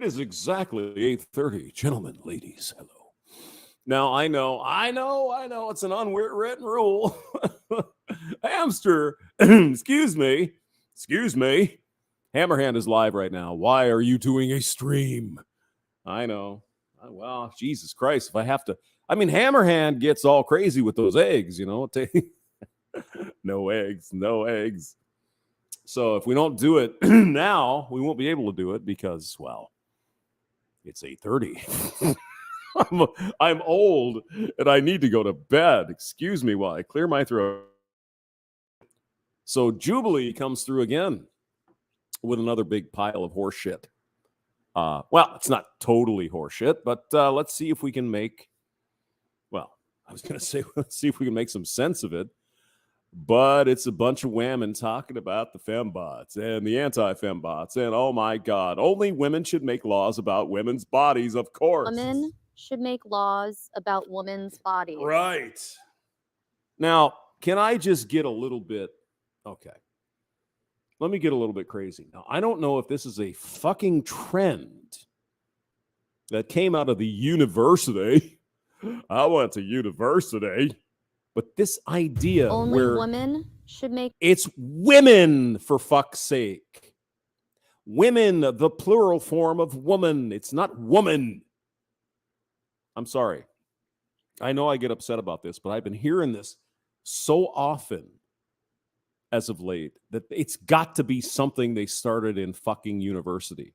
It is exactly 8:30. Gentlemen, ladies, hello. Now, I know, it's an unwritten rule. Hamster, excuse me. Hammerhand is live right now. Why are you doing a stream? I know. Well, Jesus Christ, if I have to. I mean, Hammerhand gets all crazy with those eggs, No eggs. So if we don't do it now, we won't be able to do it because, well, it's 8:30. I'm old and I need to go to bed. Excuse me while I clear my throat. So Jubilee comes through again with another big pile of horse shit. Well, it's not totally horse shit, but let's see if we can make, well, I was going to say, let's see if we can make some sense of it. But it's a bunch of women talking about the fembots and the anti-fembots. And oh my God, only women should make laws about women's bodies, of course. Women should make laws about women's bodies. Right. Now, can I just get a little bit, okay. Let me get a little bit crazy. Now, I don't know if this is a fucking trend that came out of the university. I went to university. But this idea only where women should make... It's women, for fuck's sake. Women, the plural form of woman. It's not woman. I'm sorry. I know I get upset about this, but I've been hearing this so often as of late that it's got to be something they started in fucking university.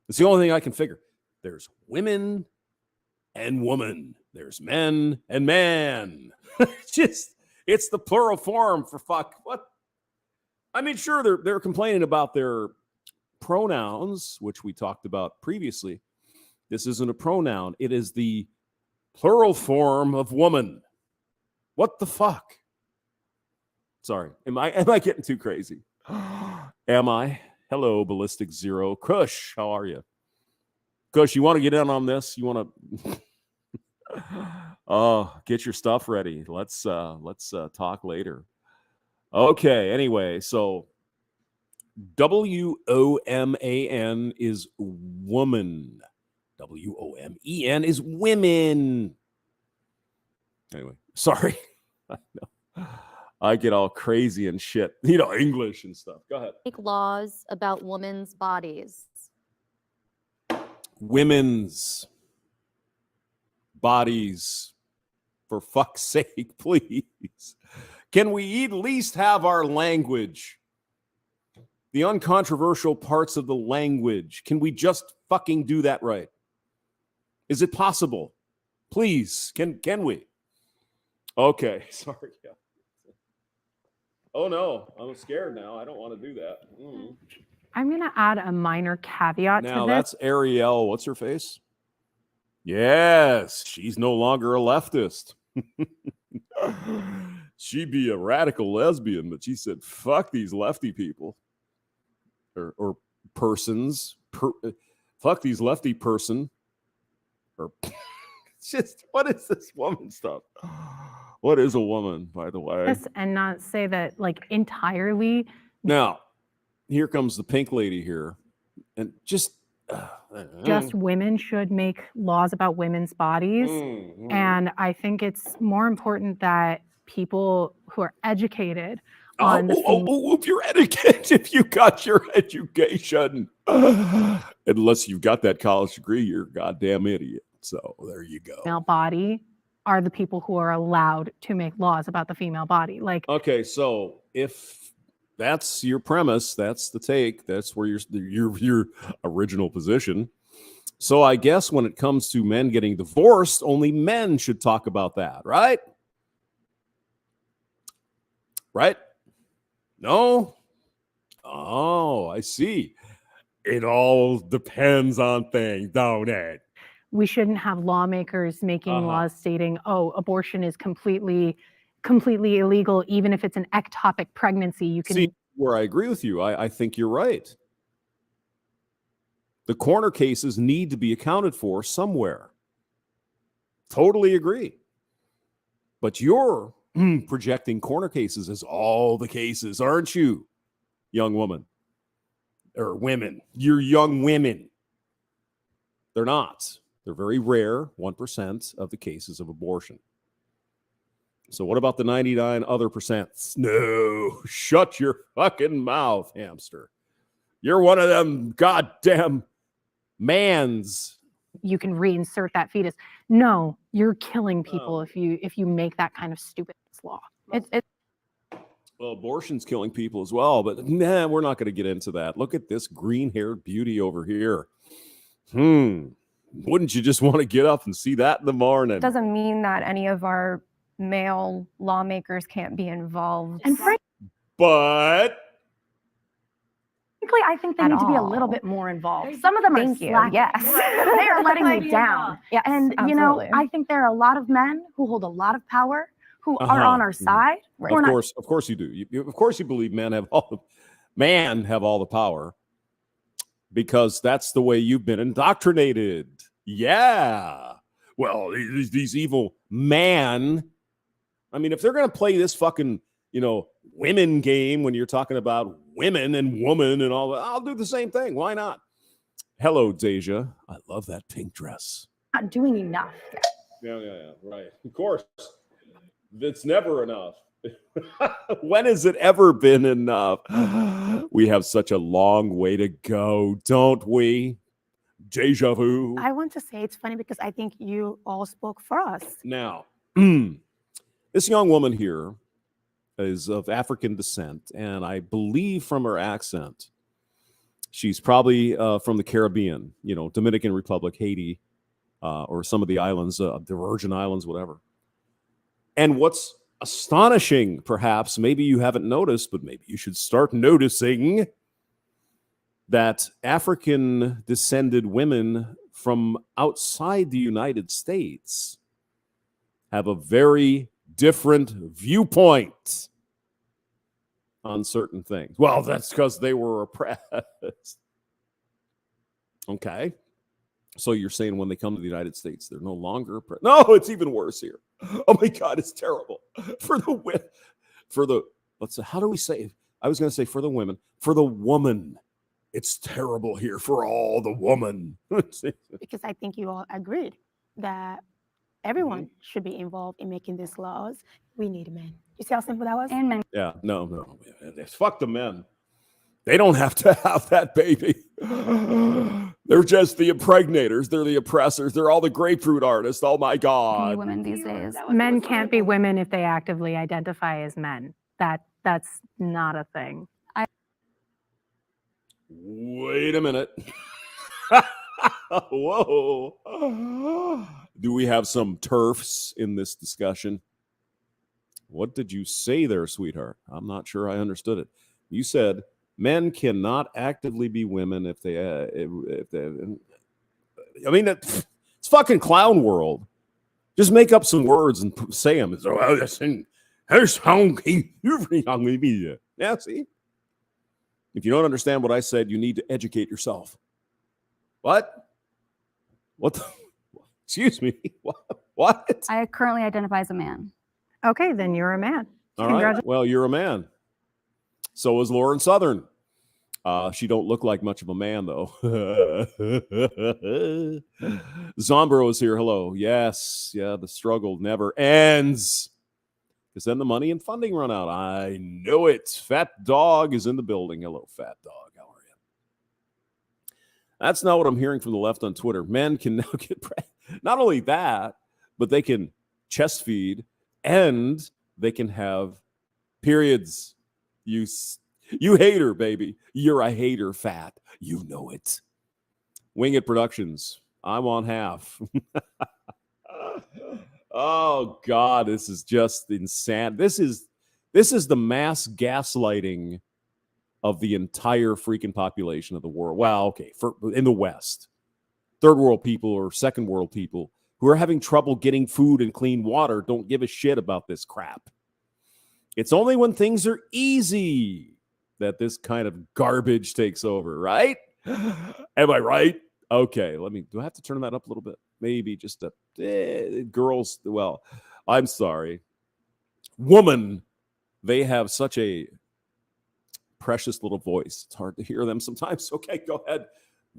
It's the only thing I can figure. There's women and woman. There's men and man. It's the plural form for fuck. What? I mean, sure, they're complaining about their pronouns, which we talked about previously. This isn't a pronoun. It is the plural form of woman. What the fuck? Sorry. Am I getting too crazy? Am I? Hello, Ballistic Zero. Kush, how are you? Kush, you want to get in on this? You want to... Oh, get your stuff ready. Let's talk later. Okay, anyway, so WOMAN is woman. WOMEN is women. Anyway, sorry. I get all crazy and shit. English and stuff. Go ahead. Make laws about women's bodies. Women's bodies, for fuck's sake, please. Can we at least have our language? The uncontroversial parts of the language. Can we just fucking do that right? Is it possible? Please, can we? Okay, sorry. Oh no, I'm scared now. I don't want to do that. I'm going to add a minor caveat to this. Now that's Ariel. What's her face? Yes, she's no longer a leftist. She'd be a radical lesbian, but she said, fuck these lefty people. Or persons. Fuck these lefty person. Or just, what is this woman stuff? What is a woman, by the way? Yes, and not say that, like, entirely. Now, here comes the pink lady here. And just women should make laws about women's bodies. And I think it's more important that people who are educated on if you're educated, if you got your education, unless you've got that college degree, you're a goddamn idiot. So there you go. Female body are the people who are allowed to make laws about the female body. Like, okay, so if that's your premise, that's the take, that's where your original position. So I guess when it comes to men getting divorced, only men should talk about that, right? Right? No? Oh, I see. It all depends on things, don't it? We shouldn't have lawmakers making laws stating, oh, abortion is completely illegal, even if it's an ectopic pregnancy. You can see where I agree with you. I think you're right. The corner cases need to be accounted for somewhere. Totally agree. But you're projecting corner cases as all the cases, aren't you, young woman? or women, your young women. They're not. They're very rare, 1% of the cases of abortion. So what about the 99 other percents? No, shut your fucking mouth, hamster. You're one of them goddamn mans. You can reinsert that fetus. No, you're killing people if you make that kind of stupid law. Well, abortion's killing people as well, but nah, we're not going to get into that. Look at this green-haired beauty over here. Wouldn't you just want to get up and see that in the morning? Doesn't mean that any of our male lawmakers can't be involved. And But frankly, I think they At need to be a all. little bit more involved. Some of them Thank are you. slacking. Yes. They are letting me down. Yes, And absolutely. I think there are a lot of men who hold a lot of power who are on our side. Right. We're not- of course you do. Of course you believe men have all the power because that's the way you've been indoctrinated. Yeah. Well, these evil man. I mean, if they're going to play this fucking, women game when you're talking about women and woman and all that, I'll do the same thing. Why not? Hello, Deja. I love that pink dress. not doing enough. Yeah. Right. Of course. It's never enough. When has it ever been enough? We have such a long way to go, don't we? Deja vu. I want to say it's funny because I think you all spoke for us. Now, this young woman here is of African descent, and I believe from her accent, she's probably from the Caribbean, Dominican Republic, Haiti, or some of the islands, the Virgin Islands, whatever. And what's astonishing, perhaps, maybe you haven't noticed, but maybe you should start noticing that African descended women from outside the United States have a very different viewpoint on certain things. Well, that's because they were oppressed. Okay. So you're saying when they come to the United States, they're no longer oppressed? No, it's even worse here. Oh my God, it's terrible. How do we say? I was going to say for the women, for the woman. It's terrible here for all the woman. Because I think you all agreed that everyone should be involved in making these laws. We need men. You see how simple that was? And men. Yeah, no. Fuck the men. They don't have to have that baby. They're just the impregnators. They're the oppressors. They're all the grapefruit artists. Oh my God. Women these days. Men can't be women if they actively identify as men. That's not a thing. Wait a minute. Whoa. Do we have some TERFs in this discussion? What did you say there, sweetheart? I'm not sure I understood it. You said men cannot actively be women if they I mean, it's fucking clown world. Just make up some words and say them. Yeah, see? If you don't understand what I said, you need to educate yourself. What? Excuse me. What? I currently identify as a man. Okay, then you're a man. All right. Well, you're a man. So is Lauren Southern. She don't look like much of a man, though. Zombro is here. Hello. Yes. Yeah, the struggle never ends. Because then the money and funding run out. I know it. Fat Dog is in the building. Hello, Fat Dog. How are you? That's not what I'm hearing from the left on Twitter. Men can now get pregnant. Not only that, but they can chest feed and they can have periods. You hater, baby. You're a hater, Fat. You know it. Wing It Productions. I want half. Oh God, this is just insane. This is the mass gaslighting of the entire freaking population of the world. Well, okay, in the West, third world people or second world people who are having trouble getting food and clean water don't give a shit about this crap. It's only when things are easy that this kind of garbage takes over, right? Am I right? Okay, do I have to turn that up a little bit? Maybe just girls. Well, I'm sorry. Woman, they have such a precious little voice. It's hard to hear them sometimes. Okay, go ahead.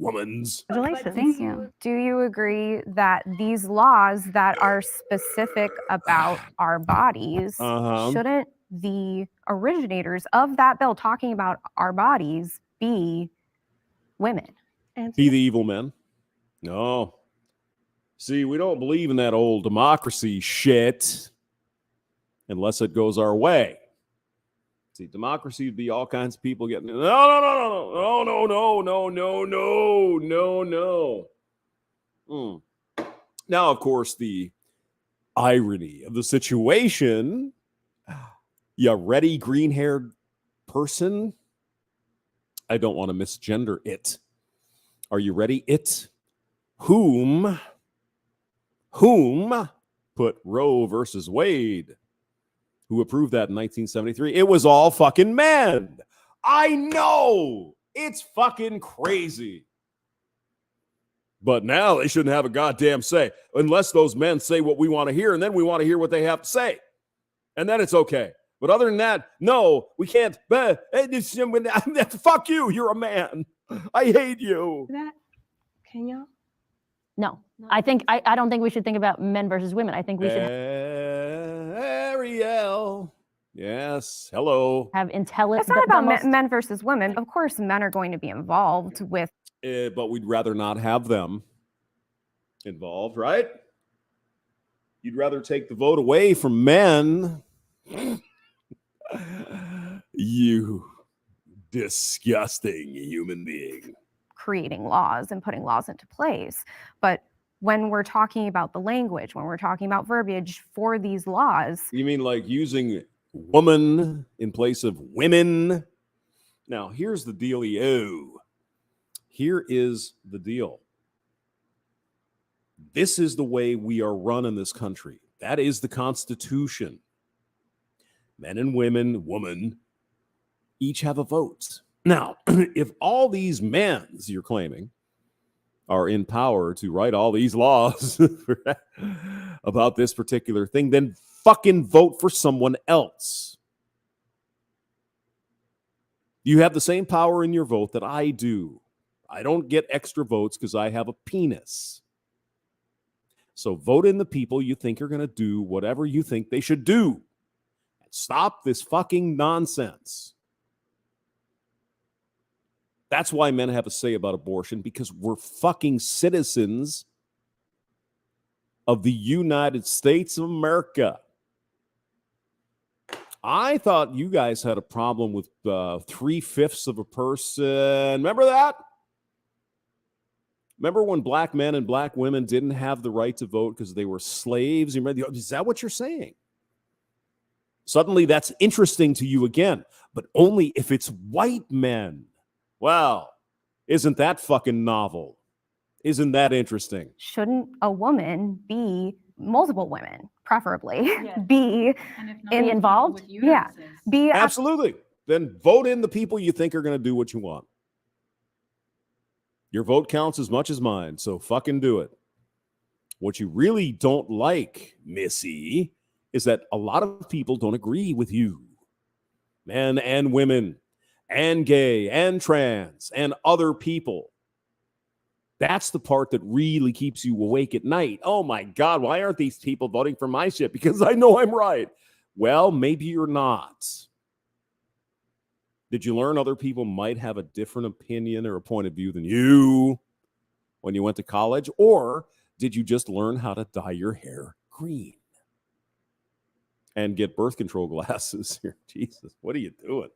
Womans. Congratulations. Thank you. Do you agree that these laws that are specific about our bodies, shouldn't the originators of that bill talking about our bodies be women? Be the evil men? No. See, we don't believe in that old democracy shit unless it goes our way. See, democracy would be all kinds of people getting no. Now, of course, the irony of the situation, you ready, green-haired person? I don't want to misgender it. Are you ready? It. Whom put Roe versus Wade? Who approved that in 1973? It was all fucking men. I know. It's fucking crazy. But now they shouldn't have a goddamn say unless those men say what we want to hear, and then we want to hear what they have to say. And then it's okay. But other than that, no, we can't. Fuck you. You're a man. I hate you. Can y'all? No, I don't think we should think about men versus women. I think we should Ariel. Yes. Hello. have intelligence. It's not about men versus women. Of course, men are going to be involved with. But we'd rather not have them involved, right? You'd rather take the vote away from men. You disgusting human being. Creating laws and putting laws into place. But when we're talking about the language, when we're talking about verbiage for these laws. You mean like using woman in place of women? Now, here's the dealio. Here is the deal. This is the way we are run in this country. That is the Constitution. Men and woman, each have a vote. Now, if all these men, you're claiming, are in power to write all these laws about this particular thing, then fucking vote for someone else. You have the same power in your vote that I do. I don't get extra votes because I have a penis. So vote in the people you think are going to do whatever you think they should do. Stop this fucking nonsense. That's why men have a say about abortion, because we're fucking citizens of the United States of America. I thought you guys had a problem with 3/5 of a person. Remember that? Remember when black men and black women didn't have the right to vote because they were slaves? You remember, is that what you're saying? Suddenly that's interesting to you again, but only if it's white men. Wow, isn't that fucking novel? Isn't that interesting? Shouldn't a woman be multiple women, preferably, be involved? Yeah, be absolutely. Then vote in the people you think are going to do what you want. Your vote counts as much as mine, so fucking do it. What you really don't like, Missy, is that a lot of people don't agree with you. Men and women, and gay, and trans, and other people. That's the part that really keeps you awake at night. Oh my God, why aren't these people voting for my shit? Because I know I'm right. Well, maybe you're not. Did you learn other people might have a different opinion or a point of view than you when you went to college? Or did you just learn how to dye your hair green and get birth control glasses here? Jesus, what are you doing?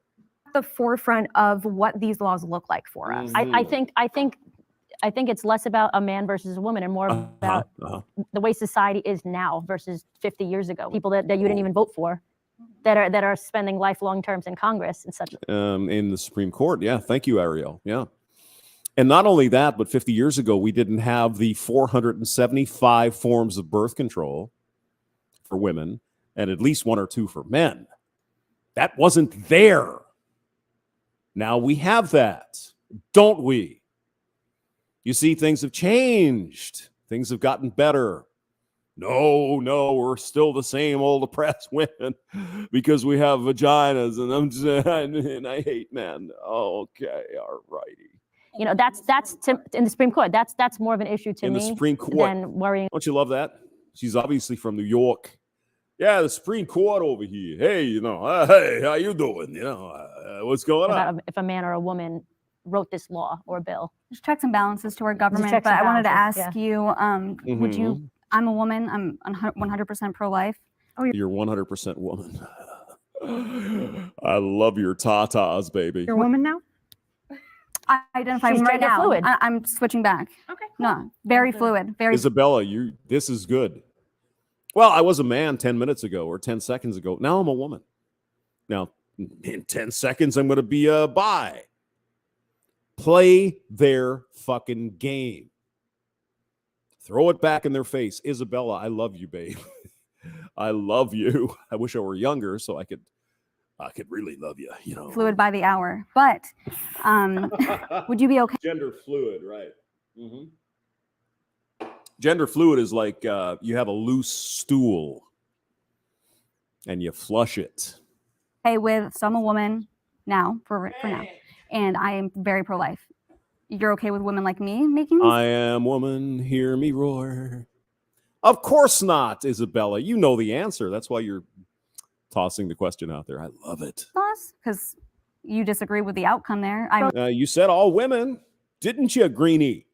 the forefront of what these laws look like for us. I think it's less about a man versus a woman and more about the way society is now versus 50 years ago. People that you didn't even vote for, that are spending lifelong terms in Congress and such. In the Supreme Court, yeah. Thank you, Ariel. Yeah. And not only that, but 50 years ago, we didn't have the 475 forms of birth control for women and at least one or two for men. That wasn't there. Now we have that, don't we? You see, things have changed. Things have gotten better. No, we're still the same old oppressed women because we have vaginas, and I hate men. Okay, all righty. You know, that's in the Supreme Court. That's more of an issue to In me the Supreme Court. than worrying. Don't you love that? She's obviously from New York. Yeah, the Supreme Court over here. Hey, hey, how you doing? What's going on? About if a man or a woman wrote this law or bill. There's checks and balances to our government, checks but and I wanted to balances, ask you, would you, I'm a woman, I'm 100% pro-life. You're 100% woman. I love your tatas, baby. You're a woman now? I identify She's right gender now. fluid. I'm switching back. Okay. No, very fluid. Very Isabella, this is good. Well, I was a man 10 minutes ago or 10 seconds ago. Now I'm a woman. Now, in 10 seconds, I'm going to be a bi. Play their fucking game. Throw it back in their face. Isabella, I love you, babe. I love you. I wish I were younger so I could really love you, fluid by the hour. But would you be okay? Gender fluid, right. Gender fluid is like you have a loose stool and you flush it. Hey, so I'm a woman now, for now, and I am very pro-life. You're okay with women like me making these? I am woman, hear me roar. Of course not, Isabella. You know the answer. That's why you're tossing the question out there. I love it. Because you disagree with the outcome there. You said all women, didn't you, Greenie?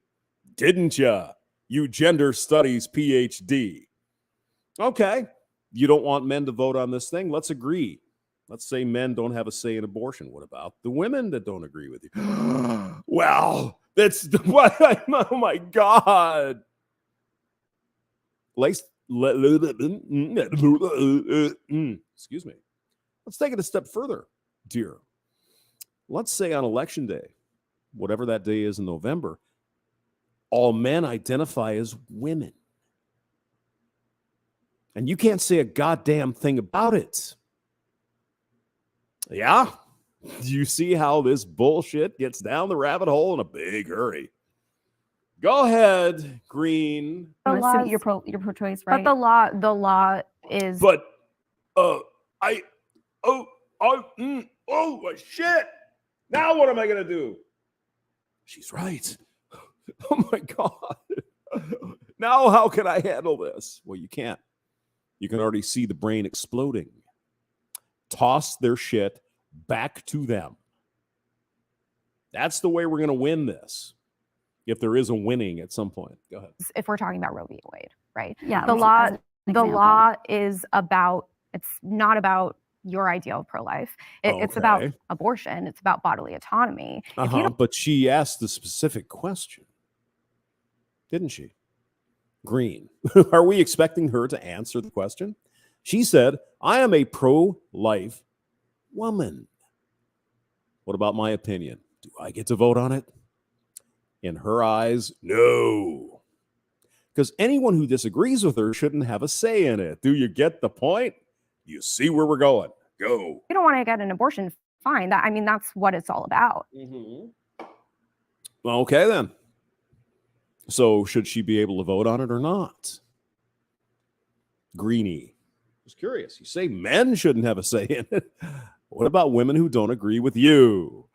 Didn't you? You gender studies PhD. Okay. You don't want men to vote on this thing? Let's agree. Let's say men don't have a say in abortion. What about the women that don't agree with you? Well, that's what. Oh my God. Excuse me. Let's take it a step further, dear. Let's say on election day, whatever that day is in November, all men identify as women. And you can't say a goddamn thing about it. Yeah? Do you see how this bullshit gets down the rabbit hole in a big hurry? Go ahead, Green. You're pro-choice, right? But the law is. But shit. Now what am I gonna do? She's right. Oh my God. Now how can I handle this? Well, you can't. You can already see the brain exploding. Toss their shit back to them. That's the way we're going to win this. If there is a winning at some point. Go ahead. If we're talking about Roe v. Wade, right? Yeah. The law is about, it's not about your ideal of pro-life. It's about abortion. It's about bodily autonomy. But she asked the specific question, didn't she? Green. Are we expecting her to answer the question? She said, I am a pro-life woman. What about my opinion? Do I get to vote on it? In her eyes, no. Because anyone who disagrees with her shouldn't have a say in it. Do you get the point? You see where we're going. Go. You don't want to get an abortion, fine. That's what it's all about. Well, okay, then. So should she be able to vote on it or not? Greenie. Just curious. You say men shouldn't have a say in it. What about women who don't agree with you?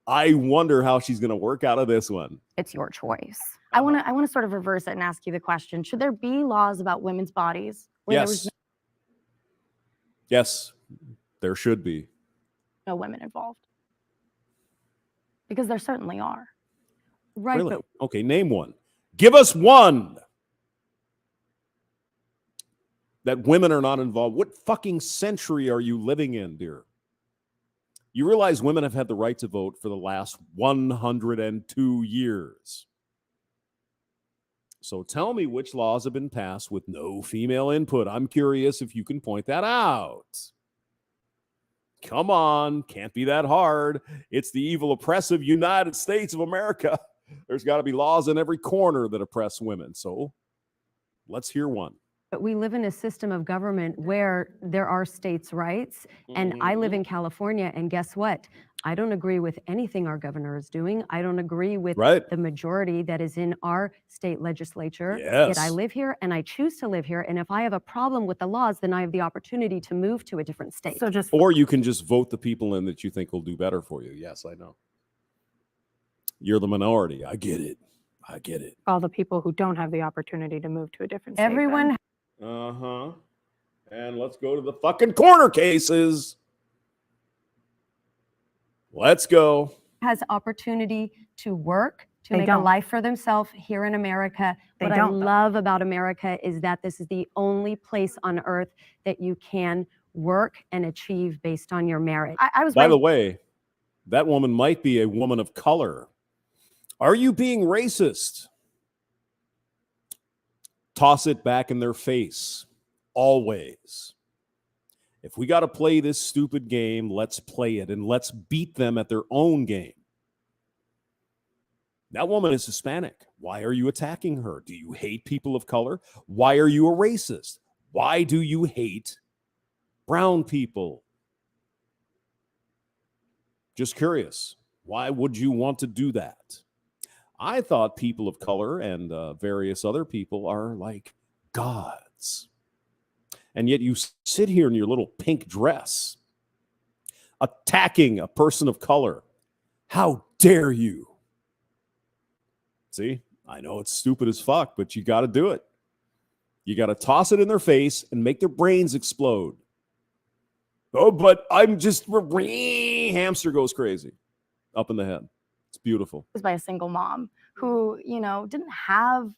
I wonder how she's going to work out of this one. It's your choice. I want to sort of reverse it and ask you the question: should there be laws about women's bodies? Yes. Yes, there should be. No women involved, because there certainly are. Right. Really? Okay, name one. Give us one that women are not involved. What fucking century are you living in, dear? You realize women have had the right to vote for the last 102 years. So tell me which laws have been passed with no female input. I'm curious if you can point that out. Come on, can't be that hard. It's the evil, oppressive United States of America. There's got to be laws in every corner that oppress women. So let's hear one. But we live in a system of government where there are states' rights. And I live in California, and guess what? I don't agree with anything our governor is doing. I don't agree with the majority that is in our state legislature. Yet I live here and I choose to live here. And if I have a problem with the laws, then I have the opportunity to move to a different state. So just or you can just vote the people in that you think will do better for you. Yes, I know. You're the minority. I get it. I get it. all the people who don't have the opportunity to move to a different state. Everyone Uh-huh. And let's go to the fucking corner cases. Let's go. has opportunity to work, to They make don't. a life for themselves here in America. They What don't, I though. love about America is that this is the only place on earth that you can work and achieve based on your merit. I was By raised the way, that woman might be a woman of color. Are you being racist? Toss it back in their face. Always. If we got to play this stupid game, let's play it and let's beat them at their own game. That woman is Hispanic. Why are you attacking her? Do you hate people of color? Why are you a racist? Why do you hate brown people? Just curious. Why would you want to do that? I thought people of color and various other people are like gods. And yet you sit here in your little pink dress attacking a person of color. How dare you? See, I know it's stupid as fuck, but you got to do it. You got to toss it in their face and make their brains explode. Oh, but I'm just, hamster goes crazy up in the head. It's beautiful. by a single mom who, you know, didn't have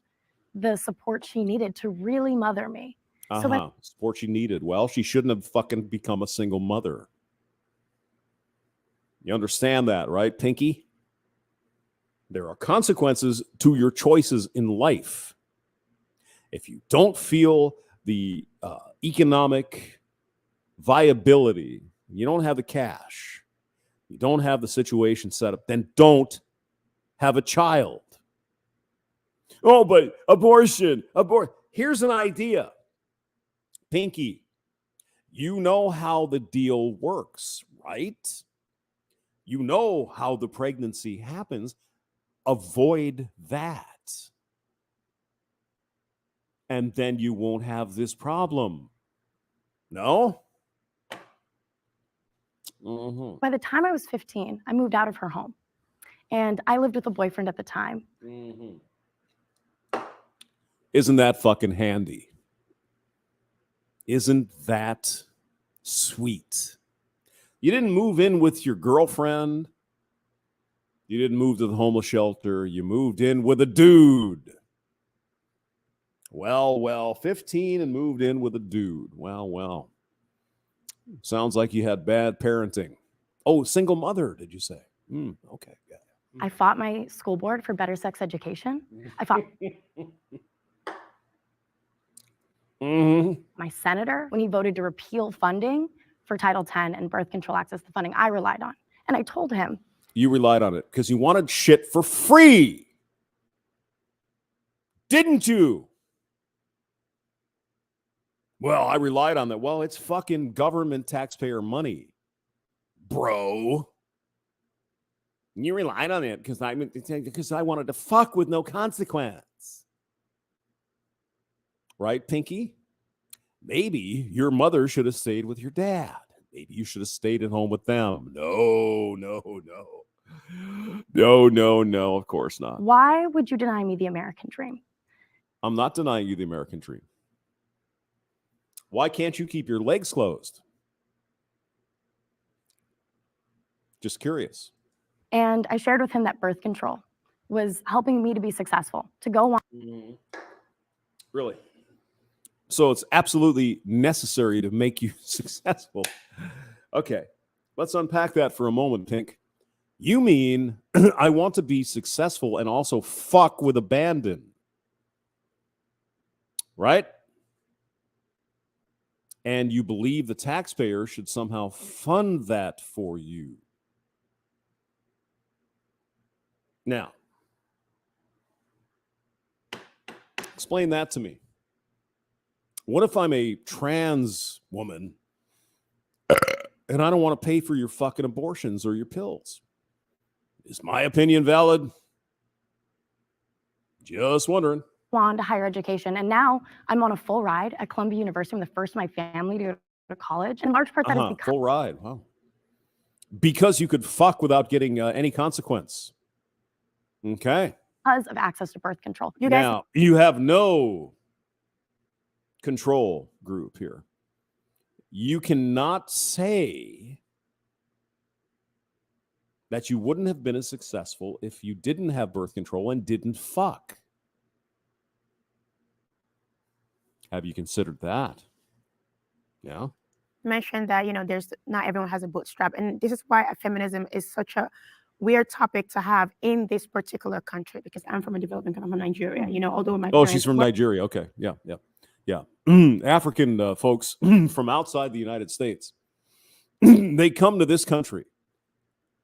the support she needed to really mother me. So that Support she needed. Well, she shouldn't have fucking become a single mother. You understand that, right, Pinky? There are consequences to your choices in life. If you don't feel the economic viability, you don't have the cash, you don't have the situation set up, then don't have a child. Oh, but abortion. Here's an idea. Pinky, you know how the deal works, right? You know how the pregnancy happens. Avoid that. And then you won't have this problem. No? Mm-hmm. by the time I was 15, I moved out of her home. And I lived with a boyfriend at the time. Mm-hmm. Isn't that fucking handy? Isn't that sweet? You didn't move in with your girlfriend. You didn't move to the homeless shelter. You moved in with a dude. Well, 15 and moved in with a dude. Well. Sounds like you had bad parenting. Oh, single mother, did you say? Okay. Yeah. I fought my school board for better sex education. I fought my senator when he voted to repeal funding for Title X and birth control access to funding I relied on. And I told him. You relied on it because you wanted shit for free. Didn't you? Well, I relied on that. Well, it's fucking government taxpayer money, bro. You relied on it because I wanted to fuck with no consequence. Right, Pinky? Maybe your mother should have stayed with your dad. Maybe you should have stayed at home with them. No, of course not. Why would you deny me the American dream? I'm not denying you the American dream. Why can't you keep your legs closed? Just curious. And I shared with him that birth control was helping me to be successful, to go on. Really? So it's absolutely necessary to make you successful. Okay, let's unpack that for a moment, Pink. You mean I want to be successful and also fuck with abandon, right? And you believe the taxpayer should somehow fund that for you. Now, explain that to me. What if I'm a trans woman and I don't want to pay for your fucking abortions or your pills? Is my opinion valid? Just wondering. On to higher education, and now I'm on a full ride at Columbia University. I'm the first of my family to go to college, and in large part that is because full ride. Wow. Because you could fuck without getting any consequence. Okay. Because of access to birth control. Now, you have no control group here. You cannot say that you wouldn't have been as successful if you didn't have birth control and didn't fuck. Have you considered that? Yeah. Mentioned that, there's not everyone has a bootstrap. And this is why feminism is such a weird topic to have in this particular country, because I'm from a developing country, I'm from Nigeria, although my Oh, she's from Nigeria. Okay. Yeah. African folks from outside the United States, they come to this country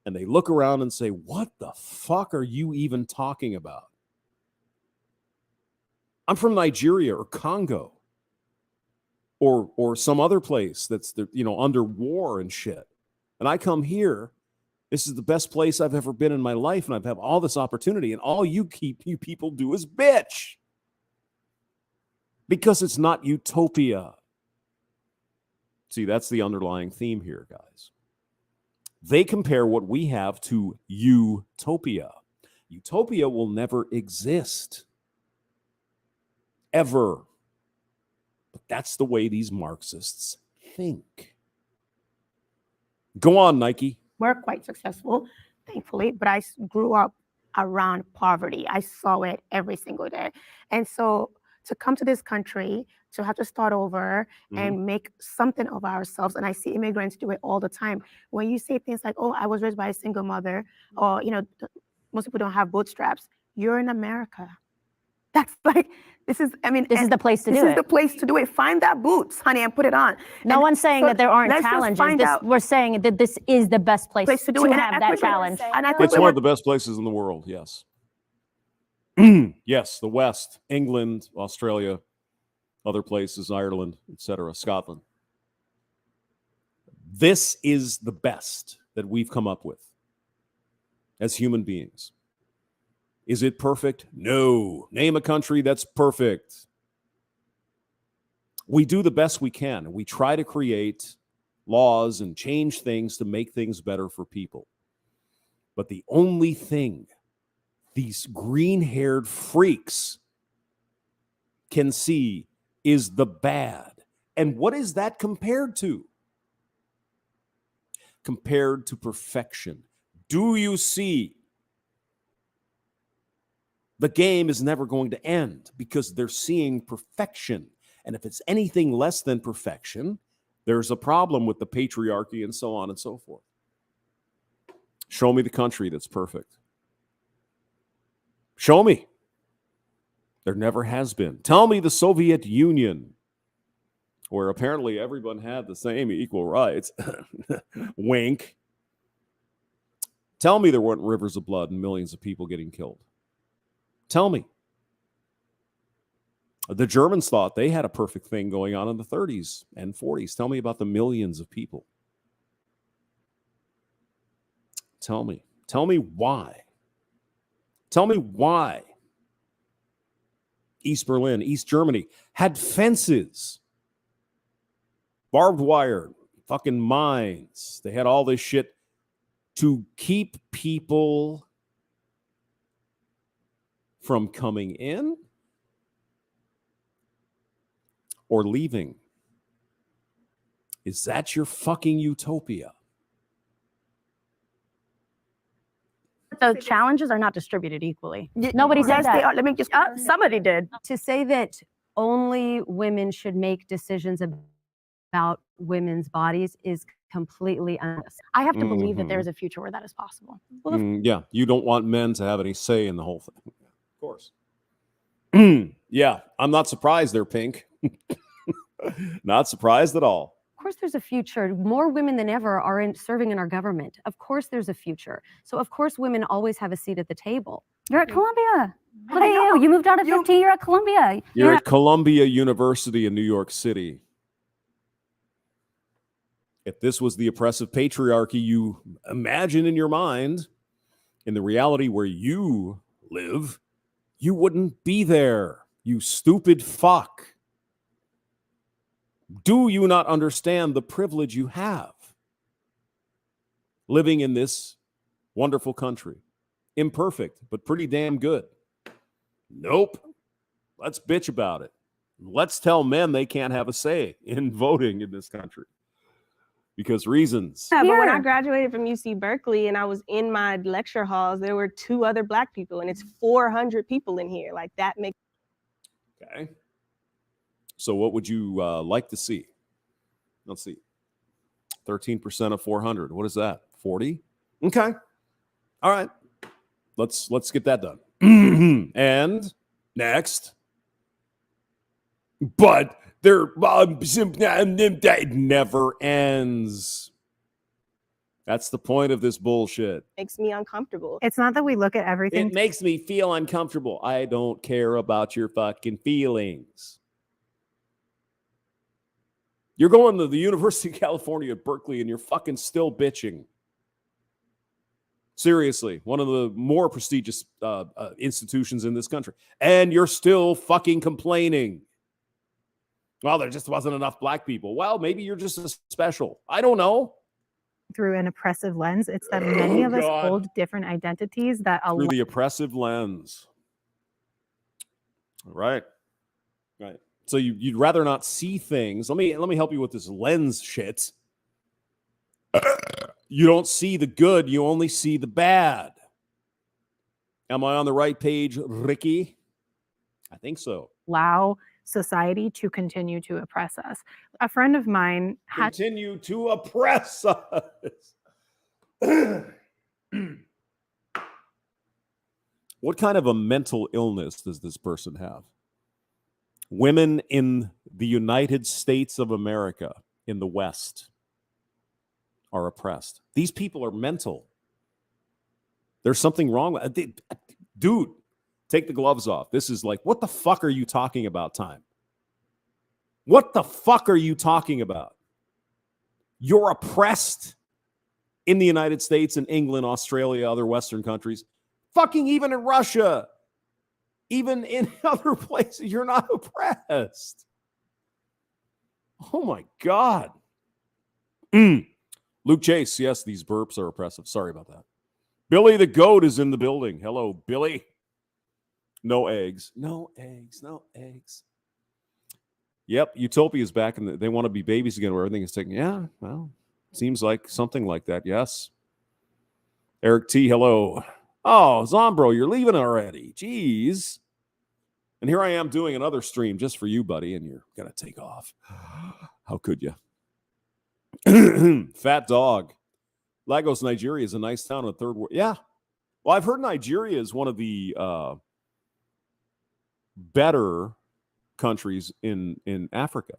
and they look around and say, what the fuck are you even talking about? I'm from Nigeria or Congo or some other place that's under war and shit. And I come here. This is the best place I've ever been in my life, and I've had all this opportunity, and all you people do is bitch. Because it's not utopia. See, that's the underlying theme here, guys. They compare what we have to utopia. Utopia will never exist. Ever. But that's the way these Marxists think. Go on, Nike. We're quite successful, thankfully, but I grew up around poverty. I saw it every single day. And so to come to this country, to have to start over and make something of ourselves, and I see immigrants do it all the time. When you say things like, oh, I was raised by a single mother, or, most people don't have bootstraps, you're in America. That's like, this is the place to do it. This is the place to do it. Find that boots, honey, and put it on. No one's saying that there aren't challenges. We're saying that this is the best place to do have that challenge. And I think it's one of the best places in the world, yes. Yes, the West, England, Australia, other places, Ireland, etc., Scotland. This is the best that we've come up with as human beings. Is it perfect? No. Name a country that's perfect. We do the best we can. We try to create laws and change things to make things better for people. But the only thing these green-haired freaks can see is the bad. And what is that compared to? Compared to perfection. Do you see? The game is never going to end because they're seeing perfection. And if it's anything less than perfection, there's a problem with the patriarchy and so on and so forth. Show me the country that's perfect. Show me. There never has been. Tell me the Soviet Union, where apparently everyone had the same equal rights. Wink. Tell me there weren't rivers of blood and millions of people getting killed. Tell me. The Germans thought they had a perfect thing going on in the 30s and 40s. Tell me about the millions of people. Tell me. Tell me why. Tell me why East Berlin, East Germany had fences, barbed wire, fucking mines. They had all this shit to keep people from coming in or leaving. Is that your fucking utopia? The challenges are not distributed equally. Nobody said that. Let me just, somebody did. To say that only women should make decisions about women's bodies is completely unnecessary. I have to believe that there is a future where that is possible. Yeah, you don't want men to have any say in the whole thing. Of course. Yeah, I'm not surprised they're pink. Not surprised at all. Of course there's a future. More women than ever are serving in our government. Of course there's a future. So of course women always have a seat at the table. You're at Columbia. Look at you. You moved out at 15. You're at Columbia. You're at Columbia University in New York City. If this was the oppressive patriarchy you imagine in your mind, in the reality where you live, you wouldn't be there, you stupid fuck. Do you not understand the privilege you have living in this wonderful country? Imperfect, but pretty damn good. Nope. Let's bitch about it. Let's tell men they can't have a say in voting in this country. Because reasons. Yeah, but when I graduated from UC Berkeley and I was in my lecture halls, there were 2 other Black people, and it's 400 people in here. Like, that makes. Okay. So what would you like to see? Let's see. 13% of 400. What is that? 40? Okay. All right. Let's get that done. And next. But it never ends. That's the point of this bullshit. Makes me uncomfortable. It's not that we look at everything. It makes me feel uncomfortable. I don't care about your fucking feelings. You're going to the University of California at Berkeley and you're fucking still bitching. Seriously, one of the more prestigious institutions in this country. And you're still fucking complaining. Well, there just wasn't enough Black people. Well, maybe you're just a special. I don't know. Through an oppressive lens, it's that many of us hold different identities that through the oppressive lens. Right. Right. So you'd rather not see things. Let me help you with this lens shit. You don't see the good, you only see the bad. Am I on the right page, Ricky? I think so. allow society to continue to oppress us. A friend of mine had continue to oppress us. What kind of a mental illness does this person have? Women in the United States of America, in the West, are oppressed. These people are mental. There's something wrong with it. Dude, take the gloves off. This is like, what the fuck are you talking about time? What the fuck are you talking about? You're oppressed in the United States and England, Australia, other Western countries, fucking even in Russia, even in other places, you're not oppressed. Oh my God. Luke Chase, yes, these burps are oppressive. Sorry about that. Billy the Goat is in the building. Hello, Billy. No eggs. No eggs. No eggs. Yep, Utopia is back, and they want to be babies again where everything is taken. Yeah, well, seems like something like that, yes. Eric T, hello. Oh, Zombro, you're leaving already. Jeez. And here I am doing another stream just for you, buddy, and you're going to take off. How could you? Fat Dog. Lagos, Nigeria is a nice town in the third world. Yeah. Well, I've heard Nigeria is one of the better countries in Africa.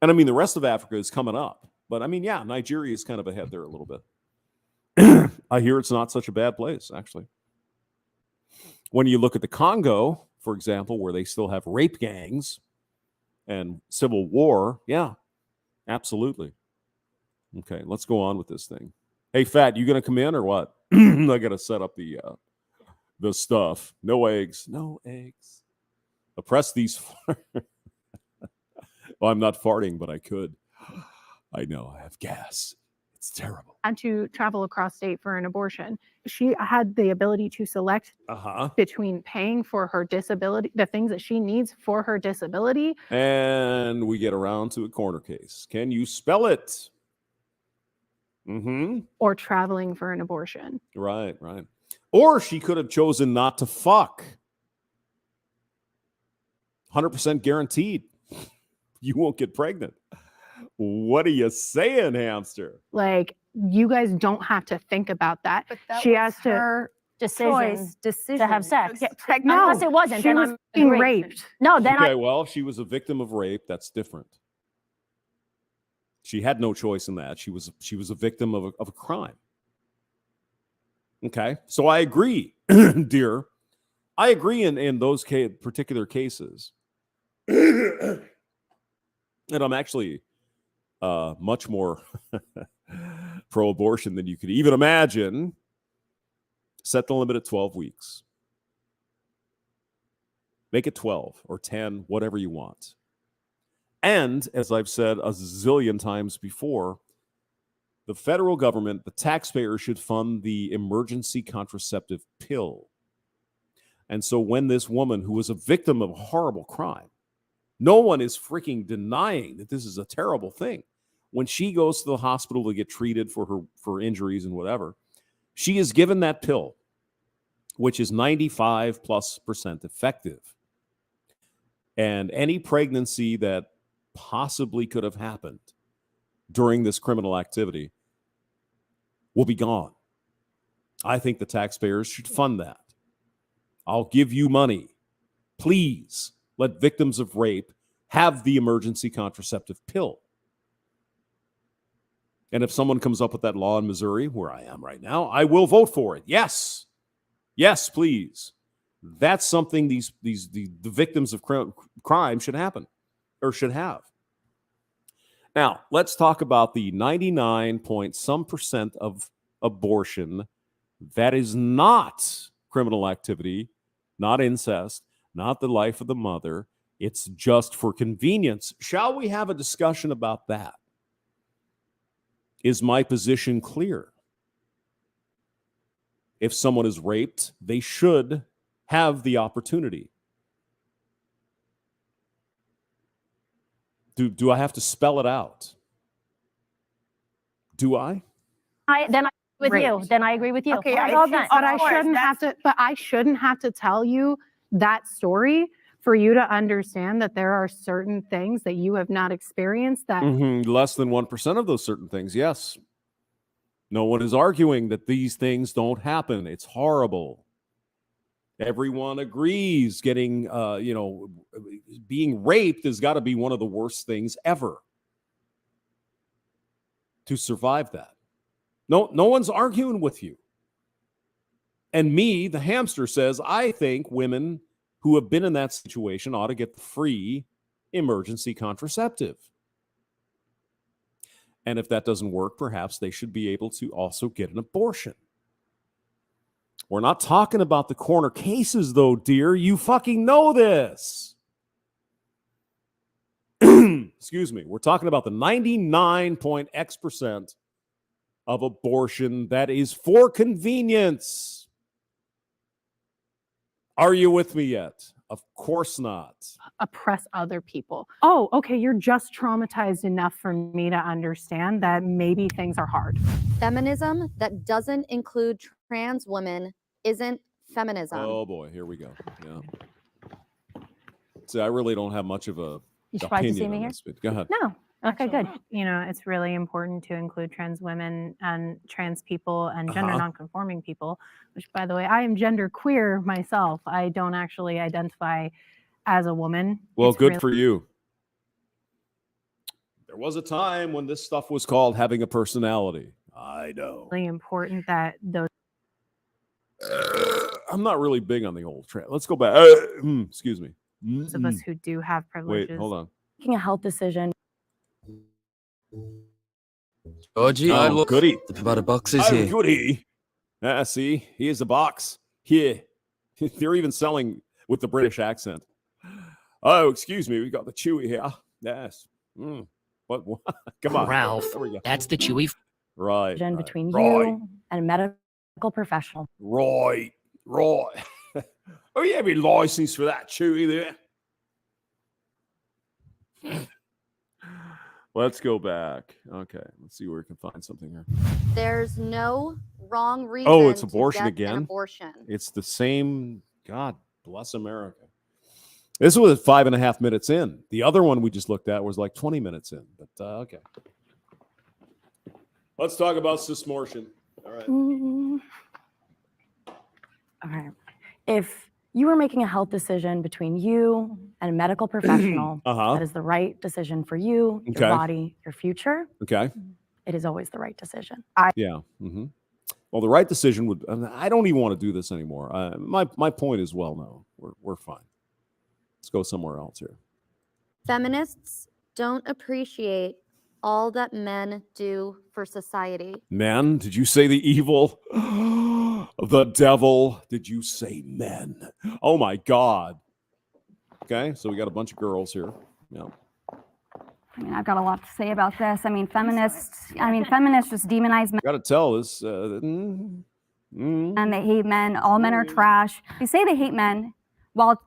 And I mean, the rest of Africa is coming up. But I mean, yeah, Nigeria is kind of ahead there a little bit. I hear it's not such a bad place, actually. When you look at the Congo, for example, where they still have rape gangs and civil war, yeah, absolutely. Okay, let's go on with this thing. Hey, Fat, you gonna come in or what? I gotta set up the stuff. No eggs. No eggs. Oppress these. Well, I'm not farting, but I could. I know. I have gas. It's terrible. Had to travel across state for an abortion. She had the ability to select between paying for her disability, the things that she needs for her disability. And we get around to a corner case. Can you spell it? Or traveling for an abortion. Right, right. Or she could have chosen not to fuck. 100% guaranteed. You won't get pregnant. What are you saying, hamster? Like, you guys don't have to think about that. But that she was has to her decision decision to have sex. get pregnant. Unless it wasn't, She then was I'm being agreeing. raped. No, then Okay, well, she was a victim of rape. That's different. She had no choice in that. She was a victim of a crime. Okay, so I agree, dear. I agree in those particular cases. And I'm actually much more pro-abortion than you could even imagine. Set the limit at 12 weeks. Make it 12 or 10, whatever you want. And as I've said a zillion times before, the federal government, the taxpayer, should fund the emergency contraceptive pill. And so when this woman who was a victim of a horrible crime, no one is freaking denying that this is a terrible thing. When she goes to the hospital to get treated for injuries and whatever, she is given that pill, which is 95+% effective. And any pregnancy that possibly could have happened during this criminal activity will be gone. I think the taxpayers should fund that. I'll give you money. Please let victims of rape have the emergency contraceptive pill. And if someone comes up with that law in Missouri, where I am right now, I will vote for it. Yes. Yes, please. That's something the victims of crime should happen or should have. Now, let's talk about the 99% of abortion that is not criminal activity, not incest, not the life of the mother. It's just for convenience. Shall we have a discussion about that? Is my position clear? If someone is raped, they should have the opportunity. Do I have to spell it out? Do I? Then I agree with you. Then I agree with you. Okay, But I shouldn't have to tell you that story for you to understand that there are certain things that you have not experienced that Less than 1% of those certain things, yes. No one is arguing that these things don't happen. It's horrible. Everyone agrees being raped has got to be one of the worst things ever. To survive that. No one's arguing with you. And me, the hamster, says, I think women who have been in that situation ought to get the free emergency contraceptive. And if that doesn't work, perhaps they should be able to also get an abortion. We're not talking about the corner cases, though, dear. You fucking know this. Excuse me. We're talking about the 99.x% of abortion that is for convenience. Are you with me yet? Of course not. oppress other people. Oh, okay, you're just traumatized enough for me to understand that maybe things are hard. Feminism that doesn't include trans women isn't feminism. Oh boy, here we go. Yeah. See, I really don't have much of a You surprised to see opinion me on here? this, but go ahead. No. Okay, good. You know, it's really important to include trans women and trans people and gender nonconforming people, which, by the way, I am gender queer myself. I don't actually identify as a woman. Well, It's good really for you. There was a time when this stuff was called having a personality. I know. really important that those I'm not really big on the old trend. Let's go back. Excuse me. of us who do have privileges. Wait, hold on. Making a health decision. Georgie, I look goody. about the boxes Oh, here. goody. See, here's the box. Here. They're even selling with the British accent. Oh, excuse me. We got the Chewy here. Yes. What? Come on. Ralph, There we go. that's the Chewy. Right. Between right. you and a medical professional. Right. Oh, you have a license for that Chewy there. Let's go back. Okay, let's see where we can find something here. There's no wrong reason. Oh, it's to abortion get again. An abortion. It's the same. God bless America. This was 5.5 minutes in. The other one we just looked at was like 20 minutes in. But okay. Let's talk about cismortion. All right. All right. If you were making a health decision between you and a medical professional, that is the right decision for you, your body, your future. Okay. It is always the right decision. Yeah. Well, the right decision would. I don't even want to do this anymore. My point is well known. We're fine. Let's go somewhere else here. Feminists don't appreciate all that men do for society. Men? Did you say the evil? The devil? Did you say men? Oh my God. Okay, so we got a bunch of girls here. Yeah. I mean, I've got a lot to say about this. I mean, feminists just demonize men. Got to tell this. And they hate men. All men are trash. They say they hate men while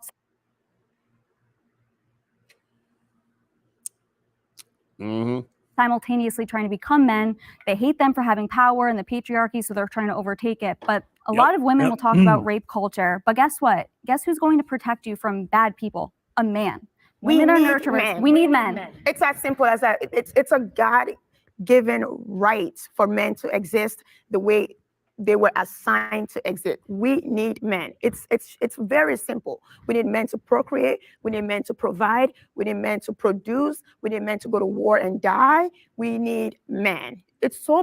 simultaneously trying to become men. They hate them for having power and the patriarchy, so they're trying to overtake it. But a lot of women will talk about rape culture. But guess what? Guess who's going to protect you from bad people? A man. Women are nurturers. We need men. It's as simple as that. It's a God-given right for men to exist the way they were assigned to exist. We need men. It's very simple. We need men to procreate. We need men to provide. We need men to produce. We need men to go to war and die. We need men. It's so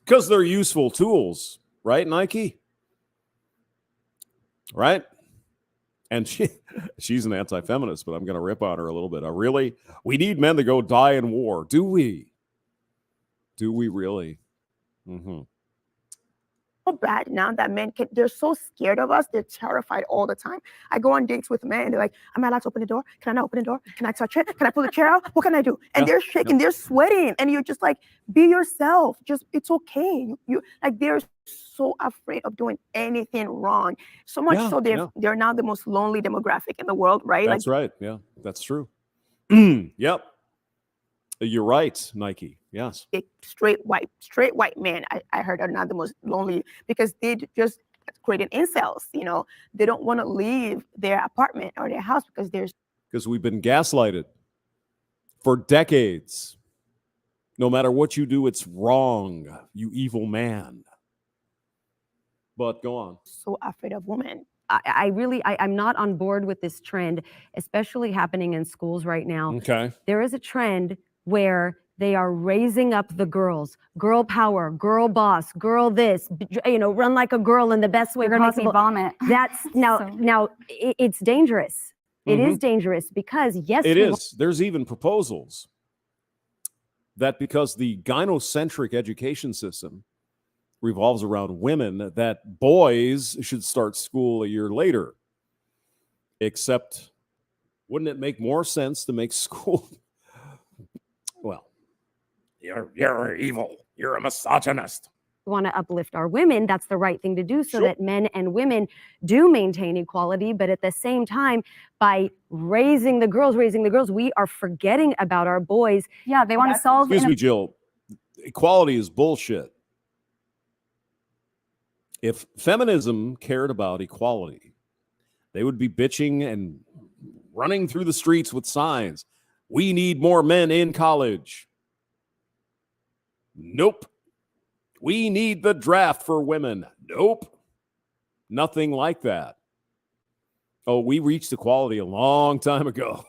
because they're useful tools, right, Nike? Right? And she's an anti-feminist, but I'm going to rip on her a little bit. Really? We need men to go die in war. Do we? Do we really? So bad now that they're so scared of us. They're terrified all the time. I go on dates with men and they're like, am I allowed to open the door? Can I not open the door? Can I touch it? Can I pull the chair out? What can I do? And they're shaking, they're sweating. And you're just like, be yourself. Just, it's okay. You like, they're so afraid of doing anything wrong. So much so they're now the most lonely demographic in the world, right? That's right. Yeah, that's true. Yep. You're right, Nike. Yes. Straight white men, I heard, are not the most lonely because they just creating incels. You know, they don't want to leave their apartment or their house because we've been gaslighted for decades. No matter what you do, it's wrong, you evil man. But go on. So afraid of women. I'm not on board with this trend, especially happening in schools right now. Okay. There is a trend where they are raising up the girls, girl power, girl boss, girl this, run like a girl in the best way possible. Make me vomit. That's now it's dangerous. It is dangerous because yes, it is. There's even proposals that because the gynocentric education system revolves around women, that boys should start school a year later. Except, wouldn't it make more sense to make school? Well, you're evil. You're a misogynist. We want to uplift our women. That's the right thing to do so that men and women do maintain equality. But at the same time, by raising the girls, we are forgetting about our boys. Yeah, they want to solve. Excuse me, Jill. Equality is bullshit. If feminism cared about equality, they would be bitching and running through the streets with signs. We need more men in college. Nope. We need the draft for women. Nope. Nothing like that. Oh, we reached equality a long time ago.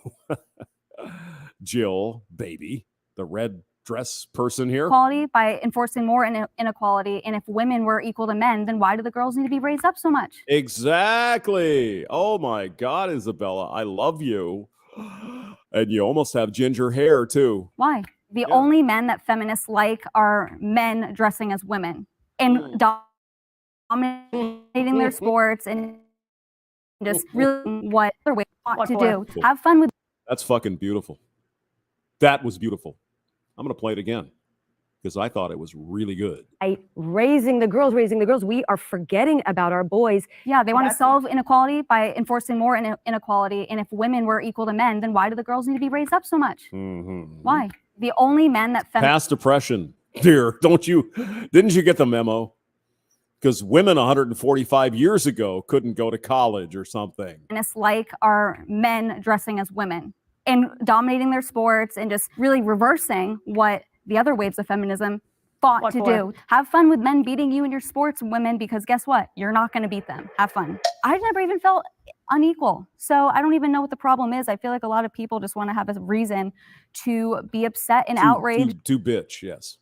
Jill, baby, the red dress person here. Equality by enforcing more inequality. And if women were equal to men, then why do the girls need to be raised up so much? Exactly. Oh my God, Isabella, I love you. And you almost have ginger hair too. Why? The only men that feminists like are men dressing as women and dominating their sports and just really what they're want to do. Have fun with. That's fucking beautiful. That was beautiful. I'm going to play it again because I thought it was really good. By raising the girls, we are forgetting about our boys. Yeah, they want to solve inequality by enforcing more inequality. And if women were equal to men, then why do the girls need to be raised up so much? Why? The only men that past depression, dear, didn't you get the memo? Because women 145 years ago couldn't go to college or something. Feminists like are men dressing as women and dominating their sports and just really reversing what the other waves of feminism fought to do. Have fun with men beating you in your sports, women, because guess what? You're not going to beat them. Have fun. I've never even felt unequal. So I don't even know what the problem is. I feel like a lot of people just want to have a reason to be upset and outraged. To bitch, yes.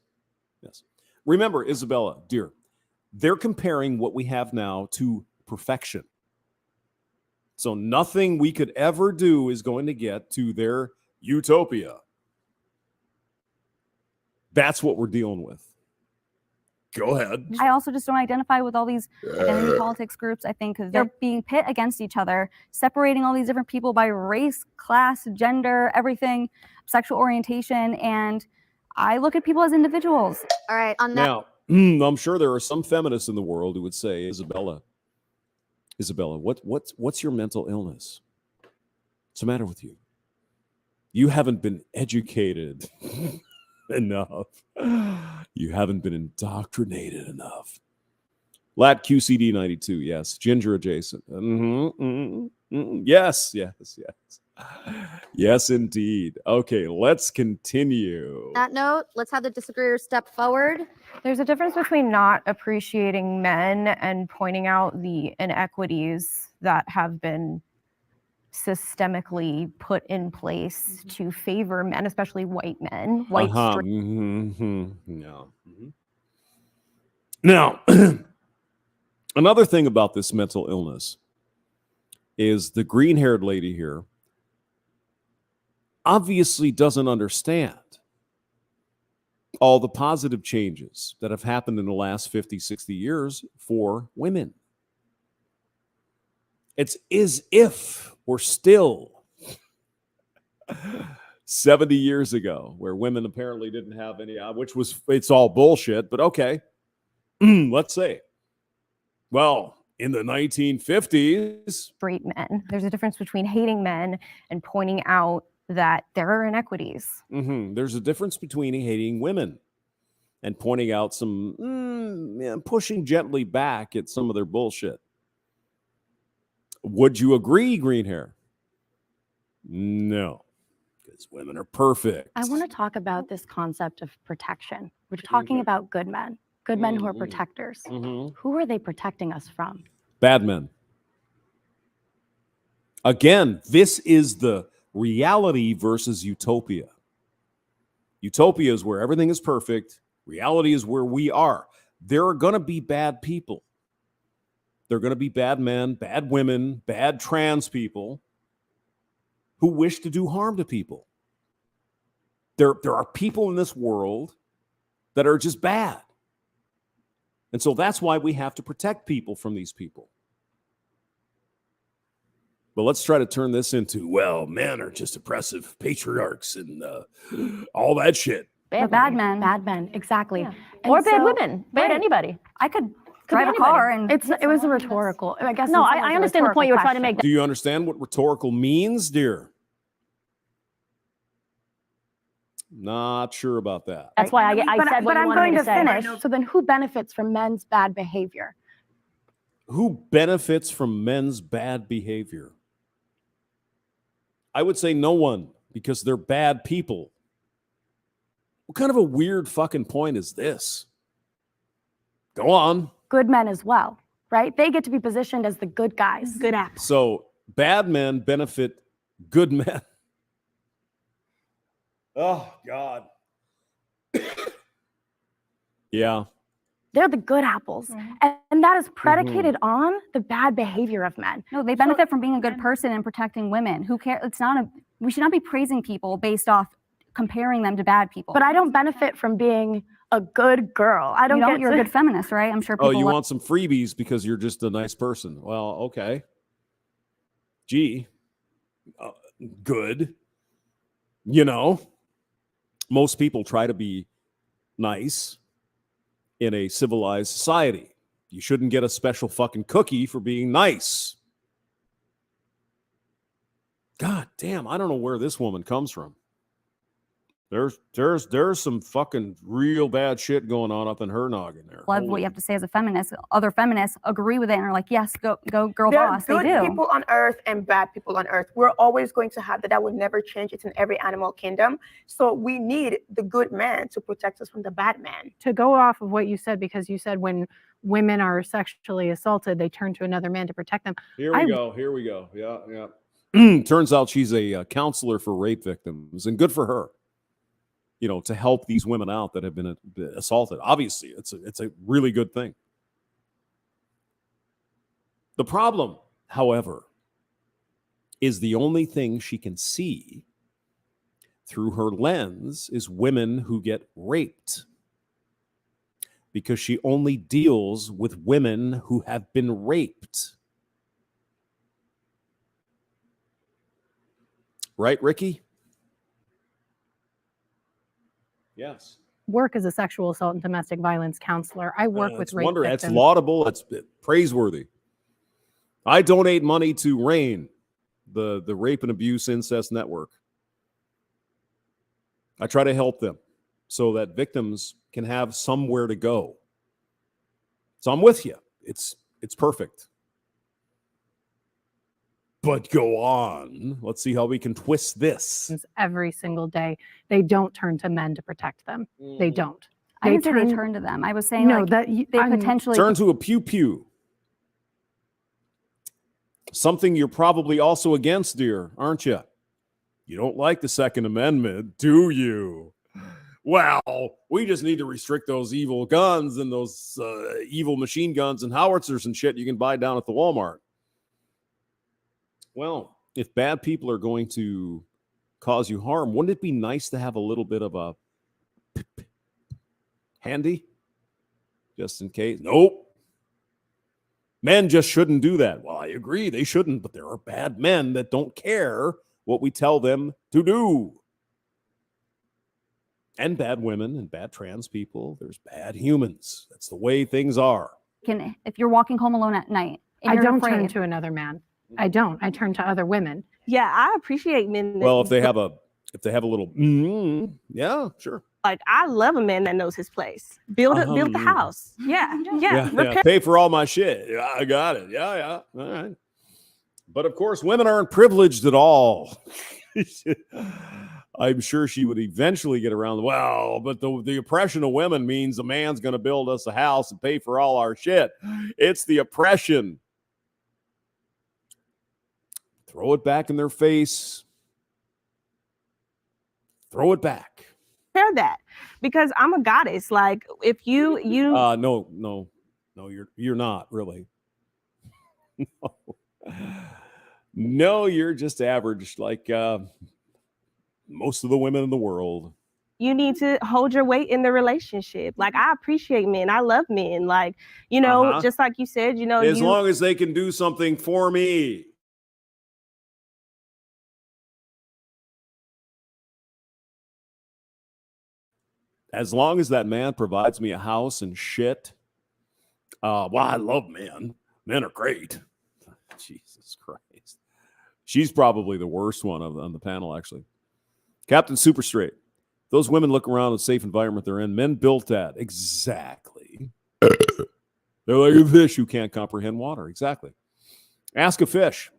Yes. Remember, Isabella, dear, they're comparing what we have now to perfection. So nothing we could ever do is going to get to their utopia. That's what we're dealing with. Go ahead. I also just don't identify with all these identity politics groups. I think they're being pit against each other, separating all these different people by race, class, gender, everything, sexual orientation. And I look at people as individuals. All right. On that. Now, I'm sure there are some feminists in the world who would say, Isabella, what's your mental illness? What's the matter with you? You haven't been educated enough. You haven't been indoctrinated enough. Lat QCD 92, yes. Ginger adjacent. Yes. Yes, indeed. Okay, let's continue. On that note, let's have the disagreeers step forward. There's a difference between not appreciating men and pointing out the inequities that have been systemically put in place to favor men, especially white men. Now, another thing about this mental illness is the green-haired lady here obviously doesn't understand all the positive changes that have happened in the last 50, 60 years for women. It's as if we're still 70 years ago, where women apparently didn't have any, it's all bullshit, but okay. Let's say, well, in the 1950s. Straight men. There's a difference between hating men and pointing out that there are inequities. There's a difference between hating women and pointing out some, pushing gently back at some of their bullshit. Would you agree, green hair? No, because women are perfect. I want to talk about this concept of protection. We're talking about good men who are protectors. Who are they protecting us from? Bad men. Again, this is the reality versus utopia. Utopia is where everything is perfect. Reality is where we are. There are going to be bad people. There are going to be bad men, bad women, bad trans people who wish to do harm to people. There are people in this world that are just bad. And so that's why we have to protect people from these people. But let's try to turn this into, well, men are just oppressive patriarchs and all that shit. Bad men. Bad men, exactly. Yeah. Or bad women, bad anybody. I could drive a car and it was a rhetorical. I guess. No, I understand the point you were trying to make. Do you understand what rhetorical means, dear? Not sure about that. That's why I said what but you I'm wanted going me to say. finish. So then who benefits from men's bad behavior? Who benefits from men's bad behavior? I would say no one, because they're bad people. What kind of a weird fucking point is this? Go on. Good men as well, right? They get to be positioned as the good guys. Good apples. So bad men benefit good men. Oh, God. Yeah. They're the good apples. And that is predicated on the bad behavior of men. No, they benefit from being a good person and protecting women. Who cares? We should not be praising people based off comparing them to bad people. But I don't benefit from being a good girl. I don't get you're a good feminist, right? I'm sure people you want some freebies because you're just a nice person. Well, okay. Gee, good. You know, most people try to be nice in a civilized society. You shouldn't get a special fucking cookie for being nice. God damn, I don't know where this woman comes from. There's some fucking real bad shit going on up in her noggin there. Love what you have to say as a feminist. Other feminists agree with it and are like, yes, go girl there boss. There they are do. good people on earth and bad people on earth. We're always going to have that. That will never change. It's in every animal kingdom. So we need the good man to protect us from the bad man. To go off of what you said, because you said when women are sexually assaulted, they turn to another man to protect them. Here we go. Yeah. Turns out she's a counselor for rape victims, and good for her. You know, to help these women out that have been assaulted. Obviously, it's a really good thing. The problem, however, is the only thing she can see through her lens is women who get raped, because she only deals with women who have been raped. Right, Ricky? Yes. Work as a sexual assault and domestic violence counselor. I work with rape victims. That's laudable. That's praiseworthy. I donate money to RAIN, the Rape and Abuse Incest Network. I try to help them so that victims can have somewhere to go. So I'm with you. It's perfect. But go on. Let's see how we can twist this. Every single day, they don't turn to men to protect them. They don't. I didn't say they turn to them. I was saying no, like that they potentially turn to a pew-pew. Something you're probably also against, dear, aren't you? You don't like the Second Amendment, do you? Well, we just need to restrict those evil guns and those evil machine guns and howitzers and shit you can buy down at the Walmart. Well, if bad people are going to cause you harm, wouldn't it be nice to have a little bit of a handy? Just in case. Nope. Men just shouldn't do that. Well, I agree, they shouldn't, but there are bad men that don't care what we tell them to do. And bad women and bad trans people. There's bad humans. That's the way things are. if you're walking home alone at night, and I you're don't afraid, turn to another man. I don't. I turn to other women. Yeah, I appreciate men. Well, if they have a little, yeah, sure. Like, I love a man that knows his place. Build the house. Yeah. Pay for all my shit. Yeah, I got it. Yeah. All right. But of course, women aren't privileged at all. I'm sure she would eventually get around. Well, but the oppression of women means a man's going to build us a house and pay for all our shit. It's the oppression. Throw it back in their face. Throw it back. Hear that, because I'm a goddess. Like, if you no, you're not really. No, you're just average, like most of the women in the world. You need to hold your weight in the relationship. Like, I appreciate men. I love men. Like, just like you said, as long as they can do something for me. As long as that man provides me a house and shit. Well, I love men. Men are great. Jesus Christ. She's probably the worst one on the panel, actually. Captain Super Straight. Those women look around the safe environment they're in. Men built that. Exactly. They're like a fish who can't comprehend water. Exactly. Ask a fish.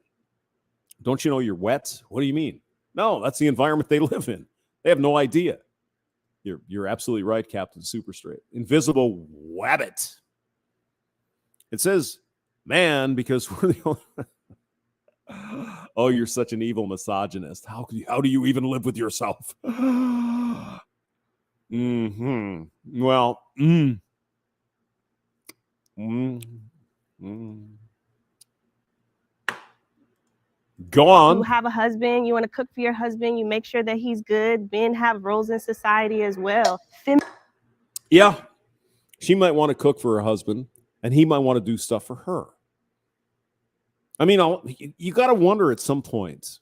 Don't you know you're wet? What do you mean? No, that's the environment they live in. They have no idea. You're absolutely right, Captain Super Straight. Invisible wabbit. It says man because we're the only... Oh, you're such an evil misogynist. How do you even live with yourself? Well, Go on. You have a husband, you want to cook for your husband, you make sure that he's good. Men have roles in society as well. Yeah. She might want to cook for her husband, and he might want to do stuff for her. I mean, you got to wonder at some point,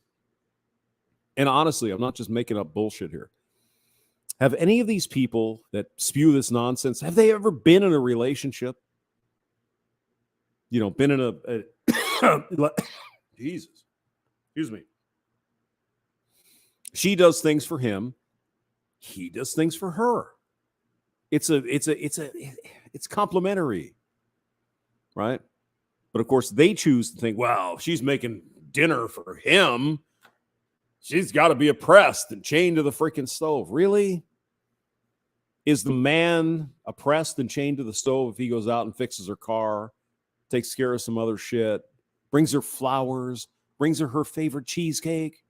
and honestly, I'm not just making up bullshit here. Have any of these people that spew this nonsense, have they ever been in a relationship? Been in a Jesus. Excuse me. She does things for him. He does things for her. It's complimentary, right? But of course, they choose to think, well, she's making dinner for him. She's got to be oppressed and chained to the freaking stove. Really? Is the man oppressed and chained to the stove if he goes out and fixes her car, takes care of some other shit, brings her flowers, brings her favorite cheesecake?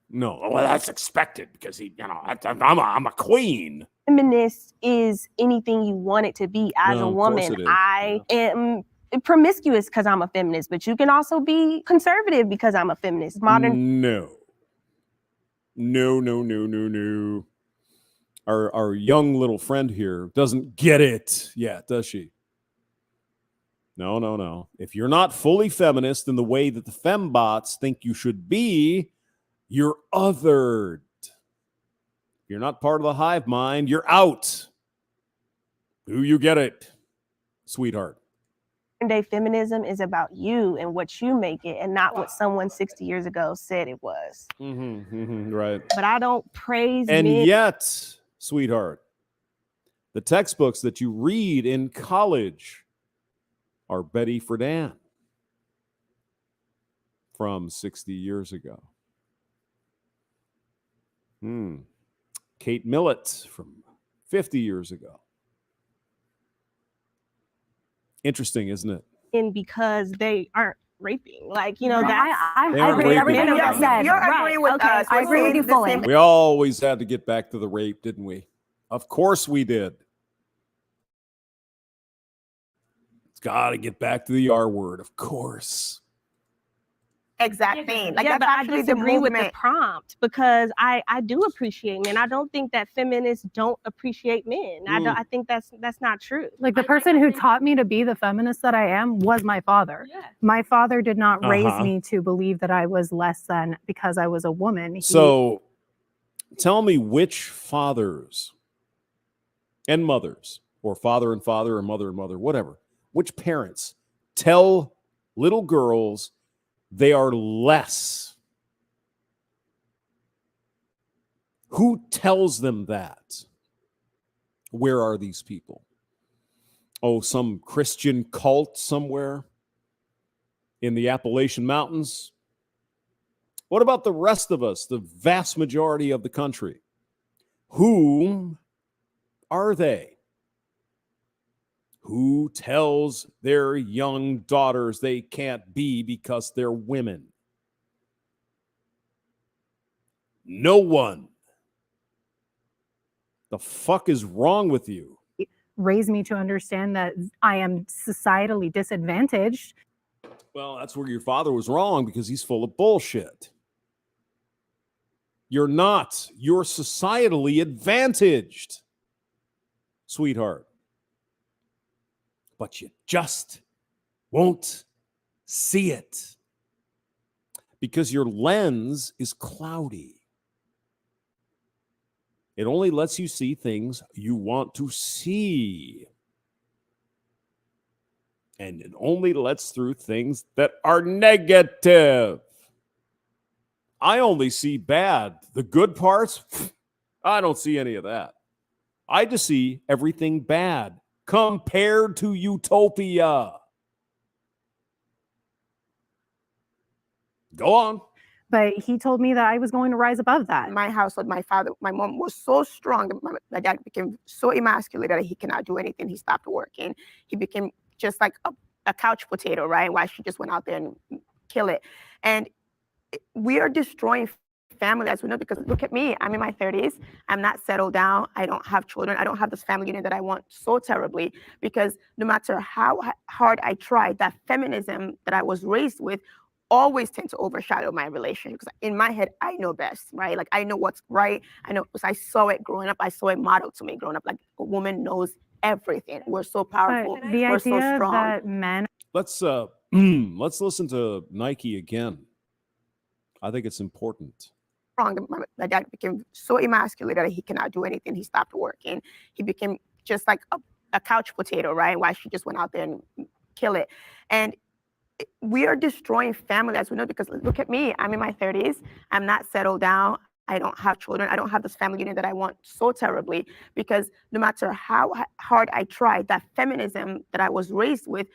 No, well, that's expected because I'm a queen. Feminist is anything you want it to be as a woman. I am promiscuous because I'm a feminist, but you can also be conservative because I'm a feminist. Modern. No. Our young little friend here doesn't get it yet, does she? No. If you're not fully feminist in the way that the fembots think you should be, you're othered. You're not part of the hive mind. You're out. Do you get it, sweetheart? Day feminism is about you and what you make it, and not what someone 60 years ago said it was. Right. But I don't praise and men. Yet, sweetheart, the textbooks that you read in college are Betty Friedan from 60 years ago. Kate Millett from 50 years ago. Interesting, isn't it? And because they aren't raping, like, you know, that's I agree with everything you just said. You're agreeing with us. I agree with you fully. We always had to get back to the rape, didn't we? Of course we did. It's got to get back to the R word, of course. Exact thing. Like, yeah, that's but I actually the disagree with the movement. prompt, because I do appreciate men. I don't think that feminists don't appreciate men. I think that's not true. Like, the person who taught me to be the feminist that I am was my father. Yeah. My father did not raise me to believe that I was less than because I was a woman. So tell me which fathers and mothers, or father and father, or mother and mother, whatever, which parents tell little girls they are less? Who tells them that? Where are these people? Oh, some Christian cult somewhere in the Appalachian Mountains? What about the rest of us, the vast majority of the country? Who are they? Who tells their young daughters they can't be because they're women? No one. The fuck is wrong with you? Raised me to understand that I am societally disadvantaged. Well, that's where your father was wrong, because he's full of bullshit. You're not. You're societally advantaged, sweetheart. But you just won't see it because your lens is cloudy. It only lets you see things you want to see. And it only lets through things that are negative. I only see bad. The good parts, I don't see any of that. I just see everything bad compared to utopia. Go on. But he told me that I was going to rise above that. My household, my mom was so strong. My dad became so emasculated that he cannot do anything. He stopped working. He became just like a couch potato, right? Why she just went out there and kill it. And we are destroying family, as we know, because look at me. I'm in my 30s. I'm not settled down. I don't have children. I don't have this family unit that I want so terribly, because no matter how hard I tried, that feminism that I was raised with always tend to overshadow my relationship, because in my head, I know best, right? Like, I know what's right. I know, because I saw it growing up. I saw it modeled to me growing up. Like, a woman knows everything. We're so powerful. But the We're so idea strong. that men Let's listen to Nike again. I think it's important. My dad became so emasculated that he cannot do anything. He stopped working. He became just like a couch potato, right? Why she just went out there and kill it. And we are destroying family, as we know, because look at me. I'm in my 30s. I'm not settled down. I don't have children. I don't have this family unit that I want so terribly, because no matter how hard I tried, that feminism that I was raised with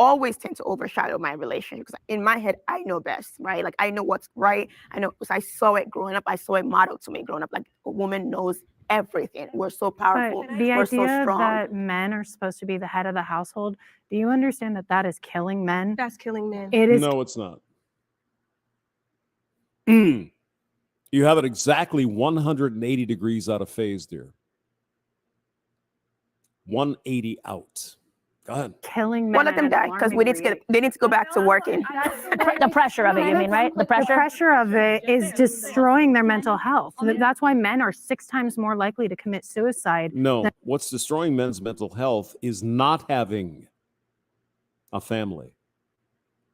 always tend to overshadow my relationship, because in my head, I know best, right? Like, I know what's right. I know, because I saw it growing up. I saw it modeled to me growing up. Like, a woman knows everything. We're so powerful. But the We're so idea strong. that men are supposed to be the head of the household, do you understand that that is killing men? That's killing men. It is. No, it's not. You have it exactly 180 degrees out of phase, dear. 180 out. Go ahead. killing men. Well, let them die because we need to they need to go back to working. The pressure of it, you mean, right? The pressure of it is destroying their mental health. That's why men are 6 times more likely to commit suicide. No, what's destroying men's mental health is not having a family,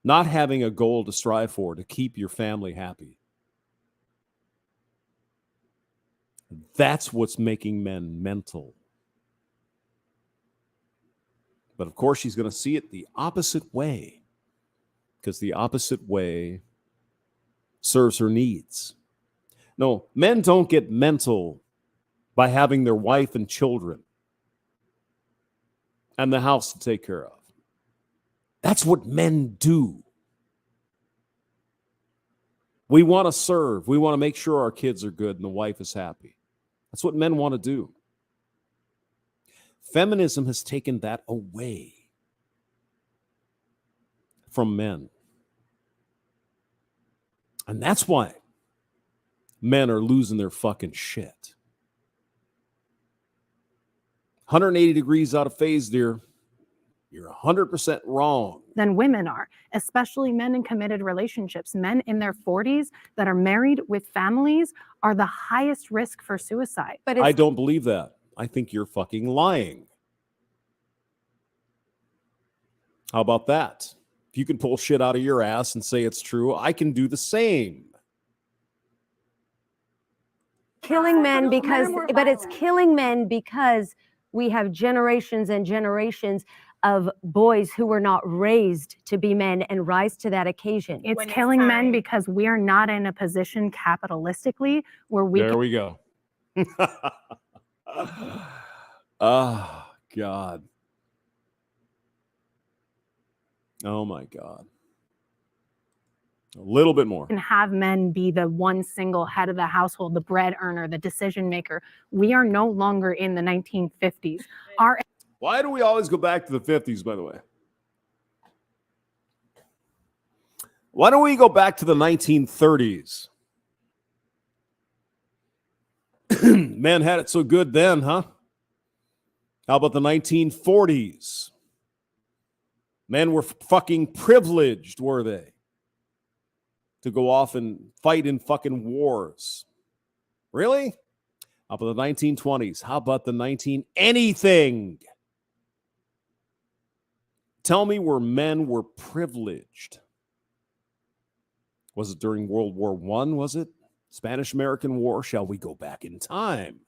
not having a goal to strive for to keep your family happy. That's what's making men mental. But of course, she's going to see it the opposite way, because the opposite way serves her needs. No, men don't get mental by having their wife and children and the house to take care of. That's what men do. We want to serve. We want to make sure our kids are good and the wife is happy. That's what men want to do. Feminism has taken that away from men. And that's why men are losing their fucking shit. 180 degrees out of phase, dear. You're 100% wrong. Than women are, especially men in committed relationships. Men in their 40s that are married with families are the highest risk for suicide. But I don't believe that. I think you're fucking lying. How about that? If you can pull shit out of your ass and say it's true, I can do the same. Killing men because, but it's killing men because we have generations and generations of boys who were not raised to be men and rise to that occasion. It's killing men because we are not in a position capitalistically where we There we go. Oh, God. Oh, my God. A little bit more. can have men be the one single head of the household, the bread earner, the decision maker. We are no longer in the 1950s. Why do we always go back to the 50s, by the way? Why don't we go back to the 1930s? Men had it so good then, huh? How about the 1940s? Men were fucking privileged, were they? To go off and fight in fucking wars. Really? How about the 1920s? How about the anything? Tell me where men were privileged. Was it during World War I, was it? Spanish-American War? Shall we go back in time?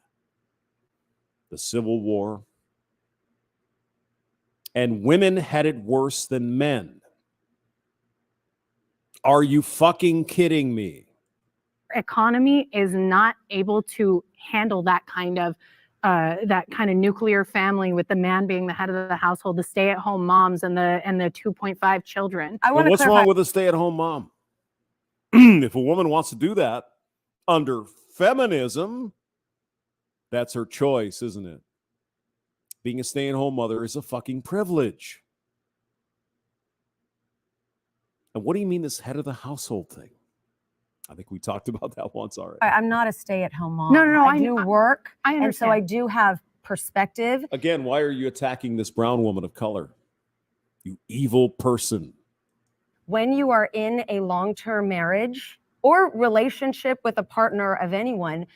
The Civil War. And women had it worse than men. Are you fucking kidding me? Economy is not able to handle that kind of nuclear family with the man being the head of the household, the stay-at-home moms and the 2.5 children. Well, what's wrong with a stay-at-home mom? If a woman wants to do that under feminism, that's her choice, isn't it? Being a stay-at-home mother is a fucking privilege. And what do you mean this head of the household thing? I think we talked about that once already. I'm not a stay-at-home mom. No, I do work, I understand. and so I do have perspective. Again, why are you attacking this brown woman of color? You evil person. When you are in a long-term marriage or relationship with a partner of anyone,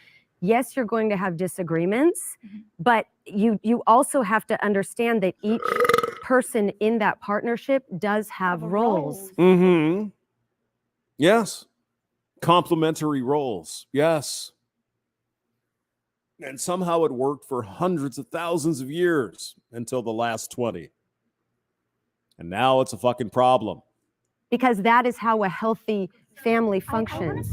yes, you're going to have disagreements, but you also have to understand that each person in that partnership does have roles. Mm-hmm. Yes. Complementary roles. Yes. And somehow it worked for hundreds of thousands of years until the last 20. And now it's a fucking problem. Because that is how a healthy family functions.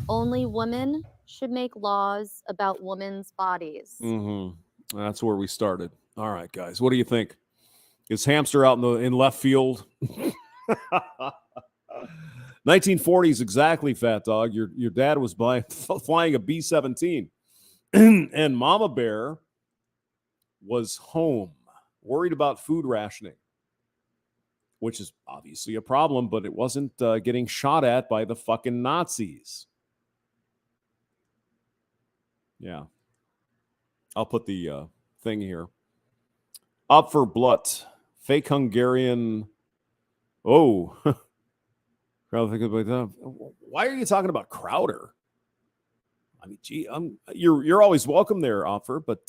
Only women should make laws about women's bodies. Mm-hmm. That's where we started. All right, guys. What do you think? Is Hamster out in left field? 1940s exactly, Fat Dog. Your dad was flying a B-17. And Mama Bear was home, worried about food rationing, which is obviously a problem, but it wasn't getting shot at by the fucking Nazis. Yeah. I'll put the thing here. Up for blood. fake Hungarian. Oh, why are you talking about Crowder? I mean, gee, you're always welcome there, Offer, but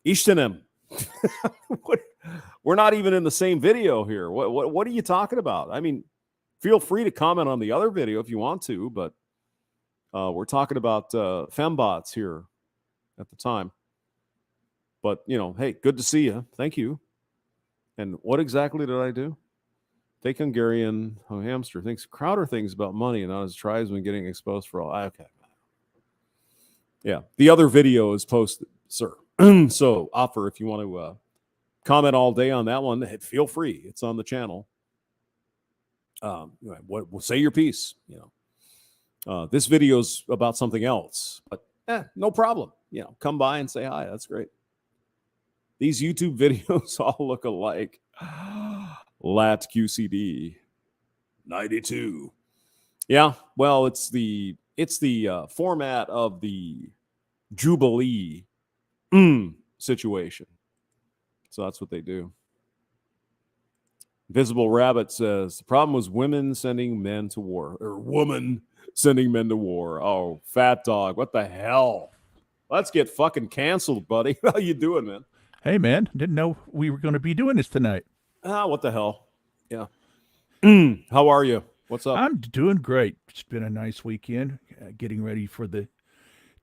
Ishtanem. We're not even in the same video here. What are you talking about? I mean, feel free to comment on the other video if you want to, but we're talking about fembots here at the time. But, hey, good to see you. Thank you. And what exactly did I do? Fake Hungarian hamster thinks Crowder thinks about money and not his tribesmen getting exposed for all. Okay. Yeah. The other video is posted, sir. So, Offer, if you want to comment all day on that one, feel free. It's on the channel. Say your piece. This video's about something else, but no problem. Come by and say hi. That's great. These YouTube videos all look alike. Lat QCD 92. Yeah, well, it's the format of the Jubilee situation. So that's what they do. Visible Rabbit says the problem was women sending men to war, or woman sending men to war. Oh, fat dog, what the hell? Let's get fucking canceled, buddy. How you doing, man? Hey, man, didn't know we were going to be doing this tonight. What the hell? Yeah. How are you? What's up? I'm doing great. It's been a nice weekend, getting ready for the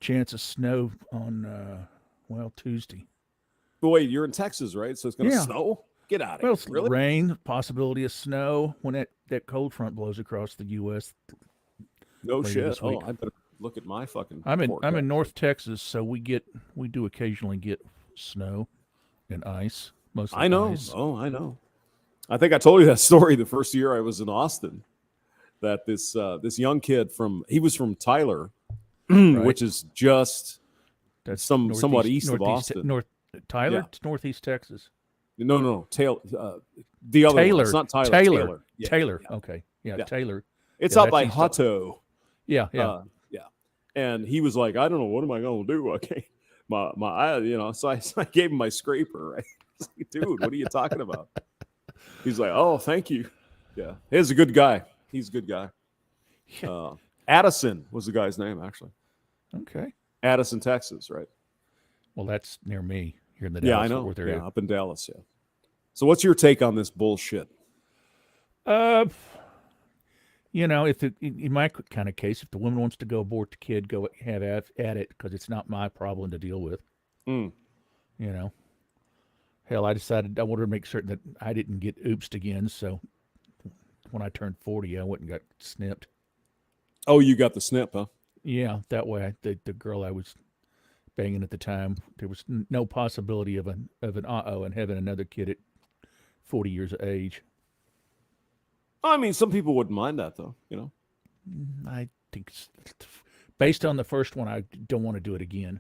chance of snow on, Tuesday. But wait, you're in Texas, right? So it's going to snow? Get out of here. Well, really? Rain, possibility of snow when that cold front blows across the U.S. No shit. Oh, I better look at my fucking. I'm in North Texas, so we do occasionally get snow and ice. Mostly I know. Ice. Oh, I know. I think I told you that story the first year I was in Austin. That this young kid he was from Tyler, right, which is just somewhat east of Austin. Tyler, yeah. It's Northeast Texas. No. The other Taylor. One. It's not Tyler. Taylor. Yeah, Taylor. Yeah. Okay. Yeah, Taylor. It's out by Hutto. Yeah. Yeah. And he was like, I don't know, what am I going to do? Okay. My eye, so I gave him my scraper, right? Like, dude, what are you talking about? He's like, oh, thank you. Yeah. He's a good guy. He's a good guy. Addison was the guy's name, actually. Okay. Addison, Texas, right? Well, that's near me. You're in the Dallas, I know. Fort Worth area. Yeah, up in Dallas, yeah. So what's your take on this bullshit? In my kind of case, if the woman wants to go abort the kid, go have at it, because it's not my problem to deal with. Hell, I decided I wanted to make certain that I didn't get oopsed again, so when I turned 40, I went and got snipped. Oh, you got the snip, huh? Yeah, that way the girl I was banging at the time, there was no possibility of an and having another kid at 40 years of age. I mean, some people wouldn't mind that, though. I think based on the first one, I don't want to do it again.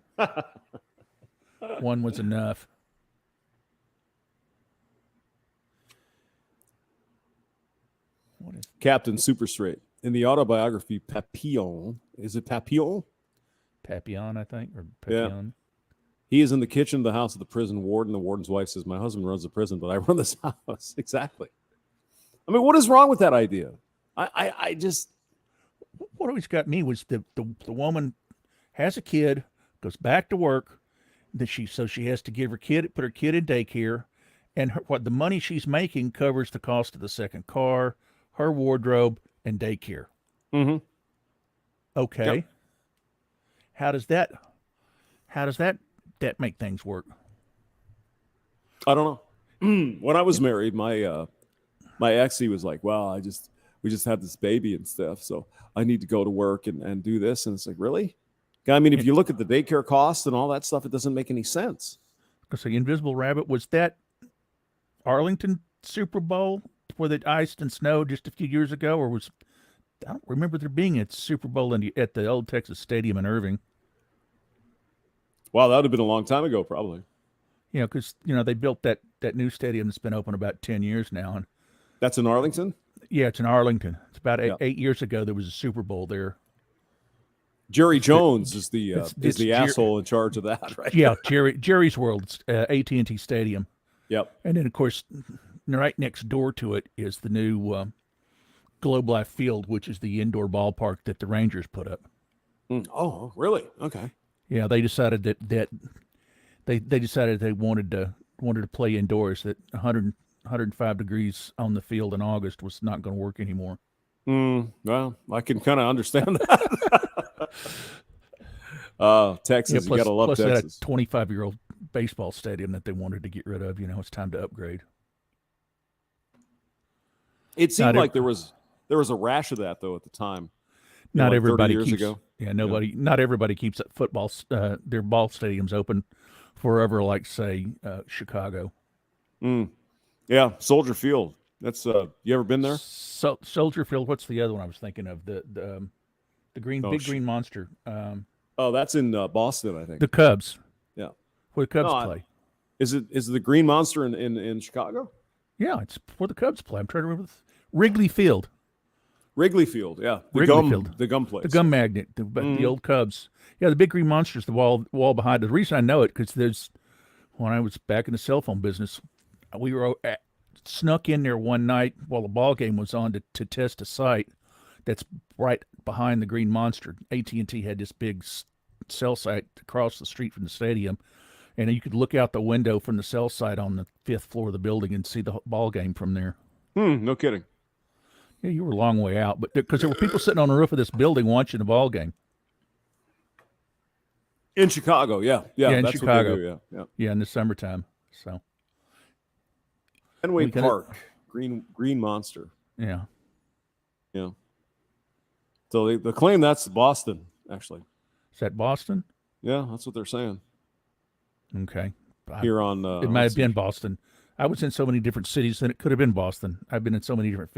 One was enough. Captain Super Straight. In the autobiography Papillon, is it Papillon? Papillon, I think, or Papillon. Yeah. He is in the kitchen of the house of the prison warden. The warden's wife says, my husband runs the prison, but I run this house. Exactly. I mean, what is wrong with that idea? I just... What always got me was the woman has a kid, goes back to work, so she has to put her kid in daycare, and what the money she's making covers the cost of the second car, her wardrobe, and daycare. Mm-hmm. Okay. Yep. How does that make things work? I don't know. When I was married, my ex, he was like, well, we just had this baby and stuff, so I need to go to work and do this. And it's like, really? I mean, if you look at the daycare costs and all that stuff, it doesn't make any sense. So Invisible Rabbit, was that Arlington Super Bowl where they iced and snowed just a few years ago, or I don't remember there being a Super Bowl at the old Texas Stadium in Irving. Wow, that would have been a long time ago, probably. Because they built that new stadium that's been open about 10 years now, and that's in Arlington. Yeah, it's in Arlington. It's about 8 years ago there was a Super Bowl there. Jerry Jones is the asshole in charge of that, right? Yeah, Jerry's World, AT&T Stadium. Yep. And then, of course, right next door to it is the new Globe Life Field, which is the indoor ballpark that the Rangers put up. Oh, really? Okay. Yeah, they decided that they decided they wanted to play indoors. That 105 degrees on the field in August was not going to work anymore. Well, I can kind of understand that. Texas, plus, you gotta love plus Texas. They had a 25-year-old baseball stadium that they wanted to get rid of. It's time to upgrade. It seemed like there was a rash of that though at the time. Not like everybody 30 years keeps. ago. Yeah, not everybody keeps football their ball stadiums open forever, like say Chicago. Yeah, Soldier Field. That's you ever been there? Soldier Field. What's the other one I was thinking of? The green green monster. That's in Boston, I think. The Cubs. Yeah, where the Cubs play. Is the Green Monster in Chicago? Yeah, it's where the Cubs play. I'm trying to remember. Wrigley Field. Wrigley Field, yeah. The gum place. The gum magnet, the old Cubs. Yeah, the big green monster's the wall behind it. The reason I know it, because when I was back in the cell phone business, we were snuck in there one night while the ball game was on to test a site that's right behind the green monster. AT&T had this big cell site across the street from the stadium, and you could look out the window from the cell site on the 5th floor of the building and see the ball game from there. No kidding. Yeah, you were a long way out, but because there were people sitting on the roof of this building watching the ball game. In Chicago, yeah, in that's Chicago, what they do, yeah, in the summertime. So, Fenway Park, Green Monster, yeah. So they claim that's Boston, actually. Is that Boston? Yeah, that's what they're saying. Okay, here on it might have been Boston. I was in so many different cities, and it could have been Boston. I've been in so many different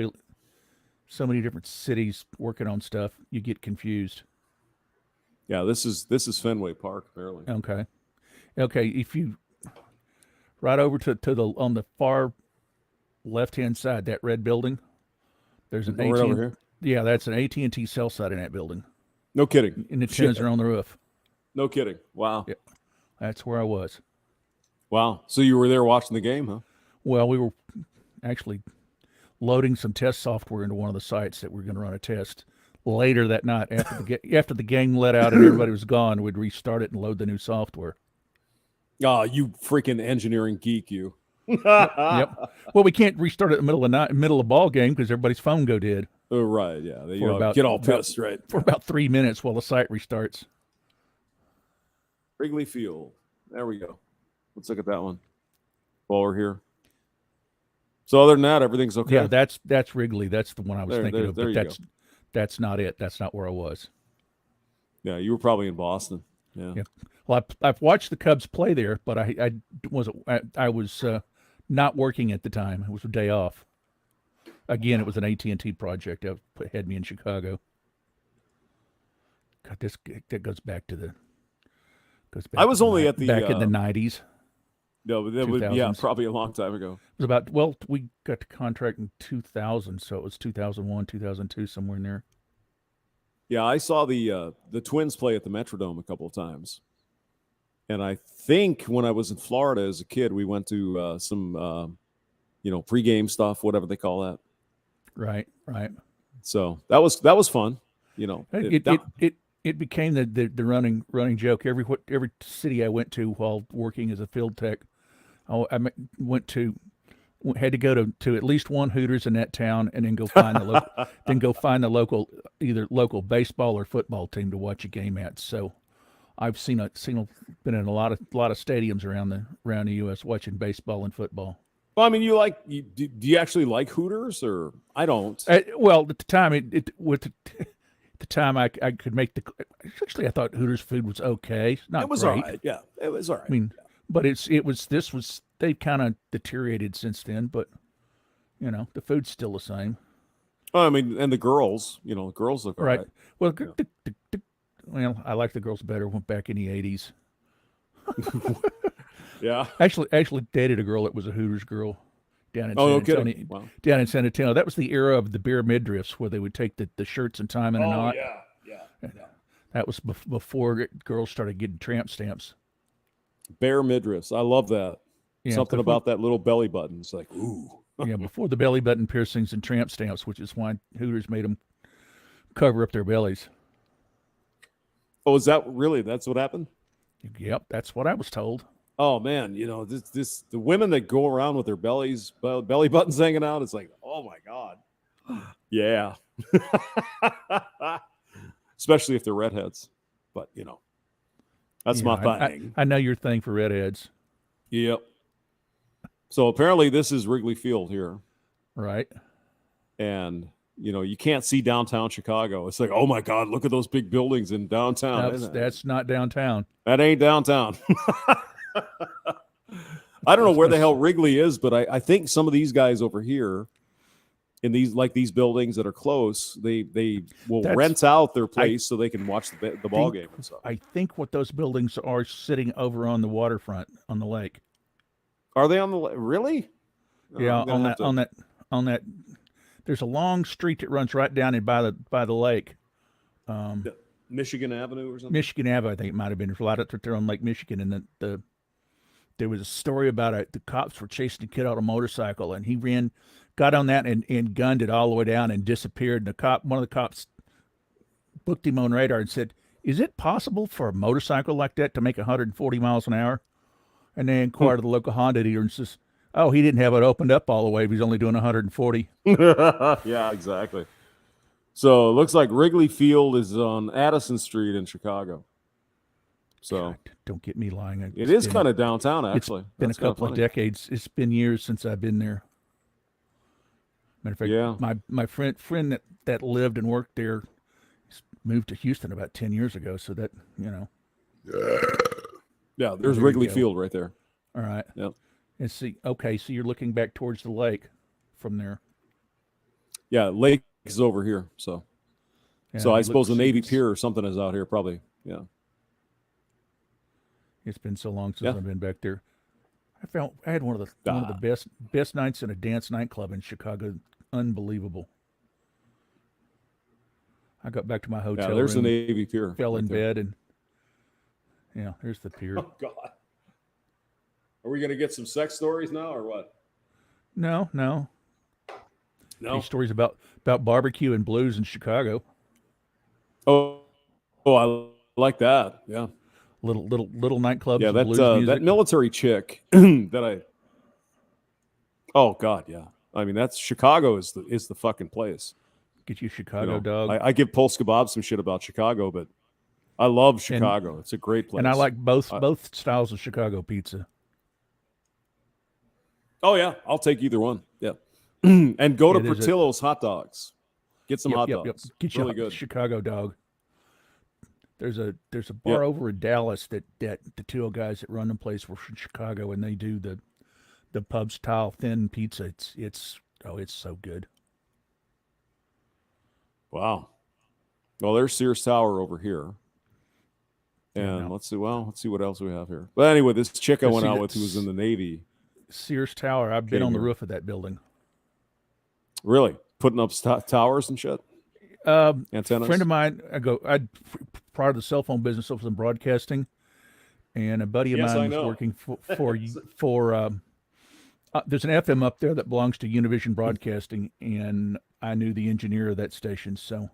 cities working on stuff. You get confused. Yeah, this is Fenway Park, apparently. Okay. If you right over to the on the far left-hand side, that red building, there's an right over here. Yeah, that's an AT&T cell site in that building. No kidding. And the antennas are on the roof. No kidding. Wow. Yeah, that's where I was. Wow. So you were there watching the game, huh? Well, we were actually loading some test software into one of the sites that we were going to run a test later that night after the game let out and everybody was gone. We'd restart it and load the new software. Oh, you freaking engineering geek, you. Yep. Well, we can't restart it in the middle of the night, middle of ball game because everybody's phone go dead. Oh, right. Yeah. They get all pissed, right? For about 3 minutes while the site restarts. Wrigley Field. There we go. Let's look at that one while we're here. So other than that, everything's okay. Yeah, that's Wrigley. That's the one I was thinking of. But that's not it. That's not where I was. Yeah, you were probably in Boston. Yeah. Well, I've watched the Cubs play there, but I was not working at the time. It was a day off. Again, it was an AT&T project that had me in Chicago. God, that goes back to the. I was only at the back in the 90s. No, that would probably a long time ago. It was we got the contract in 2000, so it was 2001, 2002, somewhere in there. Yeah, I saw the Twins play at the Metrodome a couple of times, and I think when I was in Florida as a kid, we went to some pregame stuff, whatever they call that. Right. So that was fun. It became the running joke. Every city I went to while working as a field tech, I had to go to at least one Hooters in that town, and then go find the local either local baseball or football team to watch a game at. So I've been in a lot of stadiums around the U.S. watching baseball and football. Well, I mean, do you actually like Hooters, or I don't? Well, at the time the time I could make actually I thought Hooters food was okay. Not it was great. all right. Yeah, it was all right. I mean, but they've kind of deteriorated since then, but the food's still the same. Well, I mean, and the girls, girls look all right. Well, well, I like the girls better back in the 80s. Yeah. Actually dated a girl that was a Hooters girl down in San Antonio. Wow. Down in San Antonio. That was the era of the bare midriffs where they would take the shirts and tie them in a knot. Yeah. That was before girls started getting tramp stamps. Bare midriffs. I love that. Something about that little belly button. It's like, ooh. Yeah, before the belly button piercings and tramp stamps, which is why Hooters made them cover up their bellies. Oh, is that really? That's what happened? Yep, that's what I was told. Oh man, the women that go around with their belly buttons hanging out, it's like, oh my God. Yeah. Especially if they're redheads. But that's my thing. I know your thing for redheads. Yep. So apparently this is Wrigley Field here. Right. And you can't see downtown Chicago. It's like, oh my God, look at those big buildings in downtown. That's not downtown. That ain't downtown. I don't know where the hell Wrigley is, but I think some of these guys over here in these buildings that are close, they will rent out their place so they can watch the ball game and stuff. I think what those buildings are sitting over on the waterfront on the lake. Are they on the lake? Really? Yeah, on that. There's a long street that runs right down in by the lake. Michigan Avenue or something? Michigan Avenue, I think it might have been. There's a lot of there on Lake Michigan, and there was a story about the cops were chasing a kid on a motorcycle, and he got on that and gunned it all the way down and disappeared. And one of the cops booked him on radar and said, "Is it possible for a motorcycle like that to make 140 miles an hour?" And they inquired of the local Honda dealer and says, "Oh, he didn't have it opened up all the way. He's only doing 140. Yeah, exactly. So it looks like Wrigley Field is on Addison Street in Chicago. So God, don't get me lying. It is kind of downtown, actually. It's been a couple of decades. It's been years since I've been there. Matter of fact, yeah. my friend that lived and worked there moved to Houston about 10 years ago. So that, Yeah, there's Wrigley Field right there. All right. Yep. And see, okay, so you're looking back towards the lake from there. Yeah, lake is over here. So I suppose the Navy Pier or something is out here probably. Yeah. It's been so long since I've been back there. I had one of the best nights in a dance nightclub in Chicago. Unbelievable. I got back to my hotel. Yeah, there's the Navy Pier. Fell in bed and there's the pier. Oh God. Are we gonna get some sex stories now or what? No. These stories about barbecue and blues in Chicago. Oh, I like that. Yeah. Little nightclubs. Yeah, and blues music. that military chick Oh God, yeah. I mean, that's Chicago is the fucking place. Get you Chicago dog. I give Pulse Kebab some shit about Chicago, but I love Chicago. It's a great place. And I like both styles of Chicago pizza. Oh yeah, I'll take either one. Yeah. And go to Portillo's hot dogs. Get some hot dogs. Get you really good Chicago dog. There's a bar over in Dallas that the two guys that run the place were from Chicago, and they do the pub style thin pizza. It's so good. Wow. Well, there's Sears Tower over here. And let's see what else we have here. But anyway, this chick I went out with who was in the Navy. Sears Tower. I've been on the roof of that building. Really? Putting up towers and shit? Antennas? A friend of mine, prior to the cell phone business, I was in broadcasting. And a buddy of mine was working for there's an FM up there that belongs to Univision Broadcasting, and I knew the engineer of that station, so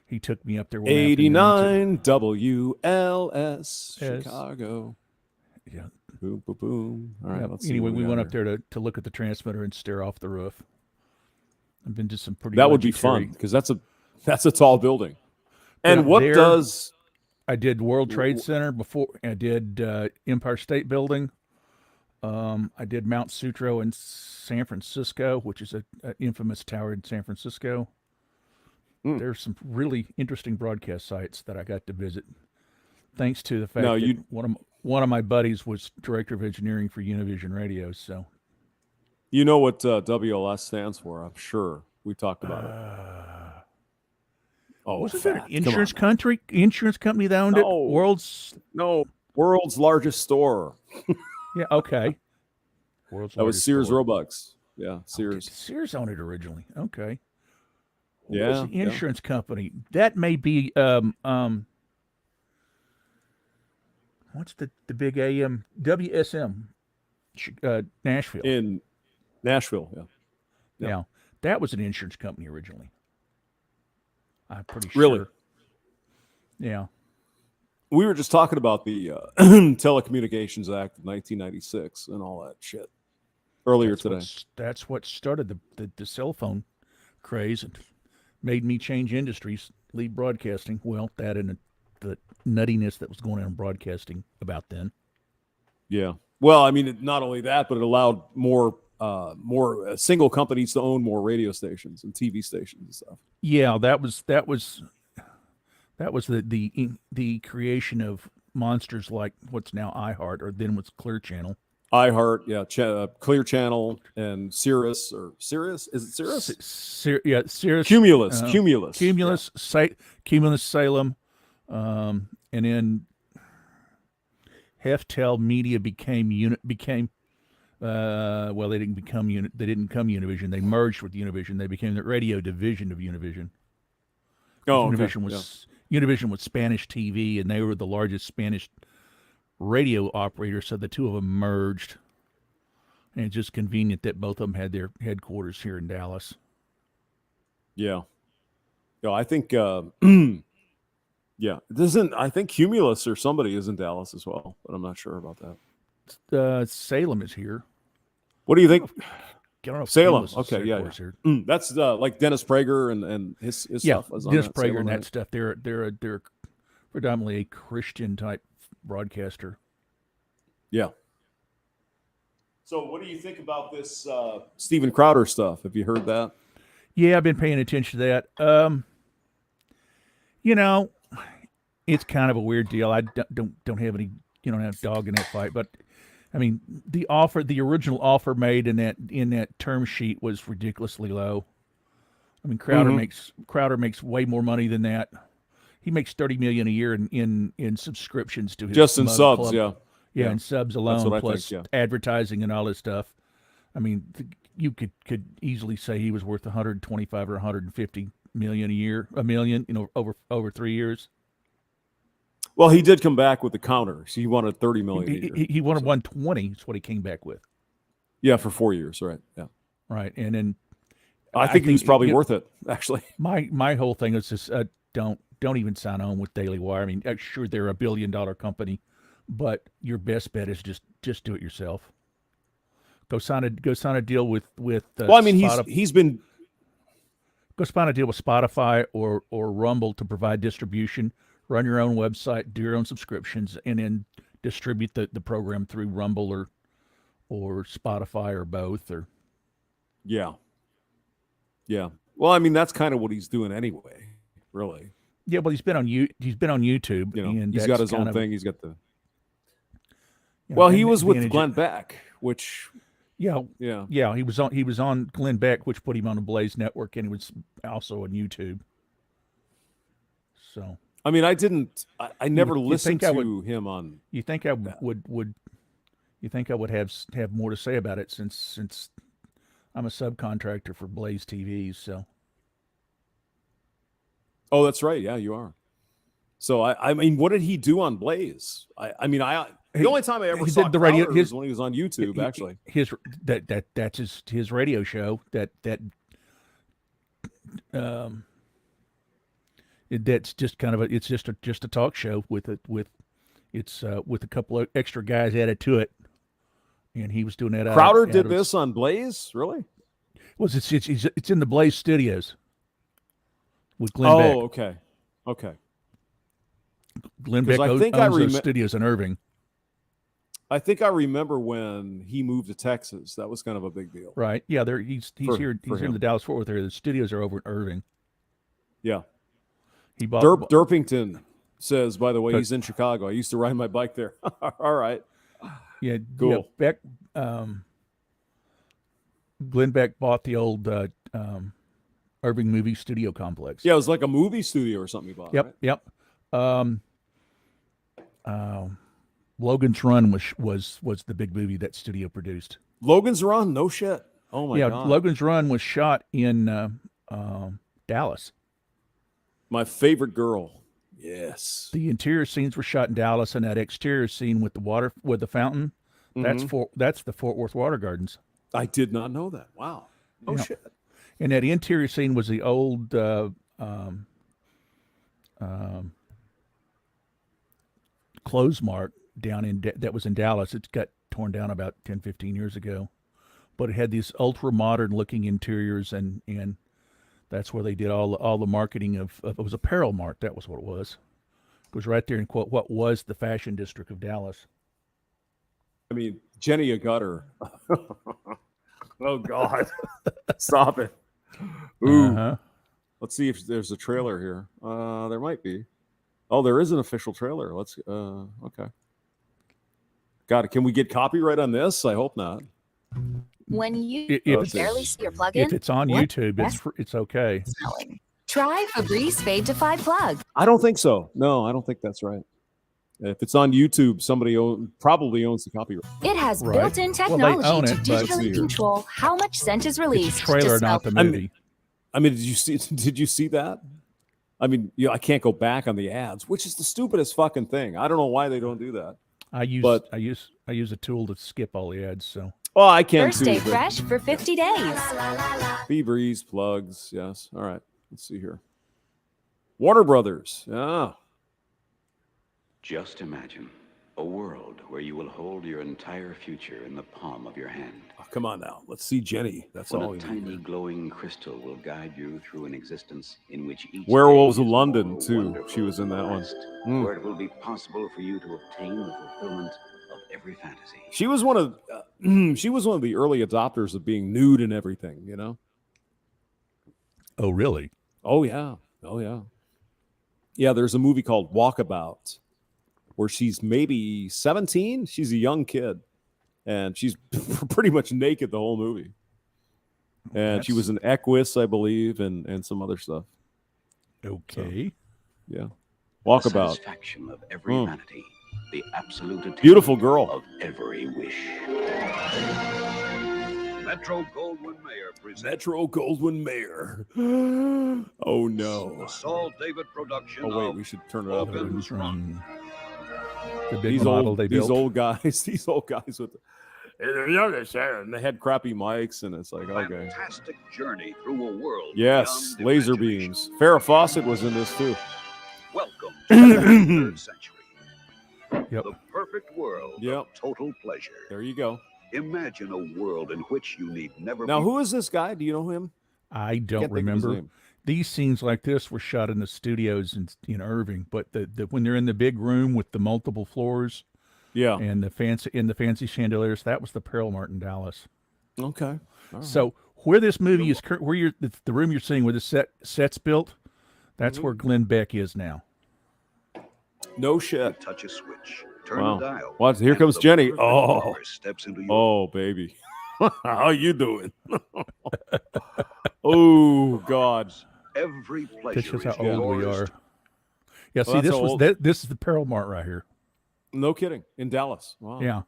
he took me up there. 89 WLS Chicago. Yeah. Boom, boom, boom. All right. Let's see anyway, we went up there to look at the transmitter and stare off the roof. I've been to some pretty. That would be fun because that's a tall building. And what does I did World Trade Center before? I did Empire State Building. I did Mount Sutro in San Francisco, which is an infamous tower in San Francisco. There's some really interesting broadcast sites that I got to visit, thanks to the fact that one of my buddies was director of engineering for Univision Radio. So, you know what WLS stands for? I'm sure we talked about it. Wasn't there an insurance company that owned it? World's largest store. Yeah, okay. That was Sears Roebucks. Yeah, Sears. Okay. Sears owned it originally. Okay. Yeah. What's the insurance company? That may be what's the big AM WSM? Nashville. In Nashville, yeah. Yeah, that was an insurance company originally. I'm pretty sure. Really? Yeah. We were just talking about the Telecommunications Act of 1996 and all that shit earlier today. That's what started the cell phone craze and made me change industries, leave broadcasting. Well, that and the nuttiness that was going on in broadcasting about then. Yeah. Well, I mean, not only that, but it allowed more single companies to own more radio stations and TV stations and stuff. Yeah, that was the creation of monsters like what's now iHeart, or then what's Clear Channel. iHeart, yeah, Clear Channel and Sirius, or Sirius? Is it Sirius? Sirius. Cumulus. Cumulus Salem, and then Heftel Media became well, they didn't become Univision. They merged with Univision. They became the radio division of Univision. Oh, Univision was Spanish TV, and they were the largest Spanish radio operator. So the two of them merged, and it's just convenient that both of them had their headquarters here in Dallas. Yeah. Yeah, I think. Yeah, I think Cumulus or somebody is in Dallas as well, but I'm not sure about that. Salem is here. What do you think? I don't know if Salem. Cumulus Okay, yeah. Here. That's like Dennis Prager and his stuff. Was Dennis on Prager Salem, and right? that stuff. They're predominantly a Christian type broadcaster. Yeah. So, what do you think about this Steven Crowder stuff? Have you heard that? Yeah, I've been paying attention to that. It's kind of a weird deal. I don't have any, have dog in that fight, but I mean, the original offer made in that term sheet was ridiculously low. I mean, Crowder makes way more money than that. He makes $30 million a year in subscriptions to his just in subs, club. Yeah, in subs alone, plus advertising and all this stuff. I mean, you could easily say he was worth 125 or 150 million a million, over 3 years. Well, he did come back with the counter. So he wanted 30 million a year. He wanted 120. That's what he came back with. Yeah, for 4 years, right? Yeah, right. And then I think he was probably worth it. Actually, my whole thing is just don't even sign on with Daily Wire. I mean, sure, they're $1 billion company, but your best bet is just do it yourself. Go sign a deal with. Well, I mean, he's been. Go sign a deal with Spotify or Rumble to provide distribution. Run your own website, do your own subscriptions, and then distribute the program through Rumble or Spotify or both. Or yeah. Well, I mean, that's kind of what he's doing anyway, really. Yeah, but he's been on YouTube. And he's got his own thing. He's got the. Well, he was with Glenn Beck, which. Yeah. He was on Glenn Beck, which put him on the Blaze Network, and he was also on YouTube. So. I mean, I never listened to him on. You think I would? You think I would have more to say about it since I'm a subcontractor for Blaze TV? So. Oh, that's right. Yeah, you are. So I mean, what did he do on Blaze? The only time I ever saw the radio was when he was on YouTube. Actually, that's his radio show. That's just kind of it's just a talk show with a couple of extra guys added to it, and he was doing that. Crowder did this on Blaze, really? It's in the Blaze studios with Glenn Beck. Oh, okay. Glenn Beck owns those studios in Irving. I think I remember when he moved to Texas. That was kind of a big deal, right? Yeah, he's here. He's in the Dallas-Fort Worth area. The studios are over in Irving. Yeah. He bought Derpington says, by the way, he's in Chicago. I used to ride my bike there. All right. Yeah, cool. Yeah, Beck, Glenn Beck bought the old Irving movie studio complex. Yeah, it was like a movie studio or something he bought. Yep. Logan's Run was the big movie that studio produced. Logan's Run? No shit. Oh my God. Logan's Run was shot in Dallas. My favorite girl. Yes. The interior scenes were shot in Dallas, and that exterior scene with the water, with the fountain, That's the Fort Worth Water Gardens. I did not know that. Wow. Oh shit. And that interior scene was the old clothes mart down that was in Dallas. It got torn down about 10, 15 years ago, but it had these ultra modern looking interiors, and that's where they did all the marketing of it was apparel mart. That was what it was. It was right there in quote what was the fashion district of Dallas. I mean, Jenny, you got her. Oh God. Stop it. Ooh. Let's see if there's a trailer here. There might be. Oh, there is an official trailer. Let's okay. Got it. Can we get copyright on this? I hope not. When you barely see your plug-in, if it's on YouTube, it's okay. Try Febreze Fade to 5 plug. I don't think so. No, I don't think that's right. If it's on YouTube, somebody probably owns the copyright. It has built-in technology to digitally control how much scent is released. It's the trailer, not the movie. I mean, did you see that? I mean, I can't go back on the ads, which is the stupidest fucking thing. I don't know why they don't do that. I use a tool to skip all the ads. So I can First stay fresh for 50 days. Febreze plugs. Yes. All right. Let's see here. Warner Brothers. Yeah. Just imagine a world where you will hold your entire future in the palm of your hand. Oh, come on now. Let's see Jenny. That's all. A tiny glowing crystal will guide you through an existence in which each Werewolves of London too. She was in that one. Where it will be possible for you to obtain the fulfillment of every fantasy. She was one of the early adopters of being nude and everything, you know? Oh, really? Oh yeah. Oh yeah. Yeah, there's a movie called Walkabout, where she's maybe 17. She's a young kid, and she's pretty much naked the whole movie. And she was an Equus, I believe, and some other stuff. Okay. So, yeah. Walkabout. The satisfaction of every vanity, the absolute beautiful girl of every wish. Metro Goldwyn Mayer presents Metro Goldwyn Mayer. Oh no. The Saul David production. Oh wait, we should turn it up. The big model they built. These old guys with and they had crappy mics, and it's like, okay. Fantastic journey through a world. Yes, laser beams. Farrah Fawcett was in this too. Welcome to the 23rd century. Yep. The perfect world of total pleasure. There you go. Imagine a world in which you need never. Now, who is this guy? Do you know him? I don't remember. These scenes like this were shot in the studios in Irving, but when they're in the big room with the multiple floors, and the fancy chandeliers, that was the Pearl Mart Dallas. Okay. So where this movie is, where the room you're seeing where the set's built, that's where Glenn Beck is now. No shit. Touch a switch. Turn the dial. What? Here comes Jenny. Oh, steps into your baby. How you doing? Oh God. Every pleasure is how old we are. Yeah, Well, see, this is the Pearl Mart right here. No kidding. In Dallas. Wow. Yeah.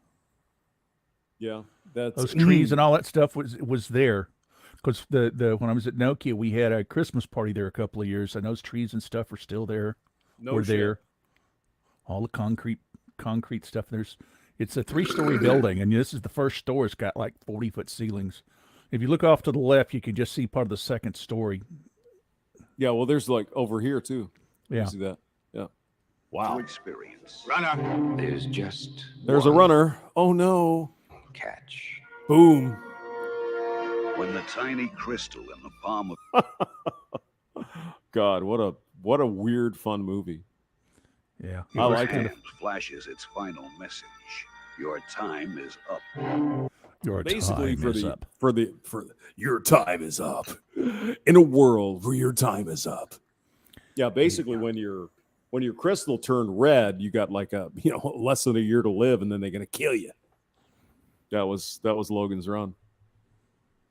Yeah. That's those trees and all that stuff was there. Because when I was at Nokia, we had a Christmas party there a couple of years, and those trees and stuff are still there. No shit. There. All the concrete stuff. It's a 3-story building, and this is the first story. It's got like 40-foot ceilings. If you look off to the left, you can just see part of the second story. Yeah, well, there's like over here too. Yeah. You see that? Yeah. Wow. Experience. Runner. There's a runner. Oh no. Catch. Boom. When the tiny crystal in the palm of God, what a weird fun movie. Yeah. I like it. Flashes its final message. Your time is up. Basically for your time is up. In a world where your time is up. Yeah, basically when your crystal turned red, you got like less than a year to live, and then they're gonna kill you. That was Logan's Run.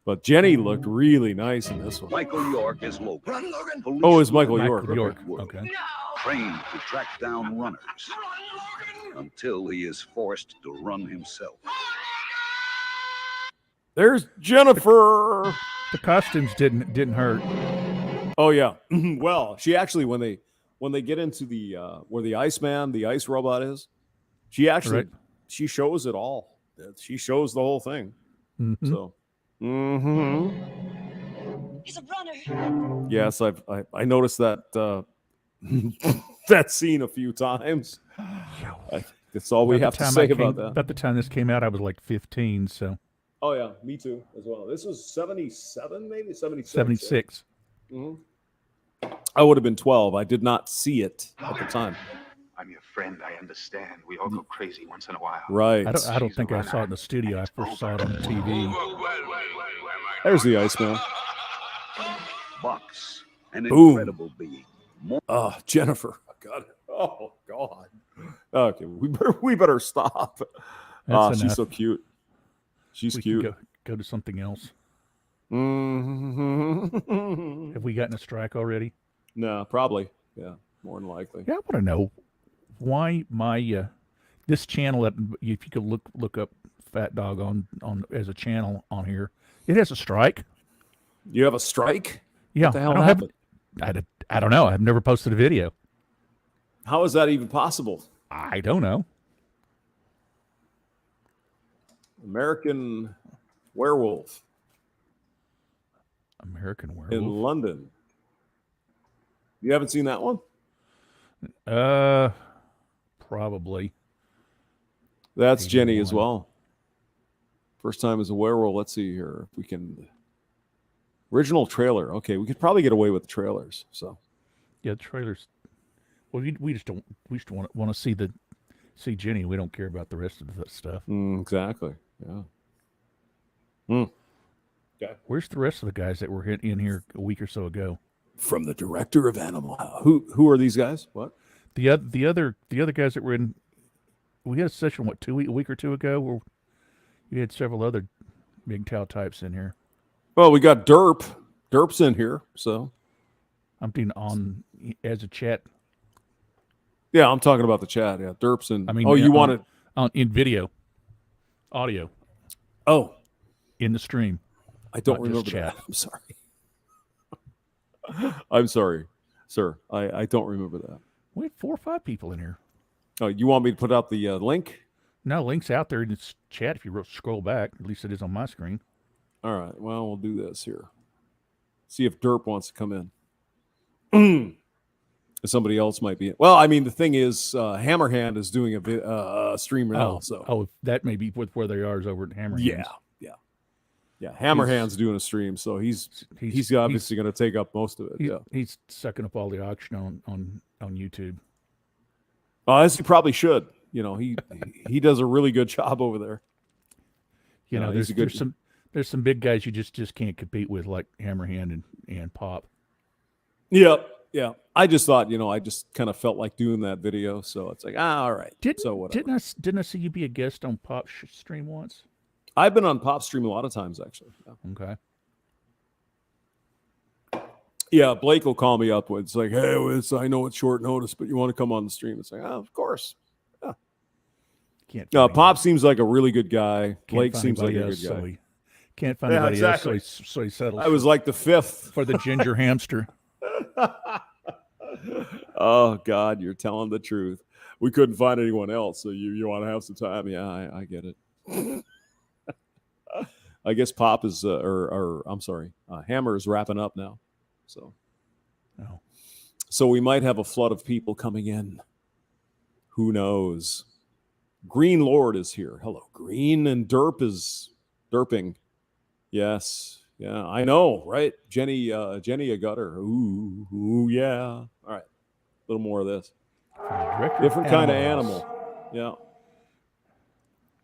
But Jenny looked really nice in this one. Michael York is Logan. Run, Logan. Oh, it's Michael York. Okay. No! Trained to track down runners until he is forced to run himself. There's Jennifer. The costumes didn't hurt. Oh yeah. Well, she actually when they get into the where the Iceman, the ice robot is, she actually she shows it all. she shows the whole thing. Mhm. So, He's a runner. yes, I noticed that that scene a few times. That's all we About have the to time say I came- about that. About the time this came out, I was like 15, so Oh yeah, me too as well. This was 77, maybe 76. 76. Mhm. I would have been 12. I did not see it at the time. I'm your friend. I understand. We all go crazy once in a while. Right. I don't think I saw it in the studio. I first saw it on TV. There's the Iceman. Bucks, an Boom. incredible being. Oh, Jennifer. God. Oh God. Okay, we better stop. That's She's enough. so cute. She's We cute. can go to something else. Mhm. Have we gotten a strike already? No, probably. Yeah, more than likely. Yeah, I want to know why my this channel that if you could look up Fat Dog on as a channel on here, it has a strike. You have a strike? Yeah, What the hell I don't happened? I don't know. I've never posted a video. How is that even possible? I don't know. American Werewolf American Werewolf in London. You haven't seen that one? Probably. That's Jenny as 81. well. First time as a werewolf. Let's see here if we can. Original trailer. Okay, we could probably get away with the trailers. So Yeah, the trailers. Well, we just want to see Jenny. We don't care about the rest of the stuff. Exactly. Yeah. Okay. Where's the rest of the guys that were in here a week or so ago? From the director of Animal House. Who are these guys? What? The other guys that were in. We had a session a week or two ago where we had several other big cow types in here. Well, we got Derp. Derp's in here, so I'm being on as a chat. yeah, I'm talking about the chat. Yeah, Derp's in. I mean, oh, you want it in video, audio? Oh, in the stream. I don't not just remember chat. that. I'm sorry. I'm sorry, sir. I don't remember that. We had 4 or 5 people in here. Oh, you want me to put out the link? No, link's out there in this chat. If you scroll back, at least it is on my screen. All right. Well, we'll do this here. See if Derp wants to come in. Somebody else might be. Well, I mean, the thing is, Hammerhand is doing a stream now. That may be where they are is over at Hammerhands. Yeah. Hammerhand's doing a stream, so he's obviously going to take up most of it. He's sucking up all the auction on YouTube. As he probably should. You know, he does a really good job over there. You know, he's a good. There's some big guys you just can't compete with, like Hammerhand and Pop. Yeah. I just thought, I just kind of felt like doing that video, so it's like, all right. So whatever. Didn't I see you be a guest on Pop's stream once? I've been on Pop's stream a lot of times, actually. Yeah. Okay. Yeah, Blake will call me up with, it's like, hey, I know it's short notice, but you want to come on the stream? It's like, of course. Yeah. Pop seems like a really good guy. Blake seems like a good guy. So he can't find anybody else, so he settles. I was like the fifth. For the ginger hamster. Oh, God, you're telling the truth. We couldn't find anyone else, so you want to have some time. Yeah, I get it. I guess Pop is, I'm sorry, Hammer is wrapping up now. So we might have a flood of people coming in. Who knows? Green Lord is here. Hello, Green, and Derp is derping. Yes, yeah, I know, right? Jenny a gutter. Ooh, yeah. All right, a little more of this. Different kind of animal. Yeah.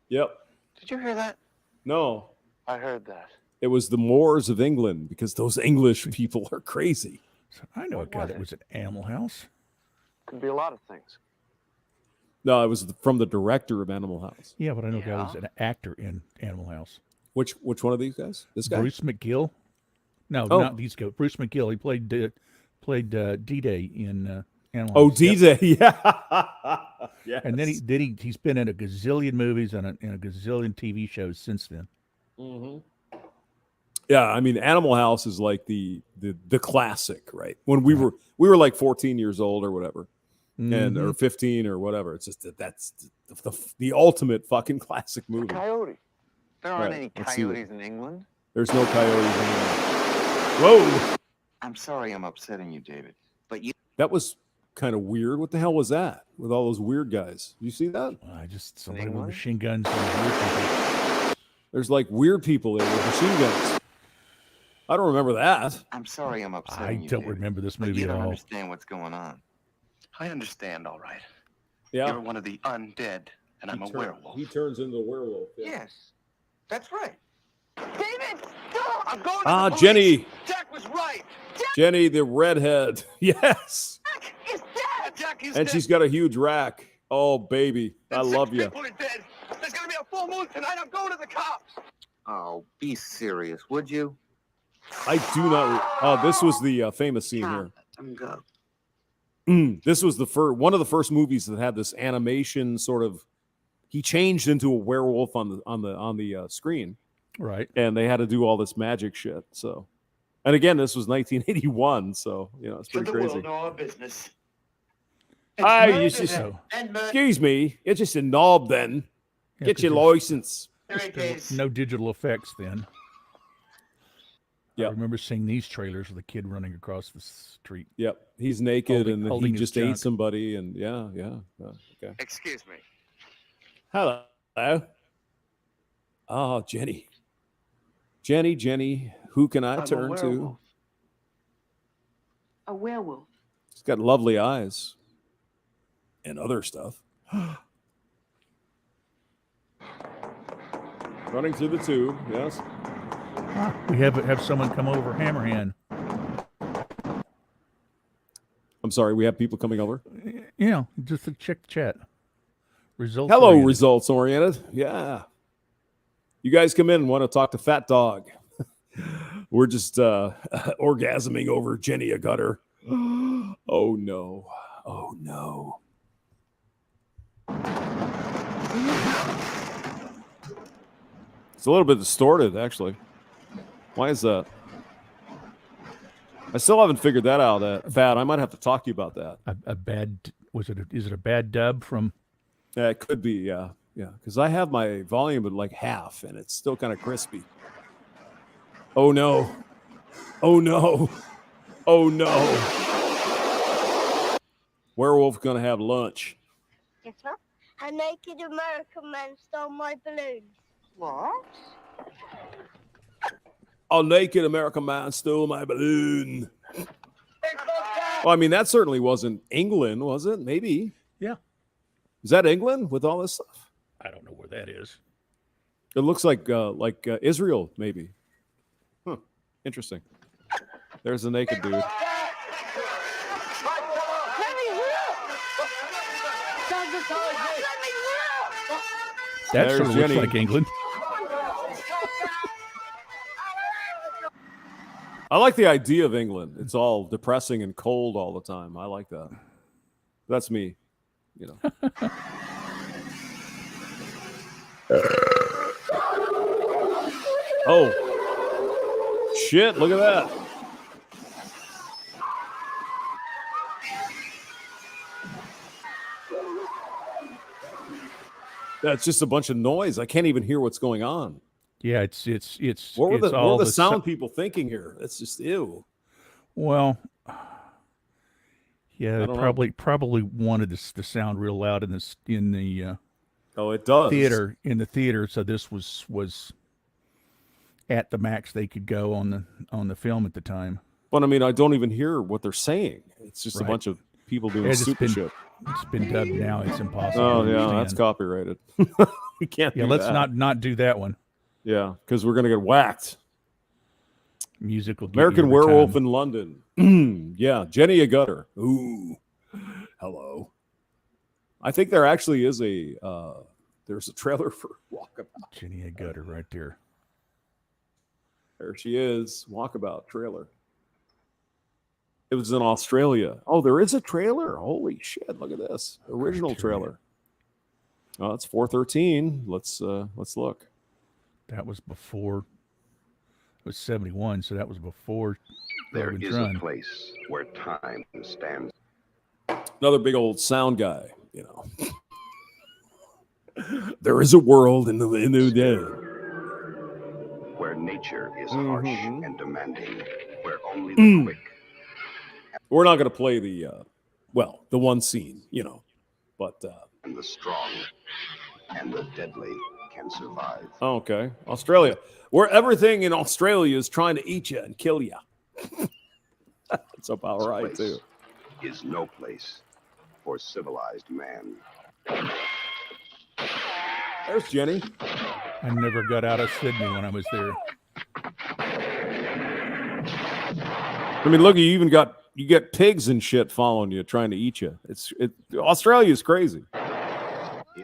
Yep. Did you hear that? No. I heard that. It was the Moors of England, because those English people are crazy. I know a guy that was at Animal House. Could be a lot of things. No, it was from the director of Animal House. Yeah, but I know a guy was an actor in Animal House. Which one of these guys? This guy? Bruce McGill? No, not these guys. Bruce McGill. He played D-Day in Animal House. Oh, D-Day, yeah. Yes. And then he's been in a gazillion movies and a gazillion TV shows since then. Mm-hmm. Yeah, I mean, Animal House is like the classic, right? When we were like 14 years old or whatever, and or 15 or whatever. It's just that's the ultimate fucking classic movie. Coyote. There aren't Right, any let's see what- coyotes in England. There's no coyotes in there. Whoa! I'm sorry I'm upsetting you, David, but you. That was kind of weird. What the hell was that with all those weird guys? You see that? I just somebody with machine guns. And weird people. There's like weird people there with machine guns. I don't remember that. I'm sorry I'm upsetting I you. don't David, remember this but movie you at don't all. understand what's going on. I understand, all right. Yeah. You're one of the undead, and I'm a werewolf. He turns into a werewolf. Yeah. Yes, that's right. David, stop! I'm going to Ah, the police. Jenny. Jack was right. Jenny, the redhead. Yes. Jack is dead. Jack is And dead. she's got a huge rack. Oh, baby. I And love 6 you. people are dead. There's gonna be a full moon tonight. I'm going to the cops. Oh, be serious, would you? I do not. Oh, this was the famous scene here. Go. This was the one of the first movies that had this animation sort of. He changed into a werewolf on the screen, right? And they had to do all this magic shit. So, and again, this was 1981, so it's pretty crazy. World know our business. Excuse me, it's just a knob then. Yeah, Get your 'cause license. No digital effects then. Yep. I remember seeing these trailers with a kid running across the street. Yep, he's naked and then holding he his just junk. ate somebody, and okay. Excuse me. Hello. Oh, Jenny. Jenny, who can I turn to? A werewolf. She's got lovely eyes and other stuff. Running through the tube, yes. We have someone come over, Hammerhand. I'm sorry, we have people coming over. Just to check the chat. Results. Hello, oriented. results oriented. Yeah. You guys come in and want to talk to Fat Dog. We're just orgasming over Jenny a gutter. Oh no. Oh no. It's a little bit distorted, actually. Why is that? I still haven't figured that out. Fat, I might have to talk to you about that. A bad is it a bad dub from? Yeah, it could be. Yeah. Because I have my volume at like half, and it's still kind of crispy. Oh no! Oh no! Oh no! Werewolf's gonna have lunch. Yes, sir. A naked American man stole my balloon. What? A naked American man stole my balloon. Well, I mean, that certainly wasn't England, was it? Maybe. Yeah. Is that England with all this stuff? I don't know where that is. It looks like Israel, maybe. Huh. Interesting. There's a naked dude. That There's sort of Jenny. looks like England. I like the idea of England. It's all depressing and cold all the time. I like that. That's me, Oh, shit, look at that. That's just a bunch of noise. I can't even hear what's going on. Yeah, it's What were all the sound people thinking here? That's just ew. Well, yeah, I they don't know. probably wanted this to sound real loud in the Oh, it does. in the theater. So this was at the max they could go on the film at the time. But I mean, I don't even hear what they're saying. It's just Right. a bunch of people doing It's stupid shit. It's been dubbed now. It's impossible. Oh to yeah, understand. that's copyrighted. We can't. Yeah, do let's that. not do that one. Yeah, because we're gonna get whacked. Music will get American you every Werewolf time. in London. Yeah, Jenny a gutter. Ooh, hello. I think there actually is there's a trailer for Walkabout. Jenny a gutter right there. There she is, Walkabout trailer. It was in Australia. Oh, there is a trailer. Holy shit! Look at this original trailer. Oh, it's 413. Let's look. That was before. It was 71, so that was before. There Logan's is Run. a place where time stands. Another big old sound guy, you know. There is a world in the day where nature is harsh and demanding, where only the quick. We're not going to play the one scene, you know, but and the strong and the deadly can survive. Okay, Australia, where everything in Australia is trying to eat you and kill you. That's about right too. Is no place for civilized man. There's Jenny. I never got out of Sydney when I was there. I mean, look, you get pigs and shit following you, trying to eat you. Australia is crazy.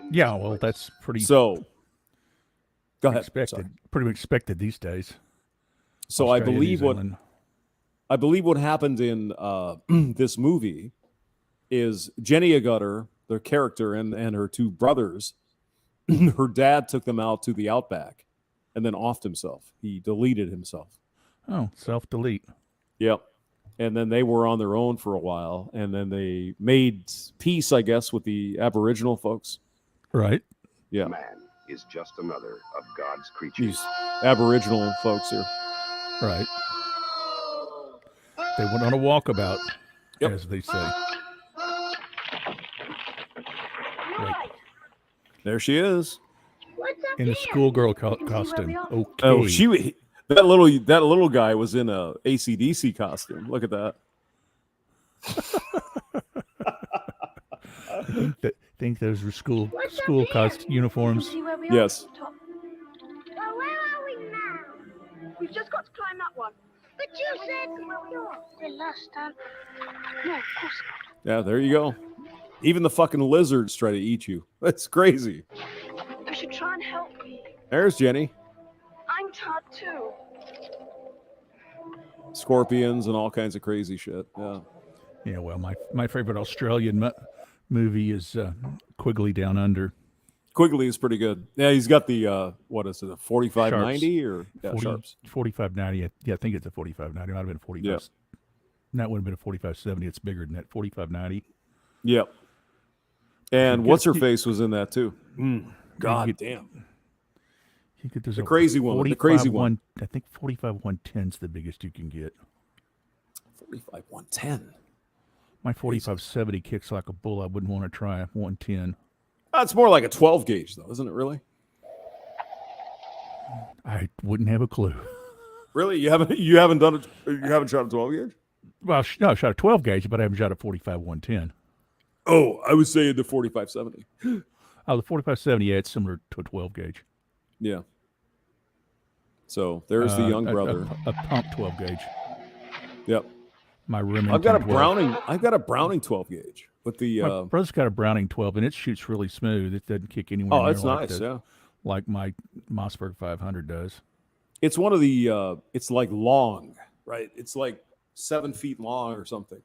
Yeah, well, that's pretty. So, go ahead. Pretty expected these days. So Australia, I believe what happened in this movie is Jenny Agutter, their character, and her two brothers. Her dad took them out to the outback, and then offed himself. He deleted himself. Oh, self-delete. Yep. And then they were on their own for a while, and then they made peace, I guess, with the Aboriginal folks. Right. Yeah. Man is just another of God's creatures. These Aboriginal folks here. Right. They went on a walkabout, as they say. Right. There she is. In a schoolgirl costume. Okay. Oh, that little guy was in a AC/DC costume. Look at that. I think those were school uniforms. Yes. Well, where are we now? We've just got to climb that one. But you said we're last time. No, of course not. Yeah, there you go. Even the fucking lizards try to eat you. That's crazy. You should try and help me. There's Jenny. I'm tired too. Scorpions and all kinds of crazy shit. Yeah. Yeah, well, my favorite Australian movie is Quigley Down Under. Quigley is pretty good. Yeah, he's got the what is it, a 4590 or Sharps? 4590. Yeah, I think it's a 4590. It might have been 45. Yeah. That would have been a 4570. It's bigger than that. 4590. Yep. And what's her face was in that too. God damn. The crazy one. The crazy one. I think 45-110 is the biggest you can get. 45-110. My 45-70 kicks like a bull. I wouldn't want to try 110. That's more like a 12 gauge, though, isn't it? Really? I wouldn't have a clue. Really? You haven't done it? You haven't shot a 12 gauge? Well, no, I shot a 12 gauge, but I haven't shot a 45-110. Oh, I was saying the 45-70. Oh, the 45-70, yeah, it's similar to a 12 gauge. Yeah. So there's the young brother. A pump 12 gauge. Yep. My Remington. I've got a Browning 12 gauge. But my brother's got a Browning 12, and it shoots really smooth. It doesn't kick anywhere. Oh, that's nice. Yeah. Like my Mossberg 500 does. It's one of the. It's like long, right? It's like 7 feet long or something.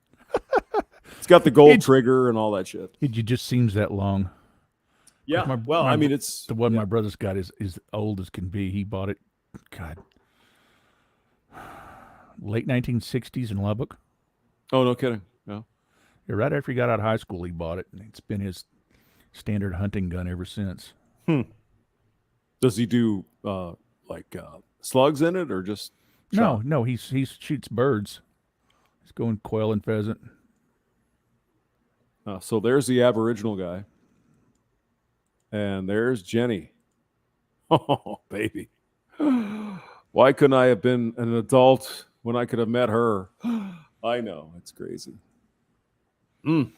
It's got the gold trigger and all that shit. It just seems that long. Yeah. I mean, it's the one my brother's got is old as can be. He bought it, God, late 1960s in Lubbock. Oh, no kidding. No. Yeah, right after he got out of high school, he bought it, and it's been his standard hunting gun ever since. Does he do slugs in it or just? No, he shoots birds. He's going quail and pheasant. So there's the Aboriginal guy. And there's Jenny. Oh, baby. Why couldn't I have been an adult when I could have met her? I know. It's crazy. The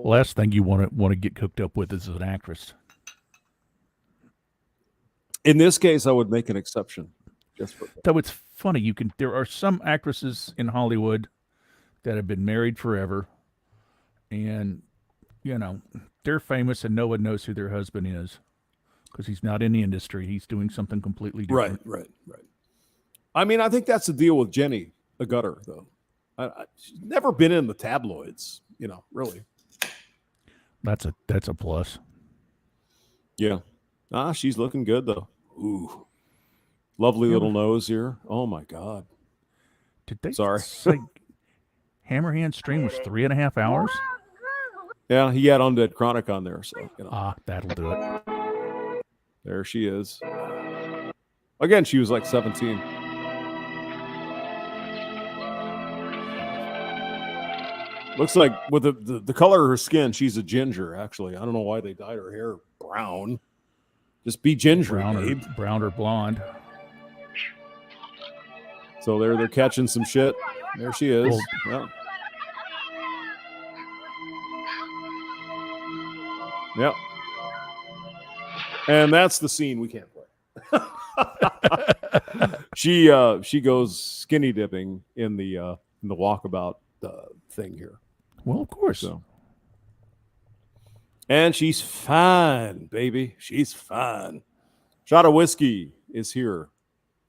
last thing you want to get cooked up with is an actress. In this case, I would make an exception. Just for that. Though it's funny, there are some actresses in Hollywood that have been married forever. And, they're famous and no one knows who their husband is because he's not in the industry. He's doing something completely different. Right. I mean, I think that's the deal with Jenny Agutter, though. She's never been in the tabloids, really. That's a plus. Yeah. She's looking good, though. Ooh. Lovely little nose here. Oh, my God. Did they say Hammerhand stream was 3.5 hours? Yeah, he had Undead Chronic on there, so that'll do it. There she is. Again, she was like 17. Looks like with the color of her skin, she's a ginger, actually. I don't know why they dyed her hair brown. Just be ginger, babe. Brown or blonde. So they're catching some shit. There she is. Well, yeah. Yep. And that's the scene we can't play. She goes skinny dipping in the walkabout thing here. Well, of course. So. And she's fine, baby. She's fine. Shot of whiskey is here.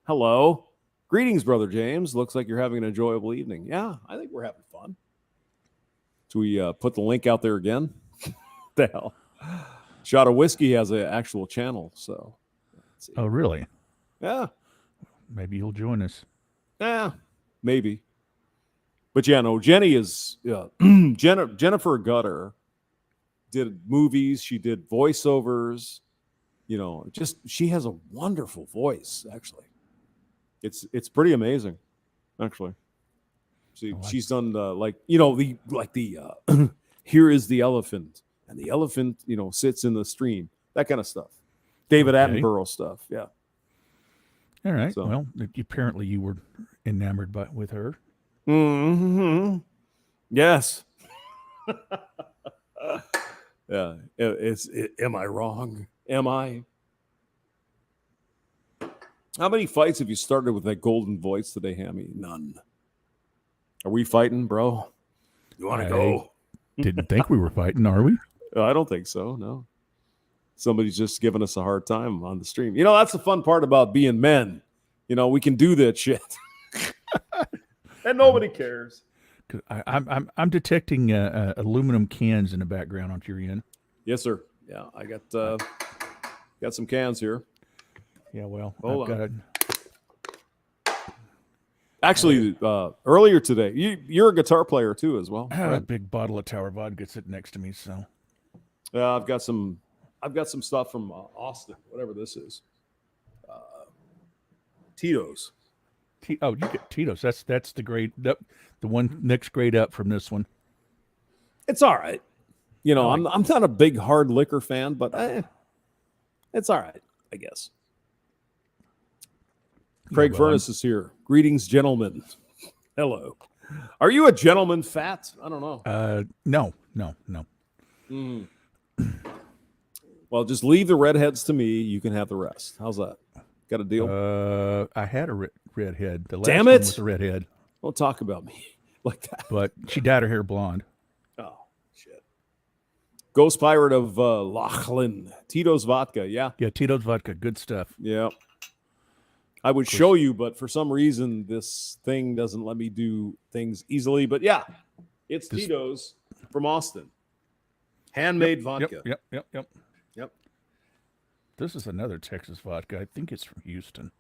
Hello. Greetings, Brother James. Looks like you're having an enjoyable evening. Yeah, I think we're having fun. So we put the link out there again. The hell. Shot of Whiskey has an actual channel, so. Let's see. Oh, really? Yeah. Maybe you'll join us. Yeah, maybe. But yeah, no, Jenny is Jennifer Gutter did movies. She did voiceovers. You know, just she has a wonderful voice. Actually, it's pretty amazing. Actually, she's done the Here is the Elephant, and the elephant sits in the stream. That kind of stuff. David Attenborough stuff. Yeah. All right. So. Well, apparently you were enamored with her. Mm-hmm. Yes. Yeah. Am I wrong? Am I? How many fights have you started with that golden voice today, Hammy? None. Are we fighting, bro? You want to go? Didn't think we were fighting, are we? I don't think so. No. Somebody's just giving us a hard time on the stream. That's the fun part about being men. We can do that shit. And nobody cares. I'm detecting aluminum cans in the background on your end. Yes, sir. Yeah, I got some cans here. Yeah, well, Hold I've on. Actually, earlier today, you're a guitar player too, as well. I have right? a big bottle of Tower Vodka sitting next to me. So, I've got some stuff from Austin, whatever this is. Tito's. You get Tito's. That's the grade. The one next grade up from this one. It's all right. I'm not a big hard liquor fan, but it's all right, I guess. Craig Furness is here. Greetings, gentlemen. Hello. Are you a gentleman fat? I don't know. No. Mm. Well, just leave the redheads to me. You can have the rest. How's that? Got a deal? I had a redhead. The last Damn one it! was a redhead. Don't talk about me like that. But she dyed her hair blonde. Oh, shit. Ghost Pirate of Lachlan. Tito's Vodka, yeah. Yeah, Tito's Vodka. Good stuff. Yeah. I would show you, but for some reason, this thing doesn't let me do things easily. But yeah, it's Tito's from Austin. Handmade vodka. Yep. This is another Texas vodka. I think it's from Houston.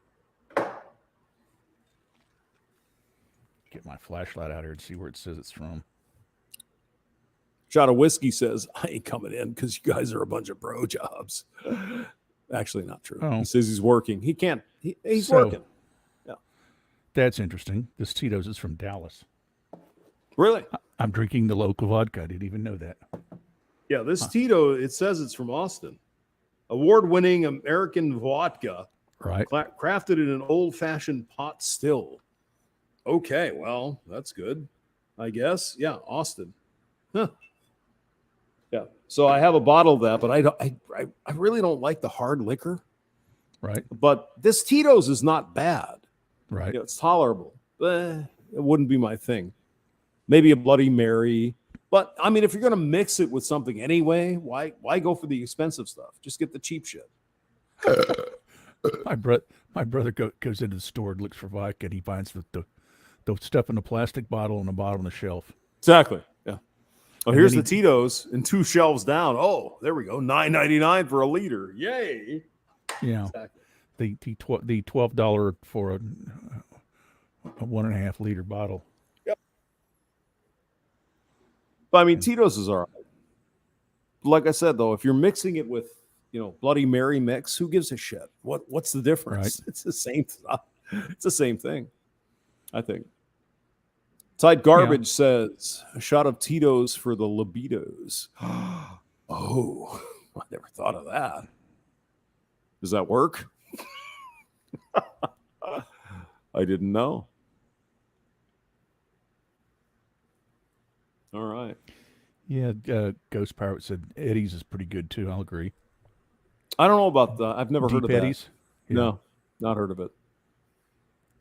Get my flashlight out here and see where it says it's from. Shot of Whiskey says, I ain't coming in because you guys are a bunch of bro jobs. Actually, not true. Oh. He says he's working. He can't. He's working. Yeah. That's interesting. This Tito's is from Dallas. Really? I'm drinking the local vodka. I didn't even know that. Yeah, this Tito, it says it's from Austin. Award-winning American vodka. Right. Crafted in an old-fashioned pot still. Okay, well, that's good, I guess. Yeah, Austin. Huh. Yeah. So I have a bottle of that, but I really don't like the hard liquor. Right. But this Tito's is not bad. Right. It's tolerable. It wouldn't be my thing. Maybe a Bloody Mary. But I mean, if you're going to mix it with something anyway, why go for the expensive stuff? Just get the cheap shit. My brother goes into the store and looks for vodka, and he finds the stuff in the plastic bottle on the bottom of the shelf. Exactly. Yeah. Oh, And here's then the Tito's and 2 shelves down. Oh, there we go. $9.99 for a liter. Yay. Yeah. Exactly. The $12 for a 1.5 liter bottle. Yep. But I mean, Tito's is all right. like I said though, if you're mixing it with Bloody Mary mix, who gives a shit? What's the difference? Right. It's the same stuff. It's the same thing, I think. Tide Garbage says a shot of Tito's for the libidos. Oh, I never thought of that. Does that work? I didn't know. All right. Yeah, Ghost Pirate said Eddie's is pretty good too. I'll agree. I don't know about that. I've never heard of Eddie's? that. Yeah. No, not heard of it.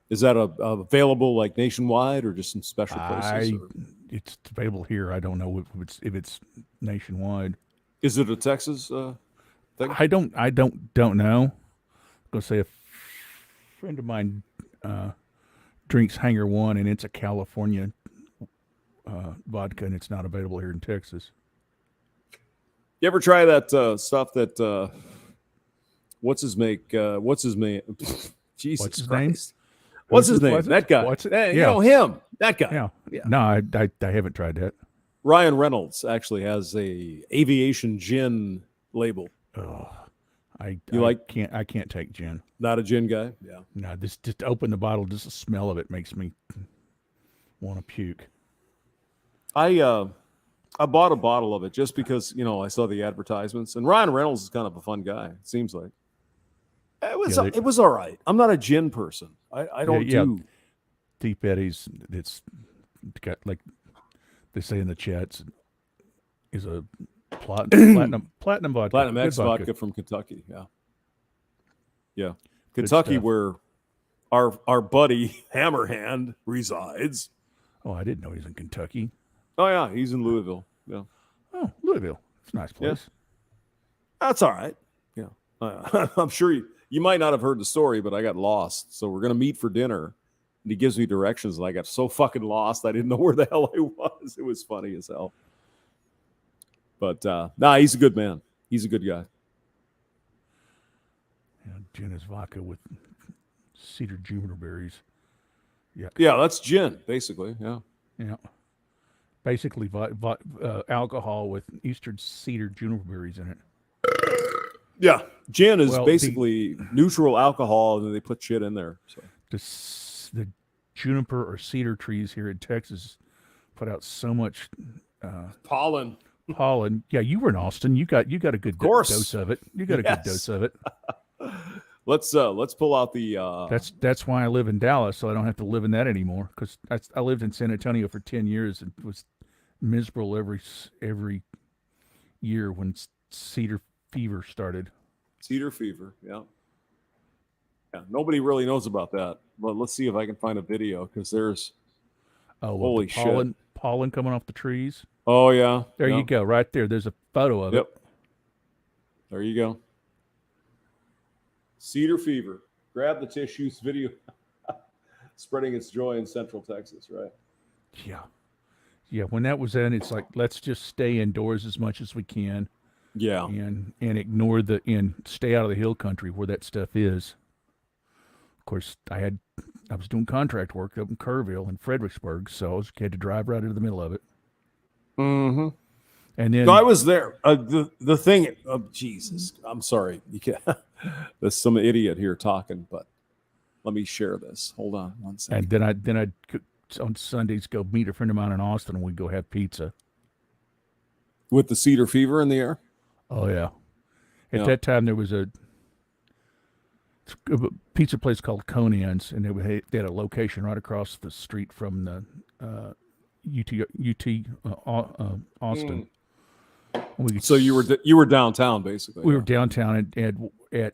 Is that available like nationwide or just in special places? It's available here. I don't know if it's nationwide. Is it a Texas thing? I don't know. I'm gonna say a friend of mine drinks Hanger One, and it's a California vodka, and it's not available here in Texas. You ever try that stuff that what's his name? Jesus What's his Christ. name? What's his name? That guy. You know him. That guy. Yeah. No, I haven't tried that. Ryan Reynolds actually has a aviation gin label. Oh, I can't take gin. Not a gin guy? Yeah. No, just open the bottle, just the smell of it makes me want to puke. I bought a bottle of it just because, I saw the advertisements, and Ryan Reynolds is kind of a fun guy, it seems like. It was all right. I'm not a gin person. I don't do Deep Eddie's. It's got, like they say in the chats, is a platinum vodka. Platinum X Good vodka from Kentucky. Yeah. Kentucky, where our buddy Hammerhand resides. Oh, I didn't know he was in Kentucky. Oh yeah, he's in Louisville. Yeah. Oh, Louisville. It's a nice place. Yeah. That's all right. Yeah. I'm sure you might not have heard the story, but I got lost. So we're gonna meet for dinner, and he gives me directions, and I got so fucking lost I didn't know where the hell I was. It was funny as hell. But he's a good man. He's a good guy. Yeah, gin is vodka with cedar juniper berries. Yeah. Yeah, that's gin, basically. Yeah. Yeah. Basically, alcohol with Eastern cedar juniper berries in it. Yeah, gin is basically neutral alcohol, and then they put shit in there. So the juniper or cedar trees here in Texas put out so much pollen. Yeah, you were in Austin. You got a good dose of it. You got a good dose of it. Let's pull out the. That's why I live in Dallas, so I don't have to live in that anymore. Because I lived in San Antonio for 10 years and was miserable every year when cedar fever started. Cedar fever, yeah. Nobody really knows about that, but let's see if I can find a video because there's holy shit, pollen coming off the trees. Oh yeah, there you go, right there. There's a photo of it. There you go. Cedar fever. Grab the tissues. Video spreading its joy in Central Texas, right? Yeah. When that was in, it's like let's just stay indoors as much as we can. Yeah, and ignore and stay out of the hill country where that stuff is. Of course, I was doing contract work up in Kerrville and Fredericksburg, so I had to drive right into the middle of it. Mm-hmm. And then I was there. The thing, Jesus, I'm sorry. There's some idiot here talking, but let me share this. Hold on one second. And then I'd on Sundays go meet a friend of mine in Austin, and we'd go have pizza. With the cedar fever in the air? Oh, yeah. At that time, there was a pizza place called Conan's, and they had a location right across the street from the UT Austin. So you were downtown, basically. We were downtown at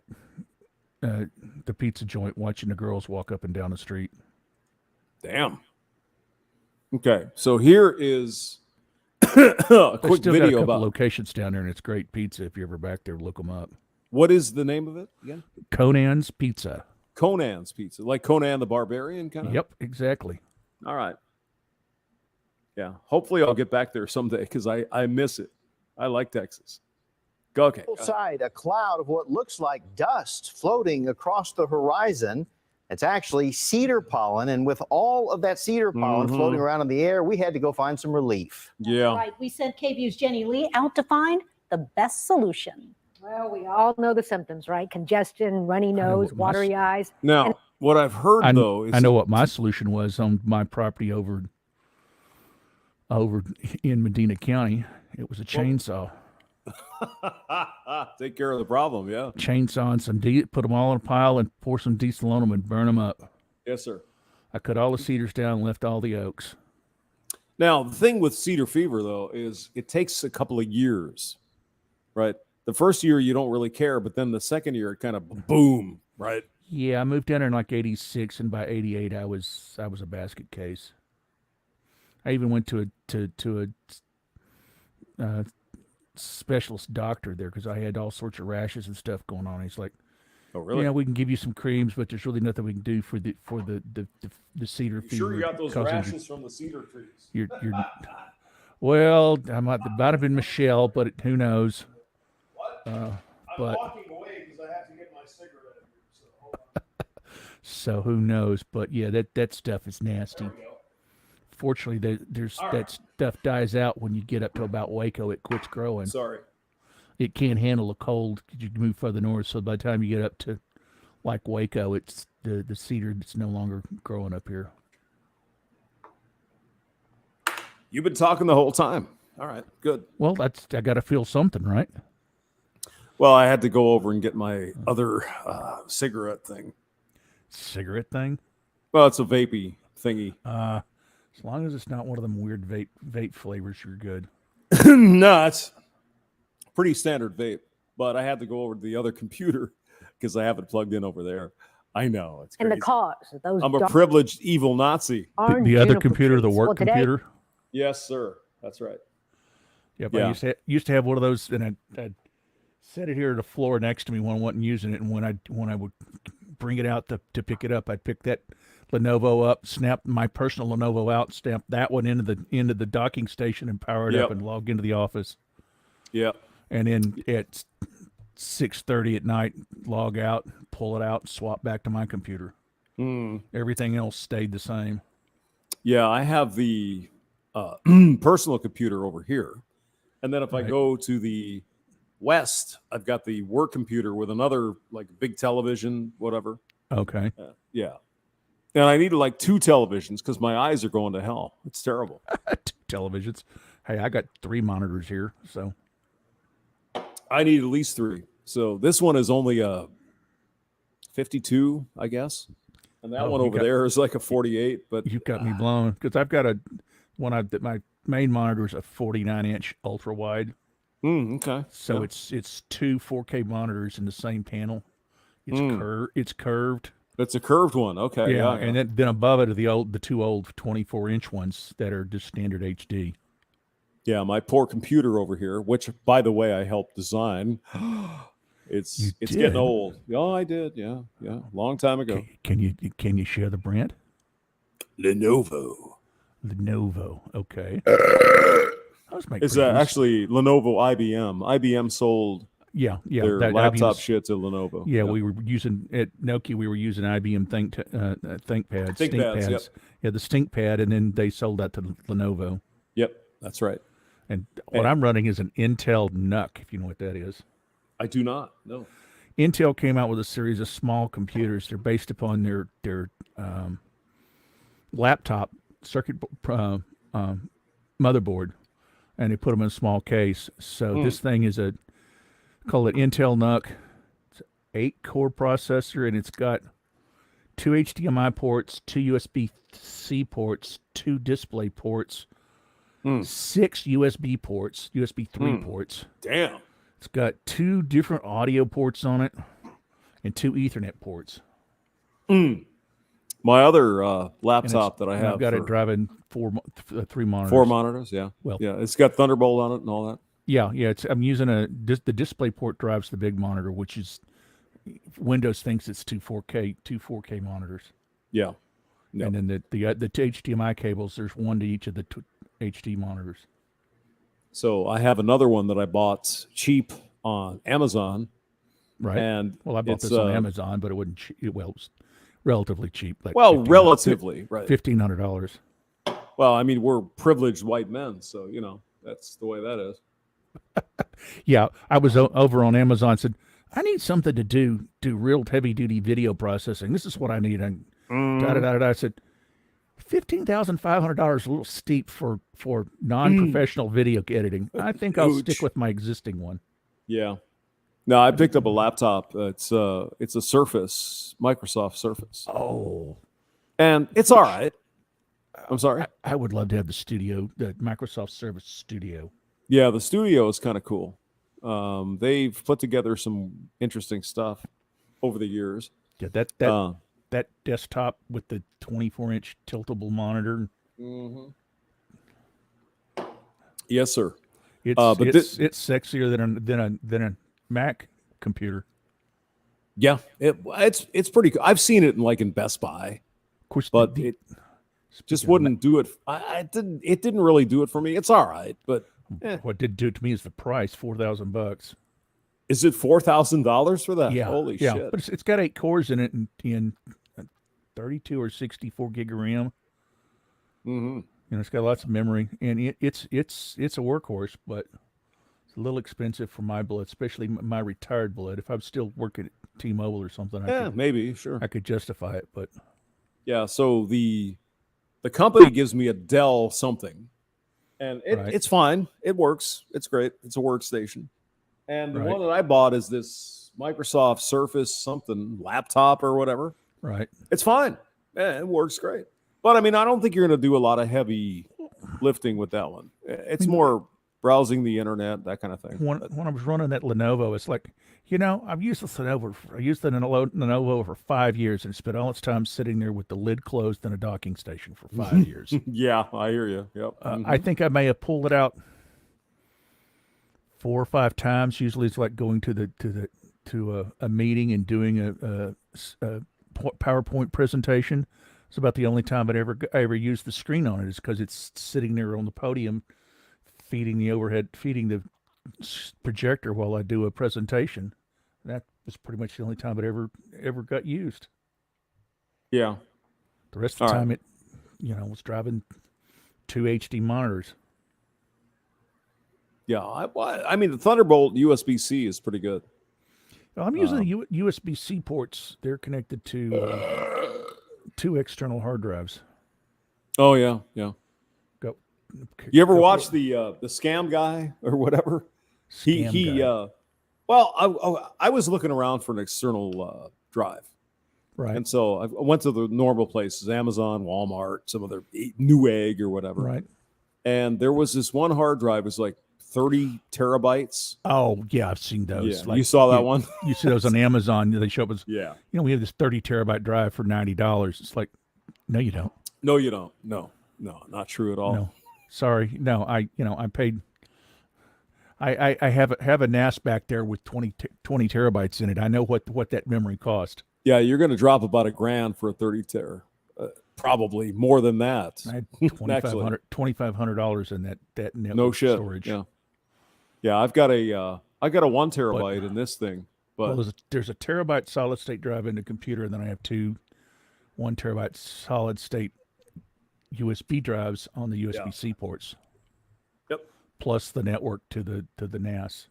the pizza joint watching the girls walk up and down the street. Damn. Okay, so here is a quick still video got a couple about locations down there, and it's great pizza. If you're ever back there, look them up. What is the name of it again? Conan's Pizza. Conan's Pizza, like Conan the Barbarian, kind of. Yep, exactly. All right. Yeah, hopefully I'll get back there someday because I miss it. I like Texas. Go okay. Outside, a cloud of what looks like dust floating across the horizon. It's actually cedar pollen, and with all of that cedar pollen floating around in the air, we had to go find some relief. Yeah. Right. We sent KVU's Jenny Lee out to find the best solution? Well, we all know the symptoms, right? Congestion, runny nose, watery eyes. Now, what I've heard though is I know what my solution was on my property over in Medina County. It was a chainsaw. Take care of the problem, yeah. Chainsaw and put them all in a pile and pour some diesel on them and burn them up. Yes, sir. I cut all the cedars down and left all the oaks. Now, the thing with cedar fever, though, is it takes a couple of years, right? The first year, you don't really care, but then the second year, it kind of boom, right? Yeah, I moved down there in like 86, and by 88, I was a basket case. I even went to a specialist doctor there because I had all sorts of rashes and stuff going on. He's like, "Oh, really? We can give you some creams, but there's really nothing we can do for the cedar fever." Sure, you got those rashes from the cedar trees. You're well, I might have been Michelle, but who knows? I'm walking away because I have to get my cigarette here. So who knows? But yeah, that stuff is nasty. Fortunately, that stuff dies out when you get up to about Waco. It quits growing. Sorry. It can't handle the cold. You move further north, so by the time you get up to like Waco, it's the cedar that's no longer growing up here. You've been talking the whole time. All right, good. Well, I got to feel something, right? Well, I had to go over and get my other cigarette thing. Cigarette thing? Well, it's a vapey thingy. As long as it's not one of them weird vape flavors, you're good. No, it's pretty standard vape. But I had to go over to the other computer because I have it plugged in over there. I know. It's crazy. And the cause. Those I'm a privileged evil Nazi. The other computer, the work computer? Yes, sir. That's right. Yep, yeah. I used to have one of those, and I'd set it here at the floor next to me when I wasn't using it, and when I would bring it out to pick it up, I'd pick that Lenovo up, snap my personal Lenovo out, stamp that one into the docking station, and power it up and log into the office. Yep. And then at 6:30 at night, log out, pull it out, swap back to my computer. Everything else stayed the same. Yeah, I have the personal computer over here, and then if I go to the west, I've got the work computer with another like big television, whatever. Okay. Yeah. And I need like 2 televisions because my eyes are going to hell. It's terrible. 2 televisions. Hey, I got 3 monitors here, so I need at least 3. So this one is only a 52, I guess, and that one over there is like a 48. But you've got me blown because I've got my main monitor is a 49-inch ultra wide. Okay. So it's 2 4K monitors in the same panel. It's It's curved. It's a curved one. Okay. Yeah. And then above it are the 2 old 24-inch ones that are just standard HD. Yeah, my poor computer over here, which by the way I helped design, it's getting old. Oh, I did. Yeah, long time ago. Can you share the brand? Lenovo. Okay. It's actually Lenovo IBM. IBM sold their laptop shit to Lenovo. Yeah, we were using at Nokia. We were using IBM ThinkPads. Yep. Yeah, the ThinkPad, and then they sold that to Lenovo. Yep, that's right. And what I'm running is an Intel NUC, if you know what that is. I do not. No. Intel came out with a series of small computers. They're based upon their laptop circuit motherboard, and they put them in a small case. So this thing is call it Intel NUC. It's an 8-core processor, and it's got 2 HDMI ports, 2 USB-C ports, 2 display ports, 6 USB ports, USB 3 ports. Damn. It's got 2 different audio ports on it and 2 Ethernet ports. My other laptop that I have, I've got it driving 3 monitors. 4 monitors, yeah. Well, yeah, it's got Thunderbolt on it and all that. Yeah. I'm using the display port drives the big monitor, which is Windows thinks it's 2 4K monitors. Yeah. No. And then the HDMI cables, there's 1 to each of the HD monitors. So I have another one that I bought cheap on Amazon. Right. And well, I bought this on Amazon, but it wasn't cheap. Well, it was relatively cheap. Like relatively, right. $1,500. Well, I mean, we're privileged white men, so, that's the way that is. Yeah, I was over on Amazon. Said I need something to do real heavy duty video processing. This is what I need. And I said $15,500 a little steep for non-professional video editing. I think I'll stick with my existing one. Yeah. No, I picked up a laptop. It's a Surface, Microsoft Surface. Oh. And it's all right. I'm sorry. I would love to have the Microsoft Surface Studio. Yeah, the studio is kind of cool. They've put together some interesting stuff over the years. Yeah, that desktop with the 24-inch tiltable monitor. Mm-hmm. Yes, sir. It's sexier than a Mac computer. Yeah, it's pretty cool. I've seen it in Best Buy, of course, but it just wouldn't do it. It didn't really do it for me. It's all right, but what did do it to me is the price, $4,000. Is it $4,000 for that? Yeah, Holy yeah. shit! But it's got 8 cores in it and 32 or 64 gig of RAM. Mm-hmm. It's got lots of memory, and it's a workhorse, but it's a little expensive for my blood, especially my retired blood. If I'm still working at T-Mobile or something, maybe sure I could justify it. But yeah, so the company gives me a Dell something, and it's fine. It works. It's great. It's a workstation, and the one that I bought is this Microsoft Surface something laptop or whatever. Right. It's fine. Yeah, it works great. But I mean, I don't think you're going to do a lot of heavy lifting with that one. It's more browsing the internet, that kind of thing. When I was running that Lenovo, it's like, I've used the Lenovo for 5 years and spent all its time sitting there with the lid closed in a docking station for 5 years. Yeah, I hear you. Yep. I think I may have pulled it out 4 or 5 times. Usually, it's like going to a meeting and doing a PowerPoint presentation. It's about the only time I ever used the screen on it is because it's sitting there on the podium, feeding the projector while I do a presentation. That was pretty much the only time it ever got used. Yeah. The rest of the time, it was driving 2 HD monitors. Yeah, I mean the Thunderbolt USB-C is pretty good. Well, I'm using the USB-C ports. They're connected to 2 external hard drives. Oh yeah. Go. You ever watch the Scam Guy or whatever? I was looking around for an external drive. Right. And so I went to the normal places, Amazon, Walmart, some other Newegg or whatever. Right. And there was this one hard drive, it was like 30 terabytes. Oh, yeah, I've seen those. Yeah. You saw that one? You see those on Amazon. They show up as, yeah. We have this 30 terabyte drive for $90. It's like, no, you don't. No, you don't. No, not true at all. No, sorry. No, I paid. I have a NAS back there with 20 terabytes in it. I know what that memory cost. Yeah, you're going to drop about $1,000 for a 30 tera. Probably more than that. I had $2,500 in that network no shit. Storage. Yeah. I've got a 1 terabyte in this thing. But there's a terabyte solid state drive in the computer, and then I have 2 1 terabyte solid state USB drives on the USB-C ports. Yep. Plus the network to the NAS.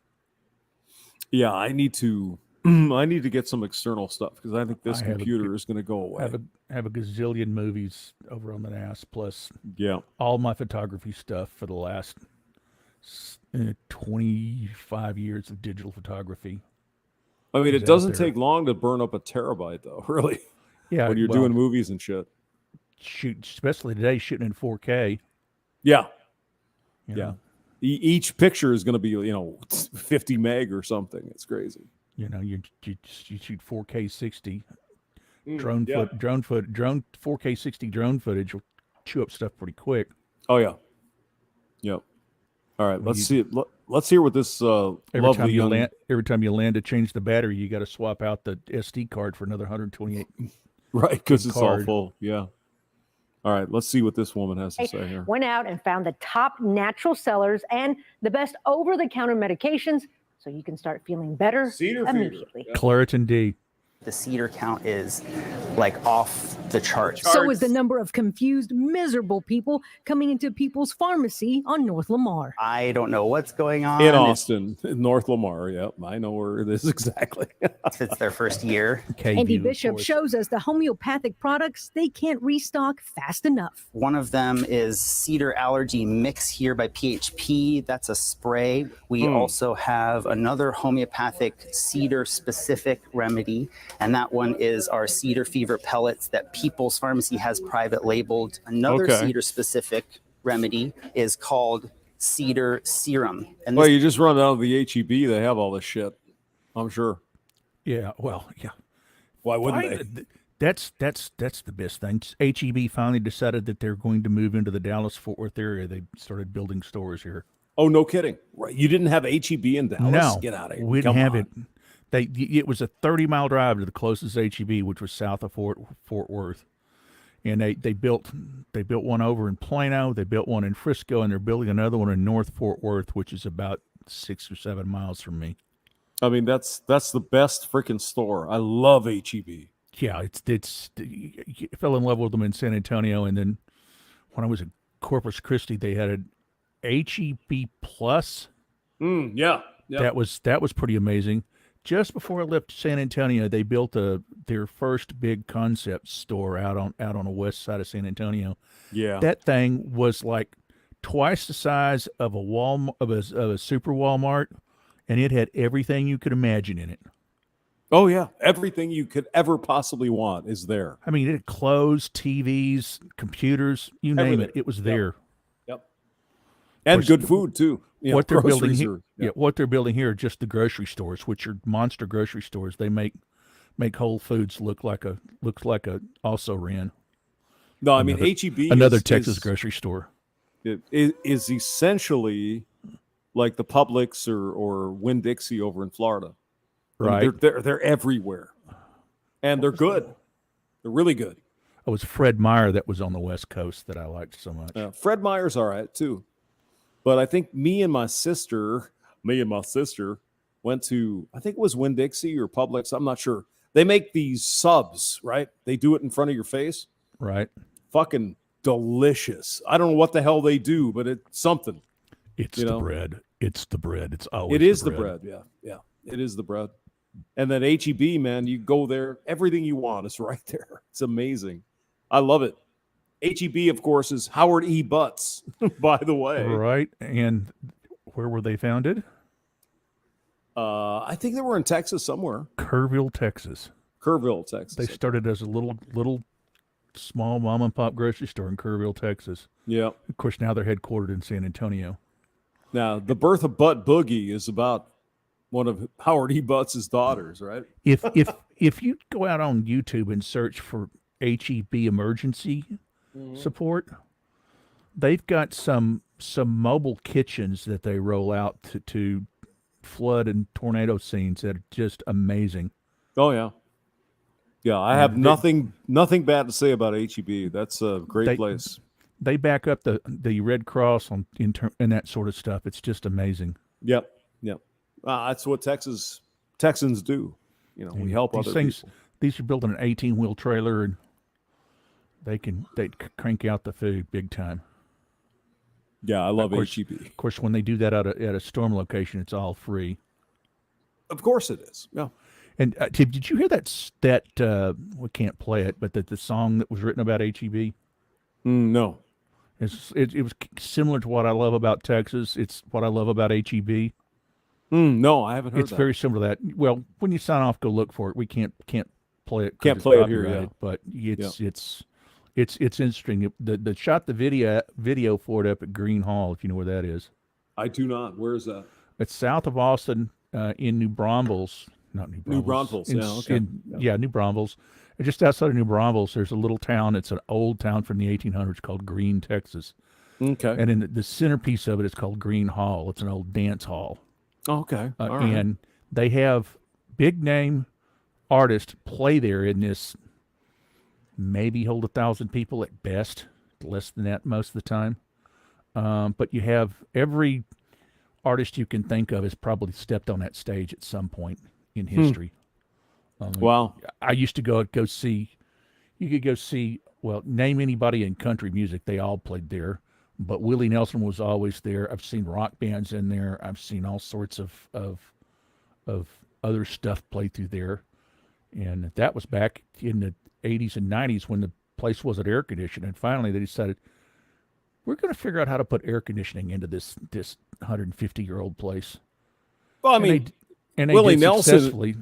Yeah, I need to get some external stuff because I think this computer is going to go away. Have a gazillion movies over on the NAS, plus all my photography stuff for the last 25 years of digital photography. I mean, it doesn't take long to burn up a terabyte, though. Really. Yeah, when you're doing movies and shit. Especially today, shooting in 4K. Yeah. You know? Each picture is going to be 50 meg or something. It's crazy. You shoot 4K 60 drone 4K 60 drone footage will chew up stuff pretty quick. Oh yeah. Yep. All right, let's see it. Let's hear what this every time you land to change the battery, you got to swap out the SD card for another 128. Right, because it's all full. Yeah. All right, let's see what this woman has to say here. Went out and found the top natural sellers and the best over-the-counter medications so you can start feeling better immediately. Claritin D. The cedar count is like off the charts. So is the number of confused, miserable people coming into People's Pharmacy on North Lamar. I don't know what's going on. In Austin, in North Lamar. Yep, I know where it is exactly. It's their first year. Andy Bishop shows us the homeopathic products they can't restock fast enough. One of them is Cedar Allergy Mix here by PHP. That's a spray. We also have another homeopathic cedar-specific remedy, and that one is our cedar fever pellets that People's Pharmacy has private labeled. Another cedar-specific remedy is called cedar serum. And Well, you just run down to the HEB, they have all this shit, I'm sure. Yeah, well, yeah. Why wouldn't they? That's the best thing. HEB finally decided that they're going to move into the Dallas-Fort Worth area. They started building stores here. Oh, no kidding. Right. You didn't have HEB in Dallas? No. Get out of here. We didn't have it. It was a 30-mile drive to the closest HEB, which was south of Fort Worth. And they built one over in Plano, they built one in Frisco, and they're building another one in North Fort Worth, which is about 6 or 7 miles from me. I mean, that's the best freaking store. I love HEB. Yeah, it's you fell in love with them in San Antonio, and then when I was at Corpus Christi, they had an HEB Plus. Yeah. That was pretty amazing. Just before I left San Antonio, they built their first big concept store out on the west side of San Antonio. Yeah, that thing was like twice the size of a super Walmart, and it had everything you could imagine in it. Oh yeah, everything you could ever possibly want is there. I mean, it had clothes, TVs, computers, you name it. It was there. Yep. And good food too. You know, what they're building groceries here, what they're building here are just the grocery stores, which are monster grocery stores. They make Whole Foods look like a also ran. No, I mean HEB, another Texas grocery store. It is essentially like the Publix or Winn-Dixie over in Florida. Right. I mean, they're everywhere, and they're good. They're really good. It was Fred Meyer that was on the West Coast that I liked so much. Fred Meyer's all right too. But I think me and my sister went to, I think it was Winn-Dixie or Publix. I'm not sure. They make these subs, right? They do it in front of your face. Right. Fucking delicious. I don't know what the hell they do, but it's something. It's the bread. It's the bread. It's always It is the bread. Yeah. Yeah. It is the bread. And then HEB, man, you go there, everything you want is right there. It's amazing. I love it. HEB, of course, is Howard E. Butts, by the way. Right. And where were they founded? I think they were in Texas somewhere. Kerrville, Texas. They started as a little small mom and pop grocery store in Kerrville, Texas. Yeah. Of course, now they're headquartered in San Antonio. Now, the birth of Butt Boogie is about one of Howard E. Butts' daughters, right? If you go out on YouTube and search for HEB emergency support, they've got some mobile kitchens that they roll out to flood and tornado scenes that are just amazing. Oh yeah. Yeah, I have nothing bad to say about HEB. That's a great place. They back up the Red Cross and that sort of stuff. It's just amazing. Yep. That's what Texans do. You know, we help other people. These are building an 18-wheel trailer, and they crank out the food big time. Yeah, I love HEB. Of course, when they do that at a storm location, it's all free. Of course it is. Yeah. And did you hear that? We can't play it, but the song that was written about HEB? No. It was similar to what I love about Texas. It's what I love about HEB. No, I haven't heard It's very similar to that. Well, when you sign off, go look for it. We can't play it. Can't play it here, yeah. But it's interesting. The shot the video for it up at Green Hall, if you know where that is. I do not. Where is that? It's south of Austin, in New Braunfels. Not New Braunfels. New Braunfels. Yeah. Okay. New Braunfels. And just outside of New Braunfels, there's a little town. It's an old town from the 1800s called Green, Texas. Okay. And in the centerpiece of it is called Green Hall. It's an old dance hall. Okay. All right. And they have big name artists play there in this, maybe hold 1,000 people at best, less than that most of the time. But you have every artist you can think of has probably stepped on that stage at some point in history. Wow. I used to go see. You could go see. Well, name anybody in country music, they all played there. But Willie Nelson was always there. I've seen rock bands in there. I've seen all sorts of other stuff played through there. And that was back in the 80s and 90s when the place wasn't air conditioned. And finally they decided, we're going to figure out how to put air conditioning into this 150-year-old place. Well, I mean, and they Willie did Nelson successfully.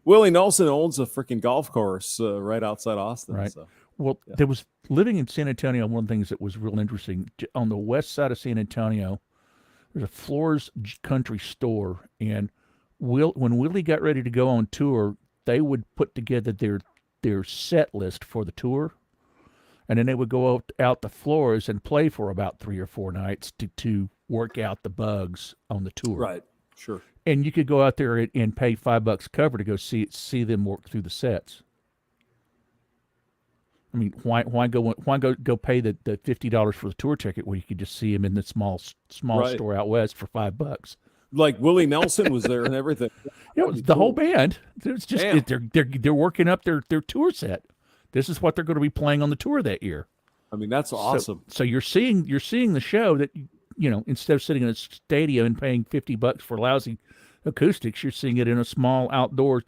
Willie Nelson owns a freaking golf course right outside Austin. Right. So. Well, there was living in San Antonio. One of the things that was real interesting on the west side of San Antonio, there's a Floors Country store, and when Willie got ready to go on tour, they would put together their set list for the tour, and then they would go out the floors and play for about 3 or 4 nights to work out the bugs on the tour. Right. Sure. And you could go out there and pay $5 cover to go see them work through the sets. I mean, why go pay the $50 for the tour ticket when you could just see him in the small Right. store out west for $5? Like Willie Nelson was there and everything. It was the whole band. It's just they're working up their tour set. This is what they're going to be playing on the tour that year. I mean, that's awesome. So you're seeing the show that instead of sitting in a stadium and paying $50 for lousy acoustics, you're seeing it in a small outdoor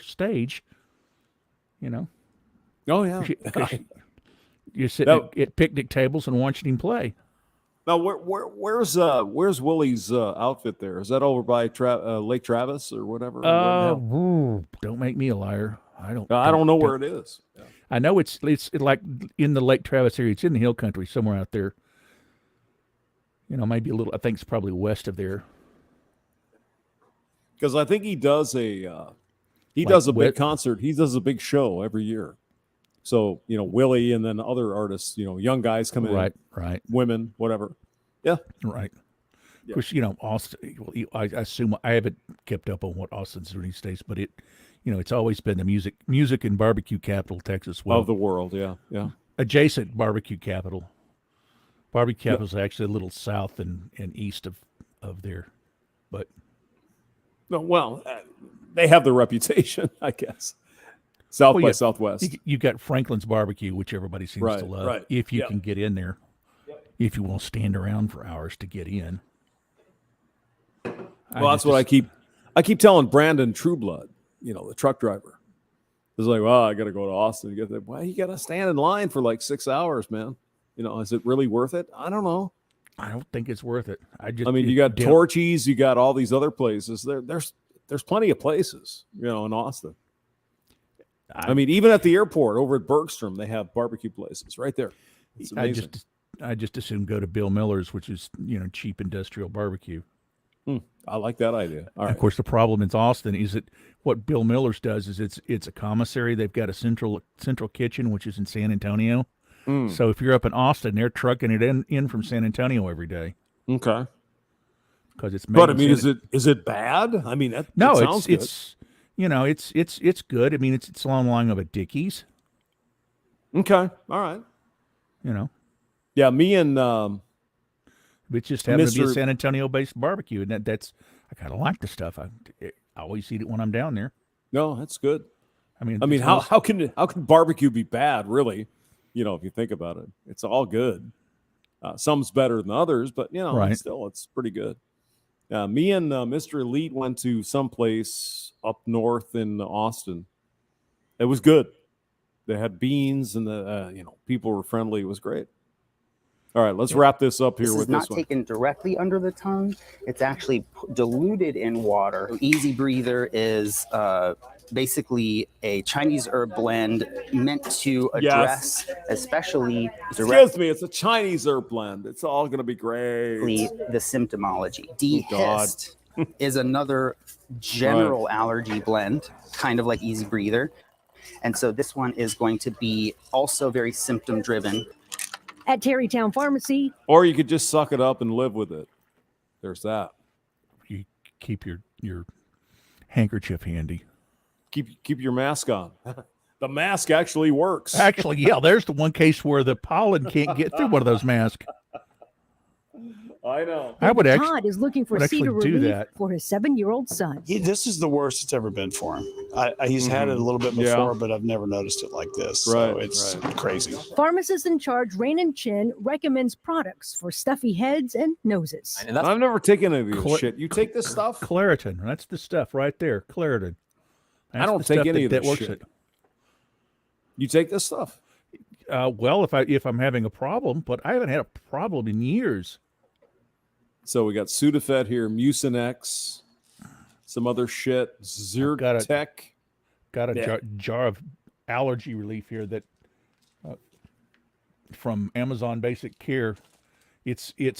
stage. Oh yeah. You're sitting at picnic tables and watching him play. Now, where's Willie's outfit there? Is that over by Lake Travis or whatever? Don't make me a liar. I don't know where it is. Yeah. I know it's like in the Lake Travis area. It's in the hill country somewhere out there. Maybe a little. I think it's probably west of there. Because I think he does a big concert. He does a big show every year. So, Willie and then other artists, young guys come in. Right. Women, whatever. Yeah. Right. Of course, Austin, I assume I haven't kept up on what Austin's doing these days, but it's always been the music and barbecue capital, Texas. Of the world, yeah. Yeah. Adjacent barbecue capital. Barbecue capital is actually a little south and east of there. But. No, well, they have the reputation, I guess. South by Southwest. You got Franklin's Barbecue, which everybody seems to love. Right. If you can get in there, if you won't stand around for hours to get in. Well, that's what I keep telling Brandon Trueblood, the truck driver. It's like, well, I got to go to Austin to get there. Well, you got to stand in line for like 6 hours, man. Is it really worth it? I don't know. I don't think it's worth it. You got Torchy's, you got all these other places. There's plenty of places, in Austin. I mean, even at the airport over at Bergstrom, they have barbecue places right there. It's amazing. I just assume go to Bill Miller's, which is cheap industrial barbecue. I like that idea. All right. Of course, the problem in Austin is that what Bill Miller's does is it's a commissary. They've got a central kitchen, which is in San Antonio. So if you're up in Austin, they're trucking it in from San Antonio every day. Okay. Because it's. But I mean, is it bad? I mean, that sounds good. It's good. I mean, it's along the line of a Dickies. Okay. All right. Yeah, me and it just happens to be a San Antonio-based barbecue, and that's I kind of like the stuff. I always eat it when I'm down there. No, that's good. I mean, how can barbecue be bad? Really, if you think about it, it's all good. Some's better than others, but still, it's pretty good. Me and Mr. Elite went to someplace up north in Austin. It was good. They had beans, and the people were friendly. It was great. All right, let's wrap this up here with this one. This is not taken directly under the tongue. It's actually diluted in water. Easy Breather is basically a Chinese herb blend meant to address especially Excuse me, it's a Chinese herb blend. It's all going to be great. The symptomology. Dehist is another general allergy blend, kind of like Easy Breather. And so this one is going to be also very symptom driven. At Terrytown Pharmacy. Or you could just suck it up and live with it. There's that. You keep your handkerchief handy. Keep your mask on. The mask actually works. Actually, yeah, there's the one case where the pollen can't get through one of those masks. I know. I would actually, Todd is looking for would actually cedar do relief that. for his 7-year-old son. This is the worst it's ever been for him. He's had it a little bit before, but I've never noticed it like this. Right, So it's crazy. Pharmacist in charge Rainin Chen recommends products for stuffy heads and noses. I've never taken any of this shit. You take this stuff? Claritin. That's the stuff right there. Claritin. I don't take any of that this works shit. it. You take this stuff? Well, if I'm having a problem, but I haven't had a problem in years. So we got Sudafed here, Mucinex, some other shit, Zyrtec. Got a jar of allergy relief here that from Amazon Basic Care. It's a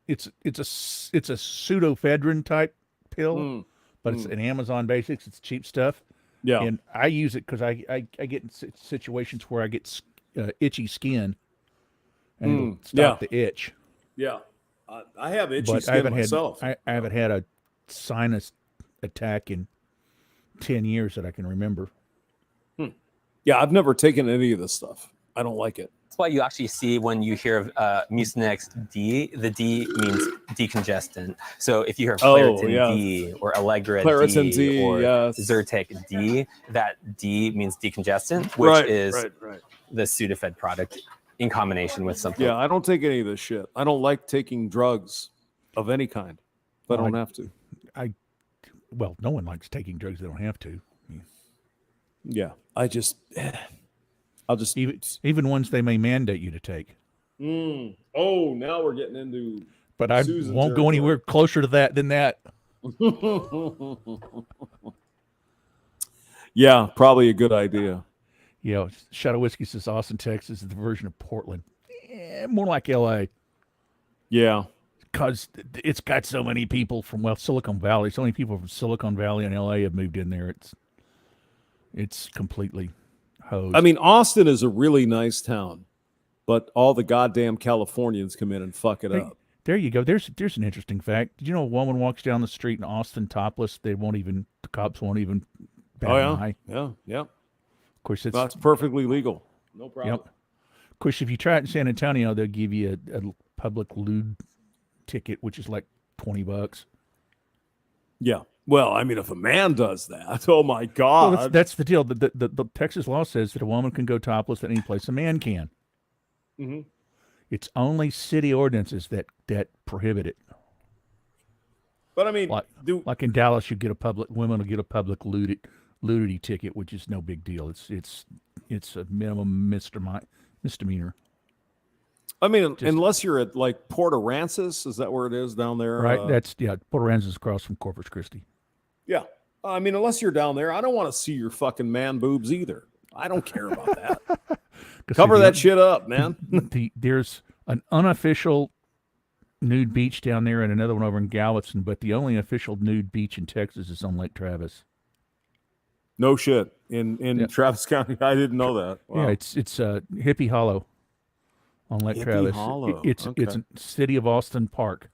pseudoephedrine type pill, but it's an Amazon Basics. It's cheap stuff. Yeah, and I use it because I get in situations where I get itchy skin, and it'll stop the itch. Yeah. I have itchy But skin myself. I haven't had a sinus attack in 10 years that I can remember. Yeah, I've never taken any of this stuff. I don't like it. That's why you actually see when you hear of Mucinex D, the D means decongestant. So if you hear Claritin D or Allegra D or Zyrtec D, that D means decongestant, which is the Sudafed product in combination with something. Yeah, I don't take any of this shit. I don't like taking drugs of any kind. But I don't have to. Well, no one likes taking drugs they don't have to. Yeah, I'll just even ones they may mandate you to take. Oh, now we're getting into. But I won't go anywhere closer to that than that. Yeah, probably a good idea. Yeah, Shadow Whiskey says Austin, Texas is the version of Portland. More like L.A. Yeah. Because it's got so many people from, Silicon Valley. So many people from Silicon Valley and L.A. have moved in there. It's completely hosed. I mean, Austin is a really nice town, but all the goddamn Californians come in and fuck it up. There you go. There's an interesting fact. Did you know a woman walks down the street in Austin topless? The cops won't even bat an eye. Yeah. Of course, that's perfectly legal. No problem. Yep. Of course, if you try it in San Antonio, they'll give you a public lewd ticket, which is like $20. Yeah. Well, I mean, if a man does that, oh my God. Well, that's the deal. The Texas law says that a woman can go topless at any place a man can. Mm-hmm. It's only city ordinances that prohibit it. But I mean, like in Dallas, women will get a public nudity ticket, which is no big deal. It's a minimum misdemeanor. I mean, unless you're at like Port Aransas, is that where it is down there? Right. Port Aransas is across from Corpus Christi. Yeah. I mean, unless you're down there, I don't want to see your fucking man boobs either. I don't care about that. Cover that shit up, man. There's an unofficial nude beach down there and another one over in Galveston, but the only official nude beach in Texas is on Lake Travis. No shit. In Travis County, I didn't know that. Wow. Yeah, it's Hippie Hollow on Lake Travis. Hollow. It's a City of Austin park.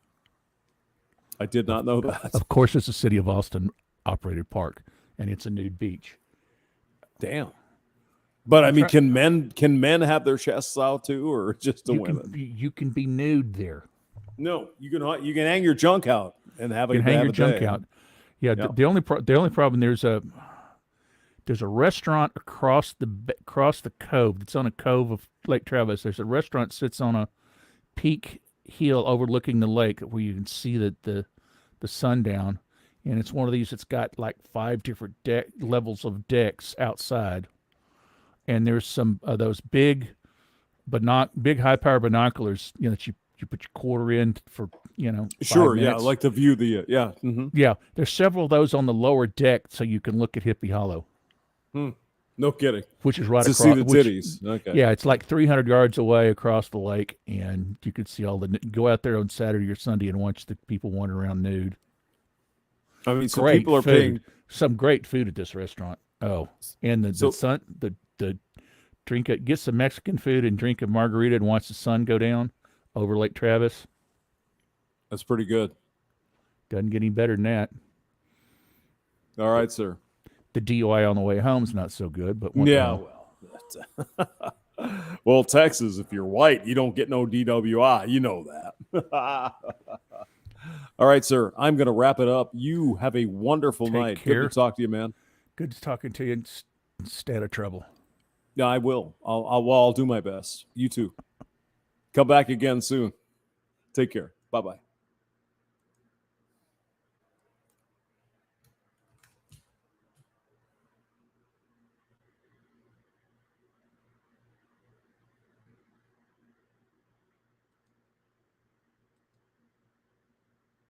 I did not know that. Of course, it's a City of Austin operated park, and it's a nude beach. Damn. But I mean, can men have their chests out too, or just the women? You can be nude there. No, you can hang your junk out and have you can hang your junk out. Yeah. Yep. The only problem there's a restaurant across the cove. It's on a cove of Lake Travis. There's a restaurant that sits on a peak hill overlooking the lake where you can see the sundown. And it's one of these that's got like 5 different levels of decks outside. And there's some of those big high power binoculars, that you put your quarter in for, 5 sure, minutes. yeah, like to view the mm-hmm. Yeah, there's several of those on the lower deck, so you can look at Hippie Hollow. No kidding. Which is right to across. See the titties. Okay. Yeah, it's like 300 yards away across the lake, and you can see go out there on Saturday or Sunday and watch the people wander around nude. I mean, so people are paying some great food at this restaurant. Oh, and the get some Mexican food and drink a margarita and watch the sun go down over Lake Travis. That's pretty good. Doesn't get any better than that. All right, sir. The DUI on the way home is not so good, but yeah, well, Well, Texas, if you're white, you don't get no DWI. You know that. All right, sir. I'm going to wrap it up. You have a wonderful night. Care. Good to talk to you, man. Good talking to you. Stay out of trouble. Yeah, I will. I'll do my best. You too. Come back again soon. Take care. Bye-bye.